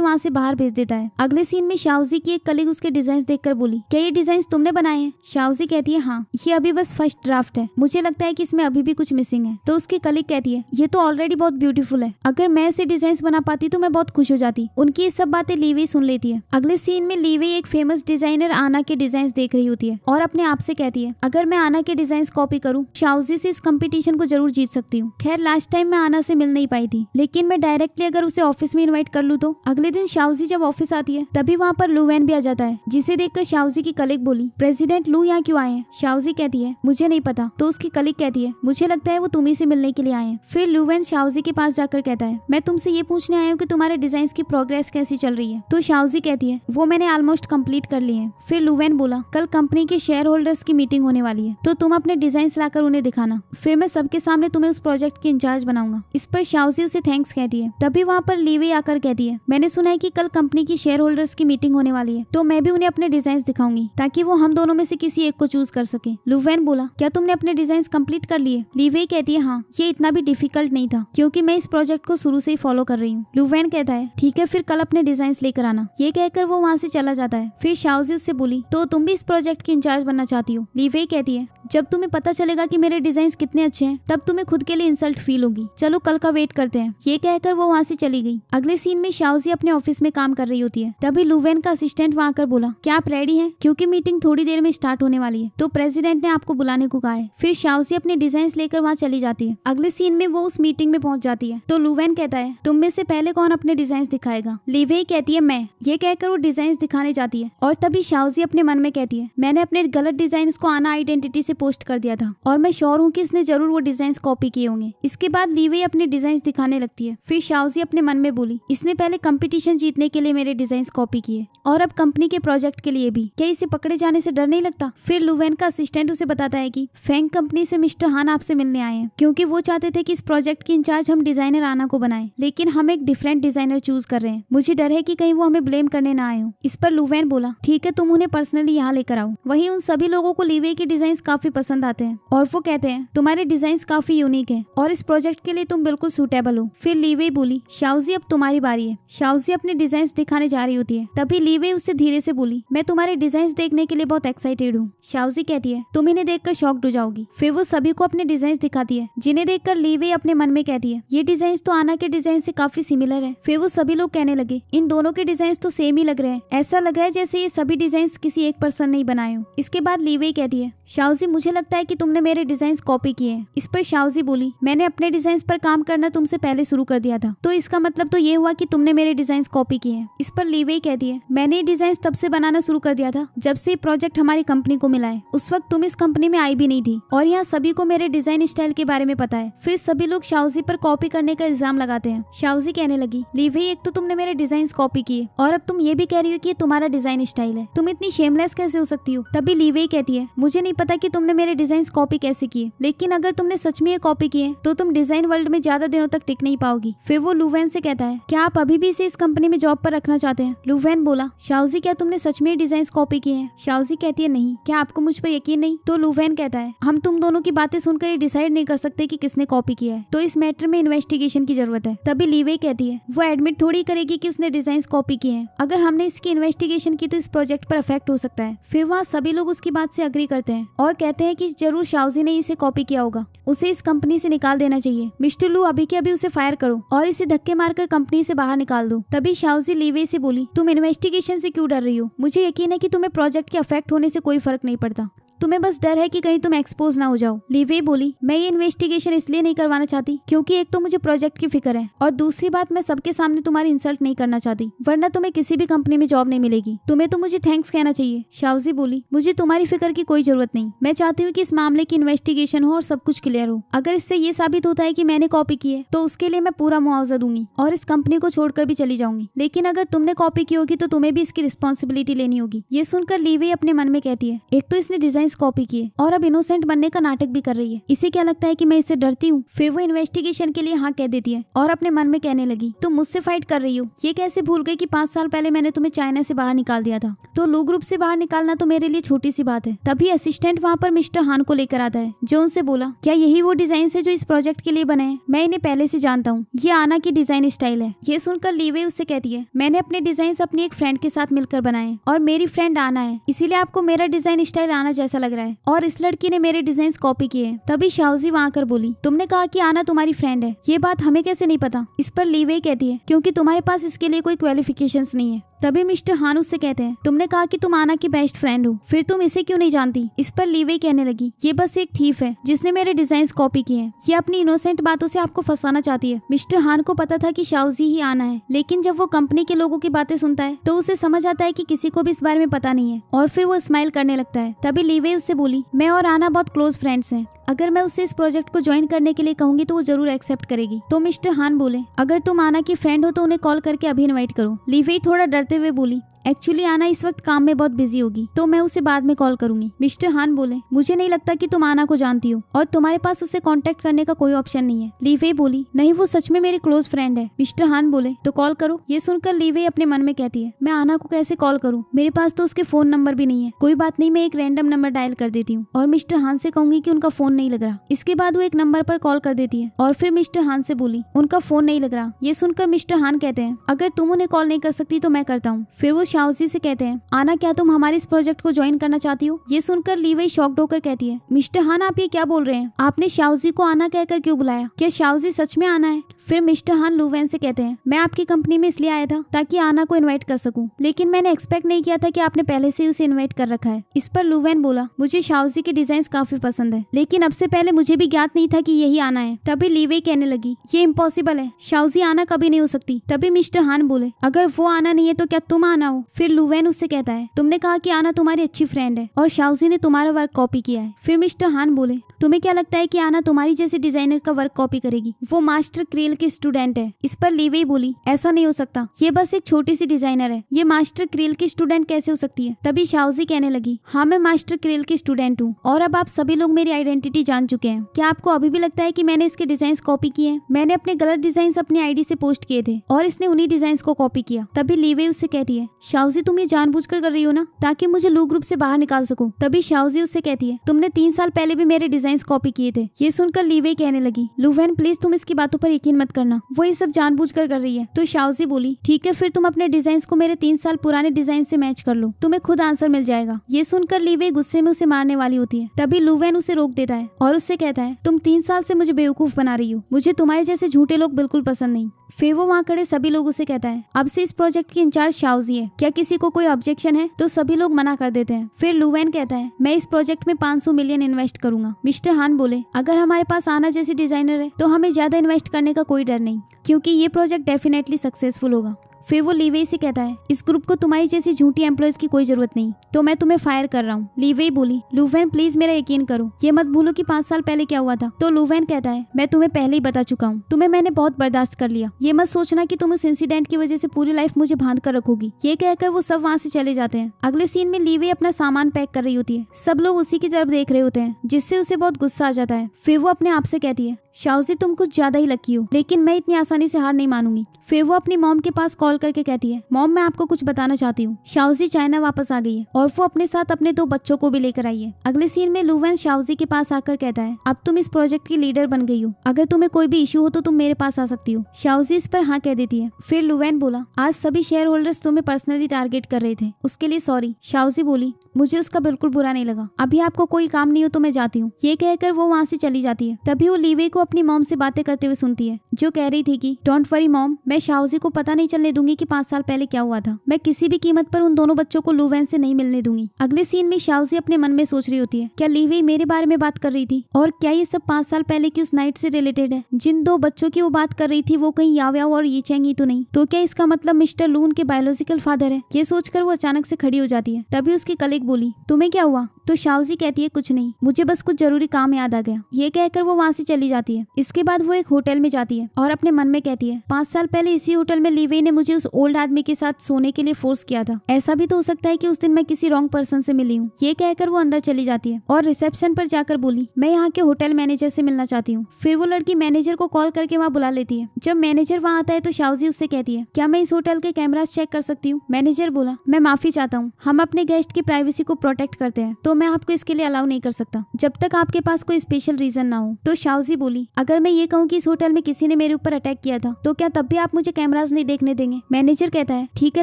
वहाँ से बाहर भेज देता है। अगले सीन में शाओजी की एक कलीग उसके डिजाइन देखकर बोली क्या ये डिजाइन तुमने बनाए हैं? शाओजी कहती है हाँ, ये अभी बस फर्स्ट ड्राफ्ट है, मुझे लगता है कि इसमें अभी भी कुछ मिसिंग है। तो उसकी कलीग कहती है ये तो ऑलरेडी बहुत ब्यूटीफुल है, अगर मैं ऐसे डिजाइन बना पाती तो मैं बहुत खुश हो जाती। उनकी ये सब बातें लीवे सुन लेती है। अगले सीन में लीवे एक फेमस डिजाइनर आना के डिजाइन देख रही होती है और अपने आप से कहती है अगर मैं आना के डिजाइन कॉपी करूँ शाओजी से इस कंपटीशन को जरूर जीत सकती हूँ। खैर लास्ट टाइम मैं आना से मिल नहीं पाई थी, लेकिन मैं डायरेक्टली अगर उसे ऑफिस में इन्वाइट कर लूँ तो। अगले दिन शाओजी जब ऑफिस आती है तभी वहाँ पर लुवेन भी आ जाता है, जिसे देखकर शाओजी की कलीग बोली प्रेसिडेंट लू यहाँ क्यों आए हैं? शाओजी कहती है मुझे नहीं पता। तो उसकी कलीग कहती है मुझे लगता है वो तुम्ही से मिलने के लिए आए हैं। फिर लुवेन शाओजी के पास जाकर कहता है मैं तुमसे ये पूछने आया हूँ कि तुम्हारे डिजाइन की प्रोग्रेस कैसी चल रही है? तो शाओजी कहती है वो मैंने ऑलमोस्ट कंप्लीट कर ली है। फिर लुवेन बोला कल कंपनी के शेयर होल्डर्स की मीटिंग होने वाली है तो तुम अपने डिजाइन लाकर उन्हें दिखाना, फिर मैं सबके सामने तुम्हें उस प्रोजेक्ट के इंचार्ज बनाऊंगा। इस पर शाओजी उसे थैंक्स कहती है। तभी वहाँ पर लीवे आकर कहती है मैंने सुना है कि कल कंपनी की शेयर होल्डर्स की मीटिंग होने वाली है तो मैं भी उन्हें अपने डिजाइन दिखाऊंगी ताकि वो हम दोनों में से किसी एक को चूज कर सके। लुवेन बोला क्या तुमने अपने डिजाइन कंप्लीट कर लिए? लीवे कहती है हाँ, ये इतना भी डिफिकल्ट नहीं था क्योंकि मैं इस प्रोजेक्ट को शुरू से ही फॉलो कर रही हूँ। लुवेन कहता है ठीक है फिर कल अपने डिजाइन लेकर आना। ये कहकर वो वहाँ से चला जाता है। फिर शाओजी उससे बोली तो तुम भी इस प्रोजेक्ट की इंचार्ज बनना चाहती हो? लीवे कहती है जब तुम्हें पता चलेगा कि मेरे डिजाइन कितने अच्छे हैं तब तुम्हें खुद के लिए इंसल्ट फील होगी, चलो कल का वेट करते हैं। ये कहकर वो वहाँ से चली गई। अगले सीन में शाओजी अपने ऑफिस में काम कर रही होती है। तभी लुवेन का असिस्टेंट वहाँ आकर बोला क्या आप रेडी हैं? क्योंकि मीटिंग थोड़ी देर में स्टार्ट होने वाली है तो प्रेसिडेंट ने आपको बुलाने को कहा है। फिर शाओजी अपने डिजाइन लेकर वहाँ चली जाती है। अगले सीन में वो उस मीटिंग में पहुंच जाती है तो लुवेन कहता है तुम में से पहले कौन अपने डिजाइन दिखाएगा? लीवे कहती है मैं। ये कहकर वो डिजाइन दिखाने जाती है और तभी शाओजी अपने मन में कहती है मैंने अपने गलत डिजाइन को आना आइडेंटिटी से पोस्ट कर दिया था और मैं श्योर हूँ कि इसने जरूर वो डिजाइन कॉपी किए होंगे। इसके बाद लीवे अपने डिजाइन दिखाने लगती है। फिर शाओजी अपने मन में बोली इसने पहले कंपटीशन जीतने के लिए मेरे डिजाइन कॉपी किए और अब कंपनी के प्रोजेक्ट के लिए भी, क्या इसे पकड़े जाने से डर नहीं लगता? फिर लुवेन का असिस्टेंट उसे बताता है कि फैंग कंपनी से मिस्टर हान आपसे मिलने आए हैं क्योंकि वो चाहते थे कि इस प्रोजेक्ट की इंचार्ज हम डिजाइनर आना को बनाएं, लेकिन हम एक डिफरेंट डिजाइनर चूज कर रहे हैं। मुझे डर है कि कहीं वो हमें ब्लेम करने ना आए हो। इस पर लुवेन बोला, ठीक है, तुम उन्हें पर्सनली यहाँ लेकर आओ। वहीं उन सभी लोगों को लीवे के डिजाइन काफी पसंद आते हैं और वो कहते हैं तुम्हारे डिजाइन काफी यूनिक है और इस प्रोजेक्ट के लिए तुम बिल्कुल सूटेबल हो। फिर लीवे बोली, शाओजी अब तुम्हारी बारी है। शाओजी अपने डिजाइन दिखाने जा रही होती है, तभी लीवे उससे धीरे से बोली, मैं तुम्हारे डिजाइन देखने के लिए बहुत एक्साइटेड हूँ। शाओजी कहती है, तुम इन्हें देखकर शॉक्ड हो जाओगी। फिर वो सभी को अपने डिजाइन दिखाती है, जिन्हें देखकर लीवे अपने मन में कहती है, ये डिजाइन तो आना के डिजाइन से काफी सिमिलर है। फिर वो सभी लोग कहने लगे, इन दोनों के डिजाइन तो सेम ही लग रहे हैं, ऐसा लग रहा है जैसे ये सभी डिजाइन किसी एक पर्सन ने बनाए हो। इसके बाद लीवे कहती है, शाओजी मुझे लगता है कि तुमने मेरे डिजाइन कॉपी किए हैं। इस पर शाओजी बोली, मैंने अपने डिजाइन पर काम करना तुमसे पहले शुरू कर दिया था, तो इसका मतलब तो ये हुआ कि तुमने मेरे डिजाइन कॉपी किए हैं। इस पर लीवे कहती है, मैंने ये डिजाइन तब से बनाना शुरू कर दिया था जब से ये प्रोजेक्ट हमारी कंपनी को मिला है। उस वक्त तुम इस कंपनी में आई भी नहीं थी और यहाँ सभी को मेरे डिजाइन स्टाइल के बारे में पता है। फिर सभी लोग शाओजी पर कॉपी करने का इल्जाम लगाते हैं। शाओजी कहने लगी, लीवे एक तो तुमने मेरे डिजाइन कॉपी किए और अब तुम ये भी कह रही हो कि ये तुम्हारा डिजाइन स्टाइल है, तुम इतनी शेमलेस कैसे हो सकती हो। तभी लीवे कहती है, मुझे नहीं पता कि तुमने मेरे डिजाइन कॉपी कैसे किए, लेकिन अगर तुमने सच में ये कॉपी किए तो तुम डिजाइन वर्ल्ड में ज्यादा दिनों तक टिक नहीं पाओगी। फिर वो लुवेन से कहता है, क्या आप अभी भी इसे इस कंपनी में जॉब पर रखना चाहते हैं। लुवेन बोला, शाओजी क्या तुमने सच में डिजाइन कॉपी किए हैं। शाओजी कहती है, नहीं, क्या आपको मुझ पर यकीन नहीं। तो लुवेन कहता है, हम तुम दोनों की बातें सुनकर ये डिसाइड नहीं कर सकते कि किसने कॉपी किया है, तो इस मैटर में इन्वेस्टिगेशन की जरूरत है। तभी लीवे कहती है, वो एडमिट थोड़ी करेगी कि उसने डिजाइन कॉपी किए हैं, अगर हमने इसकी इन्वेस्टिगेशन की तो इस प्रोजेक्ट पर इफेक्ट हो सकता है। फिर वहाँ सभी लोग उसकी बात से अग्री करते हैं और कहते हैं कि जरूर शाओजी ने इसे कॉपी किया होगा, उसे इस कंपनी से निकाल देना चाहिए। मिस्टर लू अभी के अभी उसे फायर करो और इसे धक्के मारकर कंपनी से बाहर निकाल दो। तभी शाओजी लीवे से बोली, तुम इन्वेस्टिगेशन से क्यों डर रही हो, मुझे यकीन है कि तुम्हें प्रोजेक्ट के अफेक्ट होने से कोई फर्क नहीं पड़ता, तुम्हें बस डर है कि कहीं तुम एक्सपोज ना हो जाओ। लीवे बोली, मैं ये इन्वेस्टिगेशन इसलिए नहीं करवाना चाहती क्योंकि एक तो मुझे प्रोजेक्ट की फिक्र है और दूसरी बात मैं सबके सामने तुम्हारी इंसल्ट नहीं करना चाहती, वरना तुम्हें किसी भी कंपनी में जॉब नहीं मिलेगी। तुम्हें तो मुझे थैंक्स कहना चाहिए। शाओजी बोली, मुझे तुम्हारी फिक्र की कोई जरूरत नहीं, मैं चाहती हूँ कि इस मामले की इन्वेस्टिगेशन हो और सब कुछ क्लियर हो। अगर इससे ये साबित होता है कि मैंने कॉपी की है तो उसके लिए मैं पूरा मुआवजा दूंगी और इस कंपनी को छोड़कर भी चली जाऊंगी, लेकिन अगर तुमने कॉपी की होगी तो तुम्हें भी इसकी रिस्पॉन्सिबिलिटी लेनी होगी। ये सुनकर लीवे अपने मन में कहती है, एक तो इसने डिजाइन कॉपी किए और अब इनोसेंट बनने का नाटक भी कर रही है, इसे क्या लगता है कि मैं इससे डरती हूँ। फिर वो इन्वेस्टिगेशन के लिए हाँ कह देती है और अपने मन में कहने लगी, तुम मुझसे फाइट कर रही हो, ये कैसे भूल गई कि 5 साल पहले मैंने तुम्हें चाइना से बाहर निकाल दिया था। तो लू ग्रुप से बाहर निकालना तो मेरे लिए छोटी सी बात है। तभी असिस्टेंट वहाँ पर मिस्टर हान को लेकर आता है, जो उनसे बोला, क्या यही वो डिजाइन है जो इस प्रोजेक्ट के लिए बने हैं, मैं इन्हें पहले से जानता हूँ, ये आना की डिजाइन स्टाइल है। ये सुनकर लीवे उससे कहती है, मैंने अपने डिजाइन अपनी एक फ्रेंड के साथ मिलकर बनाए और मेरी फ्रेंड आना है, इसीलिए आपको मेरा डिजाइन स्टाइल आना जैसा लग रहा है और इस लड़की ने मेरे डिजाइन कॉपी किए हैं। तभी शाओजी वहाँ आकर बोली, तुमने कहा कि आना तुम्हारी फ्रेंड है, ये बात हमें कैसे नहीं पता। इस पर लीवे कहती है, क्योंकि तुम्हारे पास इसके लिए कोई क्वालिफिकेशंस नहीं है। तभी मिस्टर हान उससे कहते हैं, तुमने कहा कि तुम आना की बेस्ट फ्रेंड हो, फिर तुम इसे क्यों नहीं जानती। इस पर लीवे कहने लगी, ये बस एक थीफ है जिसने मेरे डिजाइन कॉपी किए हैं, ये अपनी इनोसेंट बातों से आपको फंसाना चाहती है। मिस्टर हान को पता था कि शाओजी ही आना है, लेकिन जब वो कंपनी के लोगों की बातें सुनता है तो उसे समझ आता है कि किसी को भी इस बारे में पता नहीं है और फिर वो स्माइल करने लगता है। तभी लीवे उससे बोली, मैं और आना बहुत क्लोज फ्रेंड्स हैं, अगर मैं उसे इस प्रोजेक्ट को ज्वाइन करने के लिए कहूंगी तो वो जरूर एक्सेप्ट करेगी। तो मिस्टर हान बोले, अगर तुम आना की फ्रेंड हो तो उन्हें कॉल करके अभी इनवाइट करो। लीवे थोड़ा डरते हुए बोली, एक्चुअली आना इस वक्त काम में बहुत बिजी होगी तो मैं उसे बाद में कॉल करूंगी। मिस्टर हान बोले, मुझे नहीं लगता कि तुम आना को जानती हो और तुम्हारे पास उसे कांटेक्ट करने का कोई ऑप्शन नहीं है। लीवे बोली, नहीं, वो सच में मेरी क्लोज फ्रेंड है। मिस्टर हान बोले, तो कॉल करो। ये सुनकर लीवे अपने मन में कहती है, मैं आना को कैसे कॉल करूँ, मेरे पास तो उसके फोन नंबर भी नहीं है। कोई बात नहीं, मैं एक रैंडम नंबर डायल कर देती हूँ और मिस्टर हान से कहूंगी कि उनका फोन नहीं लग रहा। इसके बाद वो एक नंबर पर कॉल कर देती है और फिर मिस्टर हान से बोली, उनका फोन नहीं लग रहा। ये सुनकर मिस्टर हान कहते हैं, अगर तुम उन्हें कॉल नहीं कर सकती तो मैं करता हूँ। फिर वो शाओजी से कहते हैं, आना, क्या तुम हमारे इस प्रोजेक्ट को ज्वाइन करना चाहती हो। ये सुनकर लीवे शॉक्ड होकर कहती है, मिस्टर हान आप ये क्या बोल रहे हैं, आपने शाओजी को आना कहकर क्यों बुलाया, क्या शाओजी सच में आना है। फिर मिस्टर हान लुवेन से कहते हैं, मैं आपकी कंपनी में इसलिए आया था ताकि आना को इनवाइट कर सकूं, लेकिन मैंने एक्सपेक्ट नहीं किया था कि आपने पहले से ही उसे इनवाइट कर रखा है। इस पर लुवेन बोला, मुझे शाओजी के डिजाइन काफी पसंद है, लेकिन अब से पहले मुझे भी ज्ञात नहीं था कि यही आना है। तभी लीवे कहने लगी, ये इम्पॉसिबल है, शाओजी आना कभी नहीं हो सकती। तभी मिस्टर हान बोले, अगर वो आना नहीं है तो क्या तुम आना हो। फिर लुवेन उससे कहता है, तुमने कहा कि आना तुम्हारी अच्छी फ्रेंड है और शाओजी ने तुम्हारा वर्क कॉपी किया है। फिर मिस्टर हान बोले, तुम्हें क्या लगता है कि आना तुम्हारी जैसे डिजाइनर का वर्क कॉपी करेगी? वो मास्टर क्रेल की स्टूडेंट है। इस पर लीवेई बोली, ऐसा नहीं हो सकता, ये बस एक छोटी सी डिजाइनर है, ये मास्टर क्रेल की स्टूडेंट कैसे हो सकती है? तभी शाओजी कहने लगी, हाँ मैं मास्टर क्रेल की स्टूडेंट हूँ और अब आप सभी लोग मेरी आइडेंटिटी जान चुके हैं। क्या आपको अभी भी लगता है कि मैंने इसके डिजाइन कॉपी किए हैं? मैंने अपने गलत डिजाइन अपनी आईडी से पोस्ट किए थे और इसने उन्हीं डिजाइन को कॉपी किया। तभी लीवेई उससे कहती है, शाओजी तुम ये जानबूझकर कर रही हो ना, ताकि मुझे लू ग्रुप से बाहर निकाल सको। तभी शाओजी उससे कहती है, तुमने 3 साल पहले भी मेरे डिजाइन कॉपी किए थे। ये सुनकर लीवेई कहने लगी, लूवेन प्लीज तुम इसकी बातों पर यकीन मत करना, वो ये सब जानबूझकर कर रही है। तो शाओजी बोली, ठीक है फिर तुम अपने डिजाइन को मेरे 3 साल पुराने डिजाइन से मैच कर लो, तुम्हें खुद आंसर मिल जाएगा। ये सुनकर लीवेई गुस्से में उसे मारने वाली होती है। तभी लूवेन उसे रोक देता है और उससे कहता है, तुम 3 साल से मुझे बेवकूफ बना रही हो, मुझे तुम्हारे जैसे झूठे लोग बिल्कुल पसंद नहीं। फिर वो वहाँ खड़े सभी लोगों से कहता है, अब से इस प्रोजेक्ट की इंचार्ज शाओजी है, क्या किसी को कोई ऑब्जेक्शन है? तो सभी लोग मना कर देते हैं। फिर लूवेन कहता है, मैं इस प्रोजेक्ट में 500 मिलियन इन्वेस्ट करूंगा। मिस्टर हान बोले, अगर हमारे पास आना जैसी डिजाइनर है तो हमें ज्यादा इन्वेस्ट करने का कोई डर नहीं, क्योंकि ये प्रोजेक्ट डेफिनेटली सक्सेसफुल होगा। फिर वो लीवेई से कहता है, इस ग्रुप को तुम्हारी जैसी झूठी एम्प्लॉयज की कोई जरूरत नहीं, तो मैं तुम्हें फायर कर रहा हूँ। लीवेई बोली, लूवेन प्लीज मेरा यकीन करो, ये मत भूलो कि 5 साल पहले क्या हुआ था। तो लूवेन कहता है, मैं तुम्हें पहले ही बता चुका हूँ, तुम्हें मैंने बहुत बर्दाश्त कर लिया, ये मत सोचना कि तुम उस इंसिडेंट की वजह से पूरी लाइफ मुझे बांध कर रखोगी। ये कहकर वो सब वहाँ से चले जाते हैं। अगले सीन में लीवेई अपना सामान पैक कर रही होती है, सब लोग उसी की तरफ देख रहे होते हैं, जिससे उसे बहुत गुस्सा आ जाता है। फिर वो अपने आप से कहती है, शाओजी तुम कुछ ज्यादा ही लकी हो, लेकिन मैं इतनी आसानी से हार नहीं मानूंगी। फिर वो अपनी मॉम के पास कॉल करके कहती है, मॉम मैं आपको कुछ बताना चाहती हूँ, शाओजी चाइना वापस आ गई है और वो अपने साथ अपने 2 बच्चों को भी लेकर आई है। अगले सीन में लूवेन शाओजी के पास आकर कहता है, अब तुम इस प्रोजेक्ट की लीडर बन गई हो, अगर तुम्हें कोई भी इशू हो तो तुम मेरे पास आ सकती हो। शाओजी इस पर हाँ कह देती है। फिर लूवेन बोला, आज सभी शेयर होल्डर्स तुम्हें पर्सनली टारगेट कर रहे थे, उसके लिए सॉरी। शाओजी बोली, मुझे उसका बिल्कुल बुरा नहीं लगा, अभी आपको कोई काम नहीं हो तो मैं जाती हूँ। ये कहकर वो वहाँ से चली जाती है। तभी वो लीवेई को अपनी मॉम से बातें करते हुए सुनती है, जो कह रही थी कि डोंट वरी मॉम, मैं शाओजी को पता नहीं चलने दूंगी कि 5 साल पहले क्या हुआ था, मैं किसी भी कीमत पर उन दोनों बच्चों को लूवेन से नहीं मिलने दूंगी। अगले सीन में शाओजी अपने मन में सोच रही होती है, क्या लीवेई मेरे बारे में बात कर रही थी, और क्या ये सब 5 साल पहले की उस नाइट से रिलेटेड है? जिन 2 बच्चों की वो बात कर रही थी वो कहीं याव याव और ये चेंगी तो नहीं, तो क्या इसका मतलब मिस्टर लू उनके बायोलॉजिकल फादर है? ये सोचकर वो अचानक से खड़ी हो जाती है। तभी उसकी कलीग बोली, तुम्हें क्या हुआ? तो शाओजी कहती है, कुछ नहीं, मुझे बस कुछ जरूरी काम याद आ गया। ये कहकर वो वहाँ से चली जाती है। इसके बाद वो एक होटल में जाती है और अपने मन में कहती है, 5 साल पहले इसी होटल में लीवेई ने मुझे उस ओल्ड आदमी के साथ सोने के लिए फोर्स किया था, ऐसा भी तो हो सकता है कि उस दिन मैं किसी रॉन्ग पर्सन से मिली हूँ। ये कहकर वो अंदर चली जाती है और रिसेप्शन पर जाकर बोली, मैं यहाँ के होटल मैनेजर से मिलना चाहती हूँ। फिर वो लड़की मैनेजर को कॉल करके वहाँ बुला लेती है। जब मैनेजर वहाँ आता है तो शाओजी उससे कहती है, क्या मैं इस होटल के कैमरास चेक कर सकती हूँ? मैनेजर बोला, मैं माफी चाहता हूँ, हम अपने गेस्ट की प्राइवेसी को प्रोटेक्ट करते हैं, तो मैं आपको इसके लिए अलाउ नहीं कर सकता जब तक आपके पास कोई स्पेशल रीजन ना हो। तो शाओजी बोली, अगर मैं ये कहूँ कि इस होटल में किसी ने मेरे ऊपर अटैक किया था तो क्या तब भी आप मुझे कैमरास नहीं देखने देंगे? मैनेजर कहता है, ठीक है,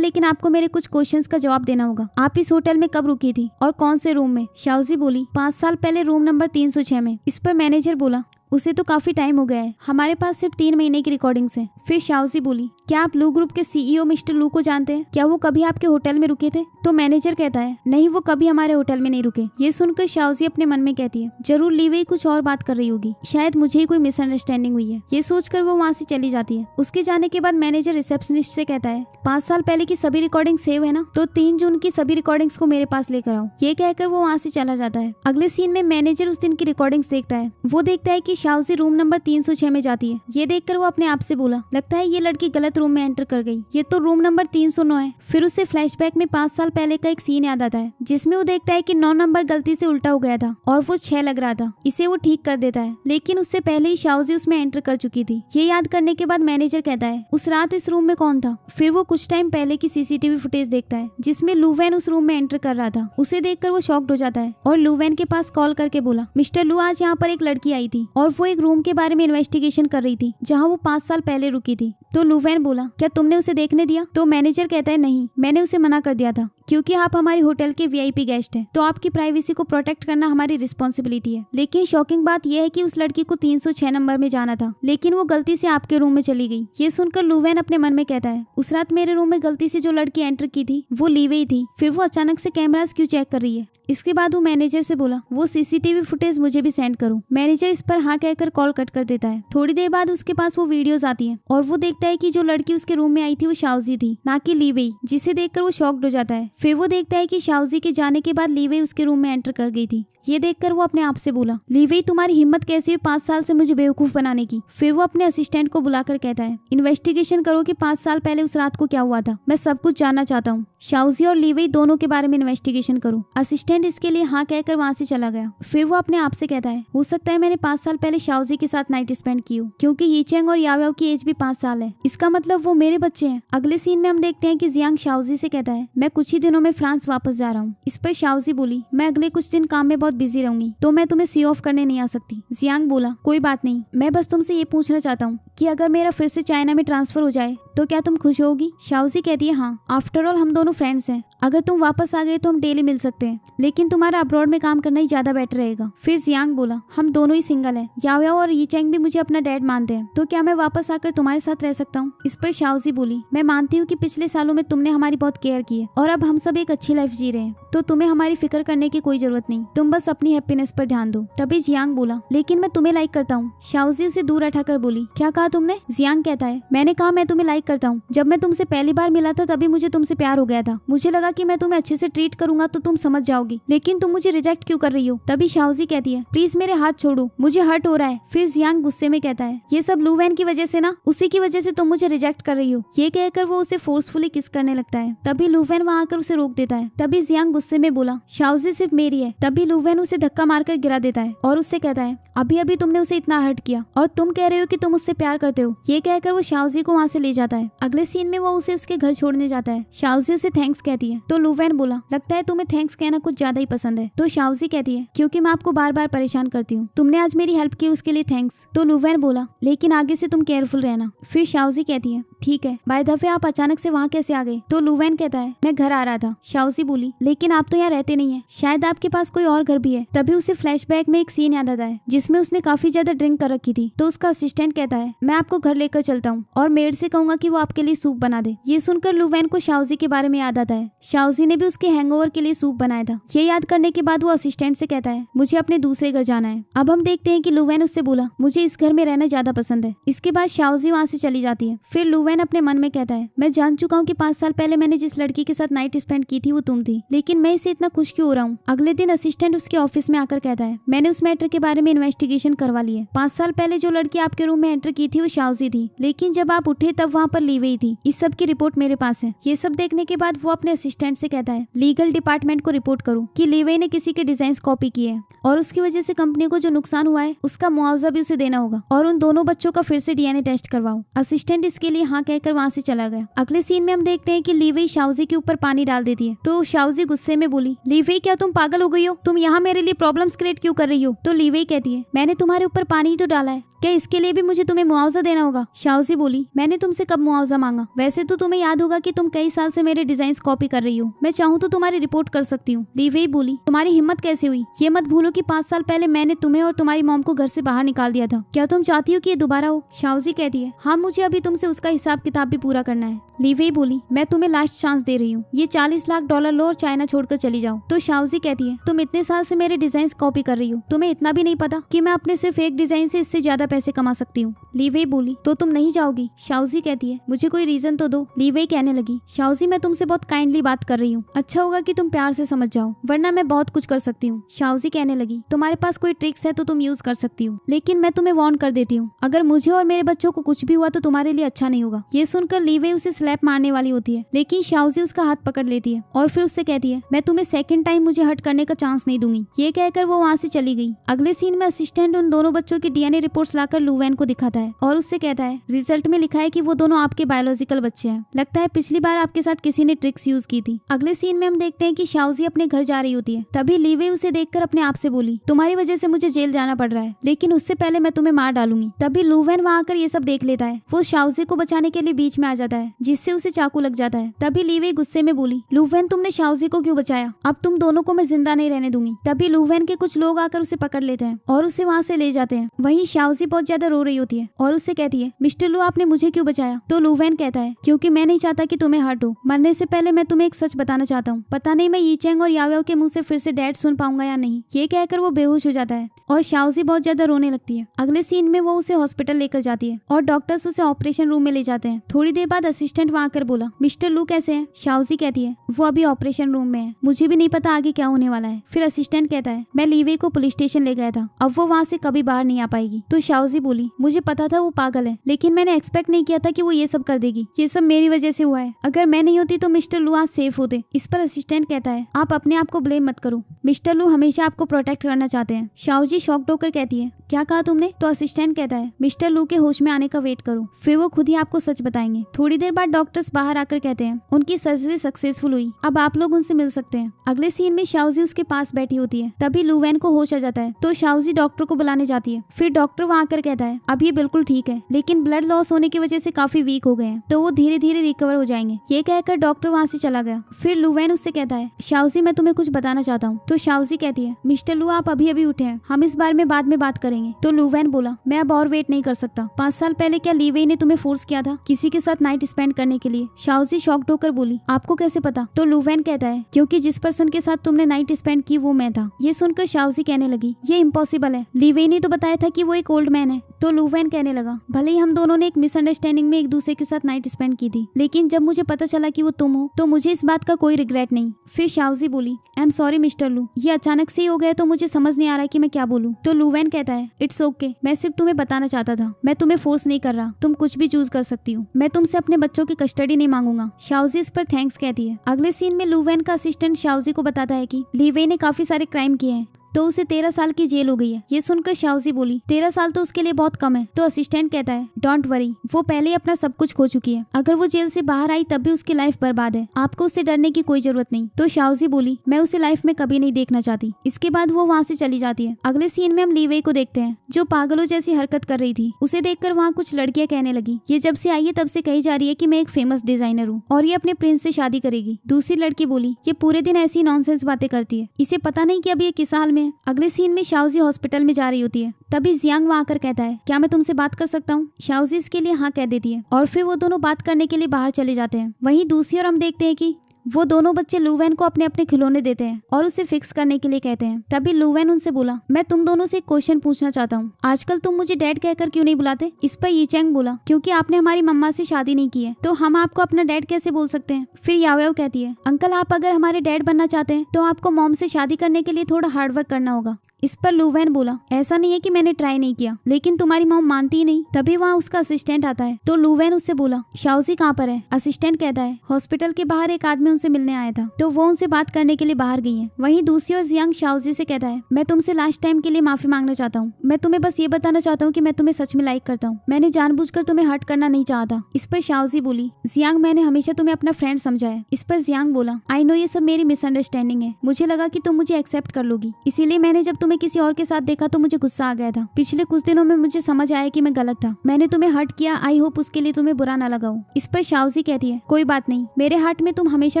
लेकिन आपको मेरे कुछ क्वेश्चंस का जवाब देना होगा। आप इस होटल में कब रुकी थी और कौन से रूम में? शाओजी बोली, 5 साल पहले रूम नंबर 306 में। इस पर मैनेजर बोला, उसे तो काफी टाइम हो गया है, हमारे पास सिर्फ 3 महीने की रिकॉर्डिंग्स हैं। फिर शाओजी बोली, क्या आप लू ग्रुप के सीईओ मिस्टर लू को जानते हैं? क्या वो कभी आपके होटल में रुके थे? तो मैनेजर कहता है, नहीं, वो कभी हमारे होटल में नहीं रुके। ये सुनकर शाओजी अपने मन में कहती है, जरूर लीवेई कुछ और बात कर रही होगी, शायद मुझे ही कोई मिसअंडरस्टैंडिंग हुई है। ये सोचकर वो वहाँ से चली जाती है। उसके जाने के बाद मैनेजर रिसेप्शनिस्ट से कहता है, 5 साल पहले की सभी रिकॉर्डिंग सेव है ना, तो 3 जून की सभी रिकॉर्डिंग्स को मेरे पास लेकर आओ। ये कहकर वो वहाँ से चला जाता है। अगले सीन में मैनेजर उस दिन की रिकॉर्डिंग्स देखता है। वो देखता है कि शाओजी रूम नंबर 306 में जाती है। ये देखकर वो अपने आप से बोला, लगता है ये लड़की गलत रूम में एंटर कर गई, ये तो रूम नंबर 309 है। फिर उसे फ्लैशबैक में 5 साल पहले का एक सीन याद आता है, जिसमें वो देखता है कि 9 नंबर गलती से उल्टा हो गया था और वो 6 लग रहा था। इसे वो ठीक कर देता है, लेकिन उससे पहले ही शाओजी उसमें एंटर कर चुकी थी। ये याद करने के बाद मैनेजर कहता है, उस रात इस रूम में कौन था? फिर वो कुछ टाइम पहले की सीसीटीवी फुटेज देखता है, जिसमें लूवेन उस रूम में एंटर कर रहा था। उसे देखकर वो शॉक्ड हो जाता है और लूवेन के पास कॉल करके बोला, मिस्टर लू, आज यहाँ पर एक लड़की आई थी और वो एक रूम के बारे में इन्वेस्टिगेशन कर रही थी जहाँ वो 5 साल पहले रुकी थी। तो लूवेन बोला, क्या तुमने उसे देखने दिया? तो मैनेजर कहता है, नहीं, मैंने उसे मना कर दिया था, क्योंकि आप हमारे होटल के वीआईपी गेस्ट हैं, तो आपकी प्राइवेसी को प्रोटेक्ट करना हमारी रिस्पॉन्सिबिलिटी है। लेकिन शॉकिंग बात यह है कि उस लड़की को 306 नंबर में जाना था, लेकिन वो गलती से आपके रूम में चली गई। ये सुनकर लूवेन अपने मन में कहता है, उस रात मेरे रूम में गलती से जो लड़की एंटर की थी वो लीवेई थी, फिर वो अचानक से कैमरास क्यों चेक कर रही है? इसके बाद वो मैनेजर से बोला, वो सीसीटीवी फुटेज मुझे भी सेंड करो। मैनेजर इस पर हाँ कहकर कॉल कट कर देता है। थोड़ी देर बाद उसके पास वो वीडियोस आती हैं और वो देखता देखता है कि जो लड़की उसके रूम में आई थी वो शाओजी थी, ना कि ली वेई, जिसे देखकर वो शॉक्ड हो जाता है। फिर वो देखता है कि शाओजी के जाने के बाद ली वेई उसके रूम में एंटर कर गई थी। ये देखकर वो अपने आप से बोला, ली वेई तुम्हारी हिम्मत कैसी हुई 5 साल से मुझे बेवकूफ बनाने की। फिर वो अपने असिस्टेंट को बुलाकर कहता है, इन्वेस्टिगेशन करो कि 5 साल पहले उस रात को क्या हुआ था। मैं सब कुछ जानना चाहता हूँ। शाओजी और ली वेई दोनों के बारे में इन्वेस्टिगेशन करो। असिस्टेंट इसके लिए हाँ कहकर वहाँ से चला गया। फिर वो अपने आप से कहता है, हो सकता है मैंने 5 साल पहले शाओजी के साथ नाइट स्पेंड की हो, क्योंकि यीचेंग और याओयाओ की एज भी 5 साल है। इसका मतलब वो मेरे बच्चे हैं। अगले सीन में हम देखते हैं कि जियांग शाओजी से कहता है, मैं कुछ ही दिनों में फ्रांस वापस जा रहा हूँ। इस पर शाओजी बोली, मैं अगले कुछ दिन काम में बहुत बिजी रहूंगी, तो मैं तुम्हें सी ऑफ करने नहीं आ सकती। जियांग बोला, कोई बात नहीं, मैं बस तुमसे ये पूछना चाहता हूँ कि अगर मेरा फिर से चाइना में ट्रांसफर हो जाए तो क्या तुम खुश होगी? शाओजी कहती है, हाँ, आफ्टर ऑल हम दोनों फ्रेंड्स हैं। अगर तुम वापस आ गए तो हम डेली मिल सकते हैं, लेकिन तुम्हारा अब्रॉड में काम करना ही ज्यादा बेटर रहेगा। फिर जियांग बोला, हम दोनों ही सिंगल हैं। याओयाओ और यीचेंग भी मुझे अपना डैड मानते हैं, तो क्या मैं वापस आकर तुम्हारे साथ रह सकता हूँ? इस पर शाओजी बोली, मैं मानती हूँ कि पिछले सालों में तुमने हमारी बहुत केयर की है और अब हम सब एक अच्छी लाइफ जी रहे हैं, तो तुम्हें हमारी फिक्र करने की कोई जरूरत नहीं। तुम बस अपनी हैप्पीनेस पर ध्यान दो। तभी जियांग बोला, लेकिन मैं तुम्हें लाइक करता हूँ। शाओजी उसे दूर हटाकर बोली, क्या कहा तुमने? जियांग कहता है, मैंने कहा मैं तुम्हें लाइक करता हूँ। जब मैं तुमसे पहली बार मिला था तभी मुझे तुमसे प्यार हो गया था। मुझे लगा कि मैं तुम्हें अच्छे से ट्रीट करूंगा तो तुम समझ जाओगी, लेकिन तुम मुझे रिजेक्ट क्यों कर रही हो? तभी शाओजी कहती है, प्लीज मेरे हाथ छोड़ो, मुझे हर्ट हो रहा है। फिर जियांग गुस्से में कहता है, ये सब लू वैन की वजह से ना, उसी की वजह से तुम मुझे रिजेक्ट कर रही हो। ये कहकर वो उसे फोर्सफुली किस करने लगता है। तभी लू वैन वहाँ आकर उसे रोक देता है। तभी जियांग गुस्से में बोला, शाओजी सिर्फ मेरी है। तभी लू वैन उसे धक्का मारकर गिरा देता है और उससे कहता है, अभी अभी तुमने उसे इतना हर्ट किया और तुम कह रहे हो कि तुम उससे प्यार करते हो। ये कहकर वो शाओजी को वहाँ से ले जाता है। अगले सीन में वो उसे उसके घर छोड़ने जाता है। शाओजी उसे थैंक्स कहती है तो लू वैन बोला, लगता है तुम्हें थैंक्स कहना कुछ ज्यादा ही पसंद है। तो शाओजी कहती है, क्योंकि मैं आपको बार बार परेशान करती हूँ, तुमने आज मेरी हेल्प की उसके लिए थैंक्स। तो लू वैन बोला, लेकिन आगे से तुम केयरफुल रहना। फिर शाओजी कहती है, ठीक है। बाय द वे आप अचानक से वहाँ कैसे आ गए? तो लू वैन कहता है, मैं घर आ रहा था। शाओजी बोली, लेकिन आप तो यहाँ रहते नहीं है, शायद आपके पास कोई और घर भी है। तभी उसे फ्लैशबैक में एक सीन याद आता है जिसमें उसने काफी ज्यादा ड्रिंक कर रखी थी। तो उसका असिस्टेंट कहता है, मैं आपको घर लेकर चलता हूँ और मेड से कहूंगा कि वो आपके लिए सूप बना दे। ये सुनकर लू वैन को शाओजी के बारे में याद आता है। शाओजी ने भी उसके हैंगओवर के लिए सूप बनाया था। ये याद करने के बाद वो असिस्टेंट से कहता है, मुझे अपने दूसरे घर जाना है। अब हम देखते हैं कि लू वैन उससे बोला, मुझे इस घर में रहना ज्यादा पसंद है। इसके बाद शाओजी वहाँ से चली जाती है। फिर लू वैन अपने मन में कहता है, मैं जान चुका हूँ कि 5 साल पहले मैंने जिस लड़की के साथ नाइट स्पेंड की थी वो तुम थी, लेकिन मैं इसे इतना खुश क्यों हो रहा हूँ? अगले दिन असिस्टेंट उसके ऑफिस में आकर कहता है, मैंने उस मैटर के बारे में इन्वेस्टिगेशन करवा ली है। 5 साल पहले जो लड़की आपके रूम में एंटर की थी वो शाओजी थी, लेकिन जब आप उठे तब वहाँ पर ली वेई थी। इस सब की रिपोर्ट मेरे पास है। ये सब देखने के बाद वो अपने असिस्टेंट से कहता है, लीगल डिपार्टमेंट को रिपोर्ट करो कि ली वेई ने किसी के डिजाइन कॉपी किए हैं और उसकी वजह से कंपनी को जो नुकसान हुआ है उसका मुआवजा भी उसे देना होगा, और उन दोनों बच्चों का फिर से डीएनए टेस्ट करवाओ। असिस्टेंट इसके लिए हाँ कहकर वहाँ से चला गया। अगले सीन में हम देखते हैं कि ली वेई शाओजी के ऊपर पानी डाल देती है। तो शाओजी गुस्से में बोली, ली वेई क्या तुम पागल हो गई हो? तुम यहाँ मेरे लिए प्रॉब्लम्स क्रिएट क्यों कर रही हो? तो ली वेई कहती है, मैंने तुम्हारे ऊपर पानी ही तो डाला है, क्या इसके लिए भी मुझे तुम्हें मुआवजा देना होगा? शाओजी बोली, मैंने तुमसे कब मुआवजा मांगा? वैसे तो तुम्हें याद होगा कि तुम कई साल से मेरे डिजाइन कॉपी कर रही हो, मैं चाहूँ तो तुम्हारी रिपोर्ट कर सकती हूँ। ली वेई बोली, तुम्हारी हिम्मत कैसे हुई? ये मत भूलो कि 5 साल पहले मैंने तुम्हें और तुम्हारी मॉम को घर से बाहर निकाल दिया था। क्या तुम चाहती हो कि ये दोबारा हो? शाओजी कहती है, हाँ, मुझे अभी तुमसे उसका हिसाब किताब भी पूरा करना है। ली वेई बोली, मैं तुम्हें लास्ट चांस दे रही हूँ, ये $40 लाख लो और चाइना छोड़कर चली जाओ। तो शाओजी कहती है, तुम इतने साल से मेरे डिजाइन कॉपी कर रही हो, तुम्हें इतना भी नहीं पता कि मैं अपने सिर्फ एक डिजाइन से इससे ज्यादा पैसे कमा सकती हूँ? ली वेई बोली, तो तुम नहीं जाओगी? शाओजी कहती है, मुझे कोई रीजन तो दो। ली वेई कहने लगी, शाओजी मैं तुमसे बहुत काइंडली बात कर रही हूँ, अच्छा होगा कि तुम प्यार से समझ जाओ, वरना मैं बहुत कुछ कर सकती हूँ। शाओजी कहने लगी, तुम्हारे पास कोई ट्रिक्स है तो तुम यूज कर सकती हो, लेकिन मैं तुम्हें वार्न कर देती हूँ, अगर मुझे और मेरे बच्चों को कुछ भी हुआ तो तुम्हारे लिए अच्छा नहीं होगा। ये सुनकर ली वेई उसे स्लैप मारने वाली होती है, लेकिन शाओजी उसका हाथ पकड़ लेती है और फिर उससे कहती है, मैं तुम्हें सेकंड टाइम मुझे हर्ट करने का चांस नहीं दूंगी। ये कहकर वो वहाँ से चली गई। अगले सीन में असिस्टेंट उन दोनों बच्चों की डीएनए रिपोर्ट्स लाकर लू वैन को दिखाता है और उससे कहता है, रिजल्ट में लिखा है कि वो दोनों आपके बायोलॉजिकल बच्चे हैं, लगता है पिछली बार आपके साथ किसी ने ट्रिक्स यूज की थी। अगले सीन में हम देखते हैं कि शाओजी अपने घर जा रही होती है। तभी ली वेई उसे देखकर अपने आप से बोली, तुम्हारी वजह से मुझे जेल जाना पड़ रहा है, लेकिन उससे पहले मैं तुम्हें मार डालूंगी। तभी लू वैन वहाँ आकर ये सब देख लेता है। वो शाओजी को बचाने के लिए बीच में आ जाता है, जिससे उसे चाकू लग जाता है। तभी ली वेई गुस्से में बोली, लू वैन तुमने शाओजी को क्यों बचाया? अब तुम दोनों को मैं जिंदा नहीं रहने दूंगी। तभी लू वैन के कुछ लोग आकर उसे पकड़ लेते हैं और उसे वहाँ से ले जाते हैं। वहीं शाओजी बहुत ज्यादा रो रही होती है और उससे कहती है, मिस्टर लू आपने मुझे क्यों बचाया? तो लू वैन कहता है, क्योंकि मैं नहीं चाहता कि तुम्हें हर्ट हो। मरने से पहले मैं तुम्हें एक सच बताना चाहता हूँ, पता नहीं मैं यीचेंग और याओयाओ के मुंह से फिर से डैड सुन पाऊंगा या नहीं। ये कहकर वो बेहोश हो जाता है और शाओजी बहुत ज्यादा रोने लगती है। अगले सीन में वो उसे हॉस्पिटल लेकर जाती है और डॉक्टर्स उसे ऑपरेशन रूम में ले जाते जाते हैं। थोड़ी देर बाद असिस्टेंट वहाँ आकर बोला, मिस्टर लू कैसे हैं? शाओजी कहती है, वो अभी ऑपरेशन रूम में है, मुझे भी नहीं पता आगे क्या होने वाला है। फिर असिस्टेंट कहता है, मैं लीवे को पुलिस स्टेशन ले गया था, अब वो वहाँ से कभी बाहर नहीं आ पाएगी। तो शाओजी बोली, मुझे पता था वो पागल है, लेकिन मैंने एक्सपेक्ट नहीं किया था कि वो ये सब कर देगी। ये सब मेरी वजह से हुआ है, अगर मैं नहीं होती तो मिस्टर लू आज सेफ होते। इस पर असिस्टेंट कहता है, आप अपने आप को ब्लेम मत करो, मिस्टर लू हमेशा आपको प्रोटेक्ट करना चाहते हैं। शाओजी शॉक्ड होकर कहती है, क्या कहा तुमने? तो असिस्टेंट कहता है, मिस्टर लू के होश में आने का वेट करो, फिर वो खुद ही आपको सच बताएंगे। थोड़ी देर बाद डॉक्टर्स बाहर आकर कहते हैं, उनकी सर्जरी सक्सेसफुल हुई, अब आप लोग उनसे मिल सकते हैं। अगले सीन में शाओजी उसके पास बैठी होती है, तभी लू वैन को होश आ जाता है, तो शाओजी डॉक्टर को बुलाने जाती है। फिर डॉक्टर वहाँ आकर कहता है, अब ये बिल्कुल ठीक है, लेकिन ब्लड लॉस होने की वजह से काफी वीक हो गए हैं, तो वो धीरे धीरे रिकवर हो जाएंगे। ये कहकर डॉक्टर वहाँ से चला गया। फिर लू वैन उससे कहता है, शाओजी मैं तुम्हें कुछ बताना चाहता हूँ। तो शाओजी कहती है, मिस्टर लू आप अभी अभी उठे हैं, हम इस बारे में बाद में बात करेंगे। तो लू वैन बोला, मैं अब और वेट नहीं कर सकता। 5 साल पहले क्या लीवे ने तुम्हें फोर्स किया था किसी के साथ नाइट स्पेंड करने के लिए? शाओजी शॉक्ड होकर बोली, आपको कैसे पता? तो लू वैन कहता है, क्योंकि जिस पर्सन के साथ तुमने नाइट स्पेंड की वो मैं था। ये सुनकर शाओजी कहने लगी, ये इम्पॉसिबल है, लीवे ने तो बताया था कि वो एक ओल्ड मैन है। तो लू वैन कहने लगा, भले ही हम दोनों ने एक मिसअंडरस्टैंडिंग में एक दूसरे के साथ नाइट स्पेंड की थी, लेकिन जब मुझे पता चला कि वो तुम हो तो मुझे इस बात का कोई रिग्रेट नहीं। फिर शाओजी बोली, आई एम सॉरी मिस्टर लू, ये अचानक से ही हो गया तो मुझे समझ नहीं आ रहा कि मैं क्या बोलूं। तो लू वैन कहता है, इट्स ओके, मैं सिर्फ तुम्हें बताना चाहता था, मैं तुम्हें फोर्स नहीं कर रहा, तुम कुछ भी चूज कर सकती हो, मैं तुमसे अपने बच्चों की कस्टडी नहीं मांगूंगा। शाओजी इस पर थैंक्स कहती है। अगले सीन में लू वैन का असिस्टेंट शाओजी को बताता है कि लीवे ने काफी सारे क्राइम किए हैं, तो उसे 13 साल की जेल हो गई है। ये सुनकर शाओजी बोली, 13 साल तो उसके लिए बहुत कम है। तो असिस्टेंट कहता है, डोंट वरी, वो पहले ही अपना सब कुछ खो चुकी है, अगर वो जेल से बाहर आई तब भी उसकी लाइफ बर्बाद है, आपको उससे डरने की कोई जरूरत नहीं। तो शाओजी बोली, मैं उसे लाइफ में कभी नहीं देखना चाहती। इसके बाद वो वहाँ से चली जाती है। अगले सीन में हम लीवे को देखते हैं, जो पागलों जैसी हरकत कर रही थी। उसे देखकर वहाँ कुछ लड़कियां कहने लगी, ये जब से आई है तब से कही जा रही है कि मैं एक फेमस डिजाइनर हूँ और ये अपने प्रिंस से शादी करेगी। दूसरी लड़की बोली, ये पूरे दिन ऐसी नॉनसेंस बातें करती है, इसे पता नहीं कि अब ये किस हाल में है। अगले सीन में शाओजी हॉस्पिटल में जा रही होती है, तभी जियांग वहाँ आकर कहता है, क्या मैं तुमसे बात कर सकता हूँ? शाओजी इसके लिए हाँ कह देती है और फिर वो दोनों बात करने के लिए बाहर चले जाते हैं। वहीं दूसरी ओर हम देखते हैं कि वो दोनों बच्चे लू वैन को अपने अपने खिलौने देते हैं और उसे फिक्स करने के लिए कहते हैं। तभी लू वैन उनसे बोला, मैं तुम दोनों से एक क्वेश्चन पूछना चाहता हूँ, आजकल तुम मुझे डैड कहकर क्यों नहीं बुलाते? इस पर यी चैंग बोला, क्योंकि आपने हमारी मम्मा से शादी नहीं की है, तो हम आपको अपना डैड कैसे बोल सकते हैं? फिर याओ कहती है, अंकल आप अगर हमारे डैड बनना चाहते हैं तो आपको मॉम से शादी करने के लिए थोड़ा हार्डवर्क करना होगा। इस पर लू वैन बोला, ऐसा नहीं है कि मैंने ट्राई नहीं किया, लेकिन तुम्हारी मॉम मानती ही नहीं। तभी वहाँ उसका असिस्टेंट आता है। तो लू वैन उससे बोला, शाओजी कहाँ पर है? असिस्टेंट कहता है, हॉस्पिटल के बाहर एक आदमी उनसे मिलने आया था, तो वो उनसे बात करने के लिए बाहर गई है। वहीं दूसरी ओर जियांग शाओजी से कहता है, मैं तुमसे लास्ट टाइम के लिए माफी मांगना चाहता हूँ, मैं तुम्हें बस ये बताना चाहता हूँ कि मैं तुम्हें सच में लाइक करता हूँ, मैंने जानबूझकर तुम्हें हर्ट करना नहीं चाहता। इस पर शाओजी बोली, जियांग मैंने हमेशा तुम्हें अपना फ्रेंड समझा है। इस पर जियांग बोला, आई नो ये सब मेरी मिसअंडरस्टैंडिंग है, मुझे लगा कि तुम मुझे एक्सेप्ट कर लोगी, इसीलिए मैंने जब तुम्हें किसी और के साथ देखा तो मुझे गुस्सा आ गया था। पिछले कुछ दिनों में मुझे समझ आया कि मैं गलत था, मैंने तुम्हें हर्ट किया, आई होप उसके लिए तुम्हें बुरा ना लगा हो। इस पर शाओजी कहती है, कोई बात नहीं, मेरे हार्ट में तुम हमेशा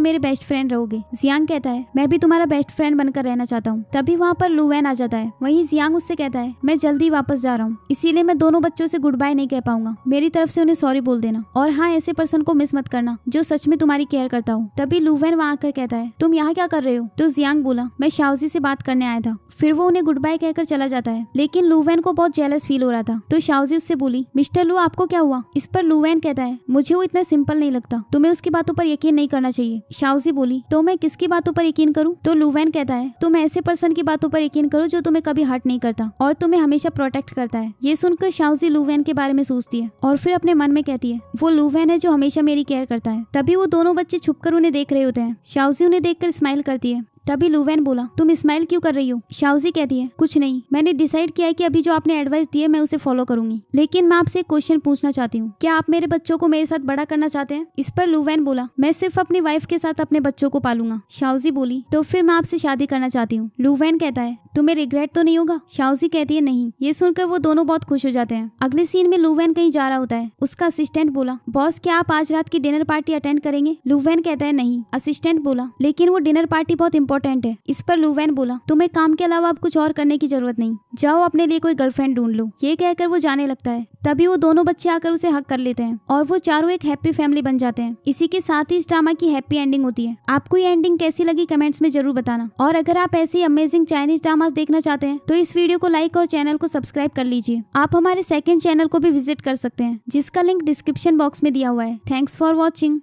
मेरे बेस्ट फ्रेंड रहोगे। जियांग कहता है, मैं भी तुम्हारा बेस्ट फ्रेंड बनकर रहना चाहता हूँ। तभी वहाँ पर लू वैन आ जाता है। वहीं जियांग उससे कहता है, मैं जल्दी वापस जा रहा हूँ, इसीलिए मैं दोनों बच्चों से गुड बाय नहीं कह पाऊंगा, मेरी तरफ से उन्हें सॉरी बोल देना, और हाँ ऐसे पर्सन को मिस मत करना जो सच में तुम्हारी केयर करता हूँ। तभी लू वैन वहाँ आकर कहता है, तुम यहाँ क्या कर रहे हो? तो जियांग बोला, मैं शाओजी से बात करने आया था। फिर वो उन्हें गुड बाय कहकर चला जाता है, लेकिन लू वैन को बहुत जेलस फील हो रहा था। तो शाओजी उससे बोली, मिस्टर लू आपको क्या हुआ? इस पर लू वैन कहता है, मुझे वो इतना सिंपल नहीं लगता, तुम्हें उसकी बातों पर यकीन नहीं करना चाहिए। शाओजी बोली, तो मैं किसकी बातों पर यकीन करूं? तो लू वैन कहता है, तुम ऐसे पर्सन की बातों पर यकीन करो जो तुम्हें कभी हर्ट नहीं करता और तुम्हें हमेशा प्रोटेक्ट करता है। ये सुनकर शाओजी लू वैन के बारे में सोचती है और फिर अपने मन में कहती है, वो लू वैन है जो हमेशा मेरी केयर करता है। तभी वो दोनों बच्चे छुपकर उन्हें देख रहे होते हैं। शाओजी उन्हें देखकर स्माइल करती है। तभी लू वैन बोला, तुम स्माइल क्यों कर रही हो? शाओजी कहती है, कुछ नहीं, मैंने डिसाइड किया है कि अभी जो आपने एडवाइस दी है मैं उसे फॉलो करूंगी, लेकिन मैं आपसे एक क्वेश्चन पूछना चाहती हूँ, क्या आप मेरे बच्चों को मेरे साथ बड़ा करना चाहते हैं? इस पर लू वैन बोला, मैं सिर्फ अपनी वाइफ के साथ अपने बच्चों को पालूंगा। शाओजी बोली, तो फिर मैं आपसे शादी करना चाहती हूँ। लू वैन कहता है, तुम्हें रिग्रेट तो नहीं होगा? शाओजी कहती है, नहीं। ये सुनकर वो दोनों बहुत खुश हो जाते हैं। अगले सीन में लू वैन कहीं जा रहा होता है। उसका असिस्टेंट बोला, बॉस क्या आप आज रात की डिनर पार्टी अटेंड करेंगे? लू वैन कहता है, नहीं। असिस्टेंट बोला, लेकिन वो डिनर पार्टी बहुत इंपॉर्टेंट है। इस पर लुवैन बोला, तुम्हें काम के अलावा अब कुछ और करने की जरूरत नहीं, जाओ अपने लिए कोई गर्लफ्रेंड ढूंढ लो। ये कहकर वो जाने लगता है। तभी वो दोनों बच्चे आकर उसे हक कर लेते हैं और वो चारों एक हैप्पी फैमिली बन जाते हैं। इसी के साथ ही इस ड्रामा की हैप्पी एंडिंग होती है। आपको ये एंडिंग कैसी लगी कमेंट्स में जरूर बताना। और अगर आप ऐसे ही अमेजिंग चाइनीज ड्रामास देखना चाहते हैं तो इस वीडियो को लाइक और चैनल को सब्सक्राइब कर लीजिए। आप हमारे सेकंड चैनल को भी विजिट कर सकते हैं जिसका लिंक डिस्क्रिप्शन बॉक्स में दिया हुआ है। Thanks for watching.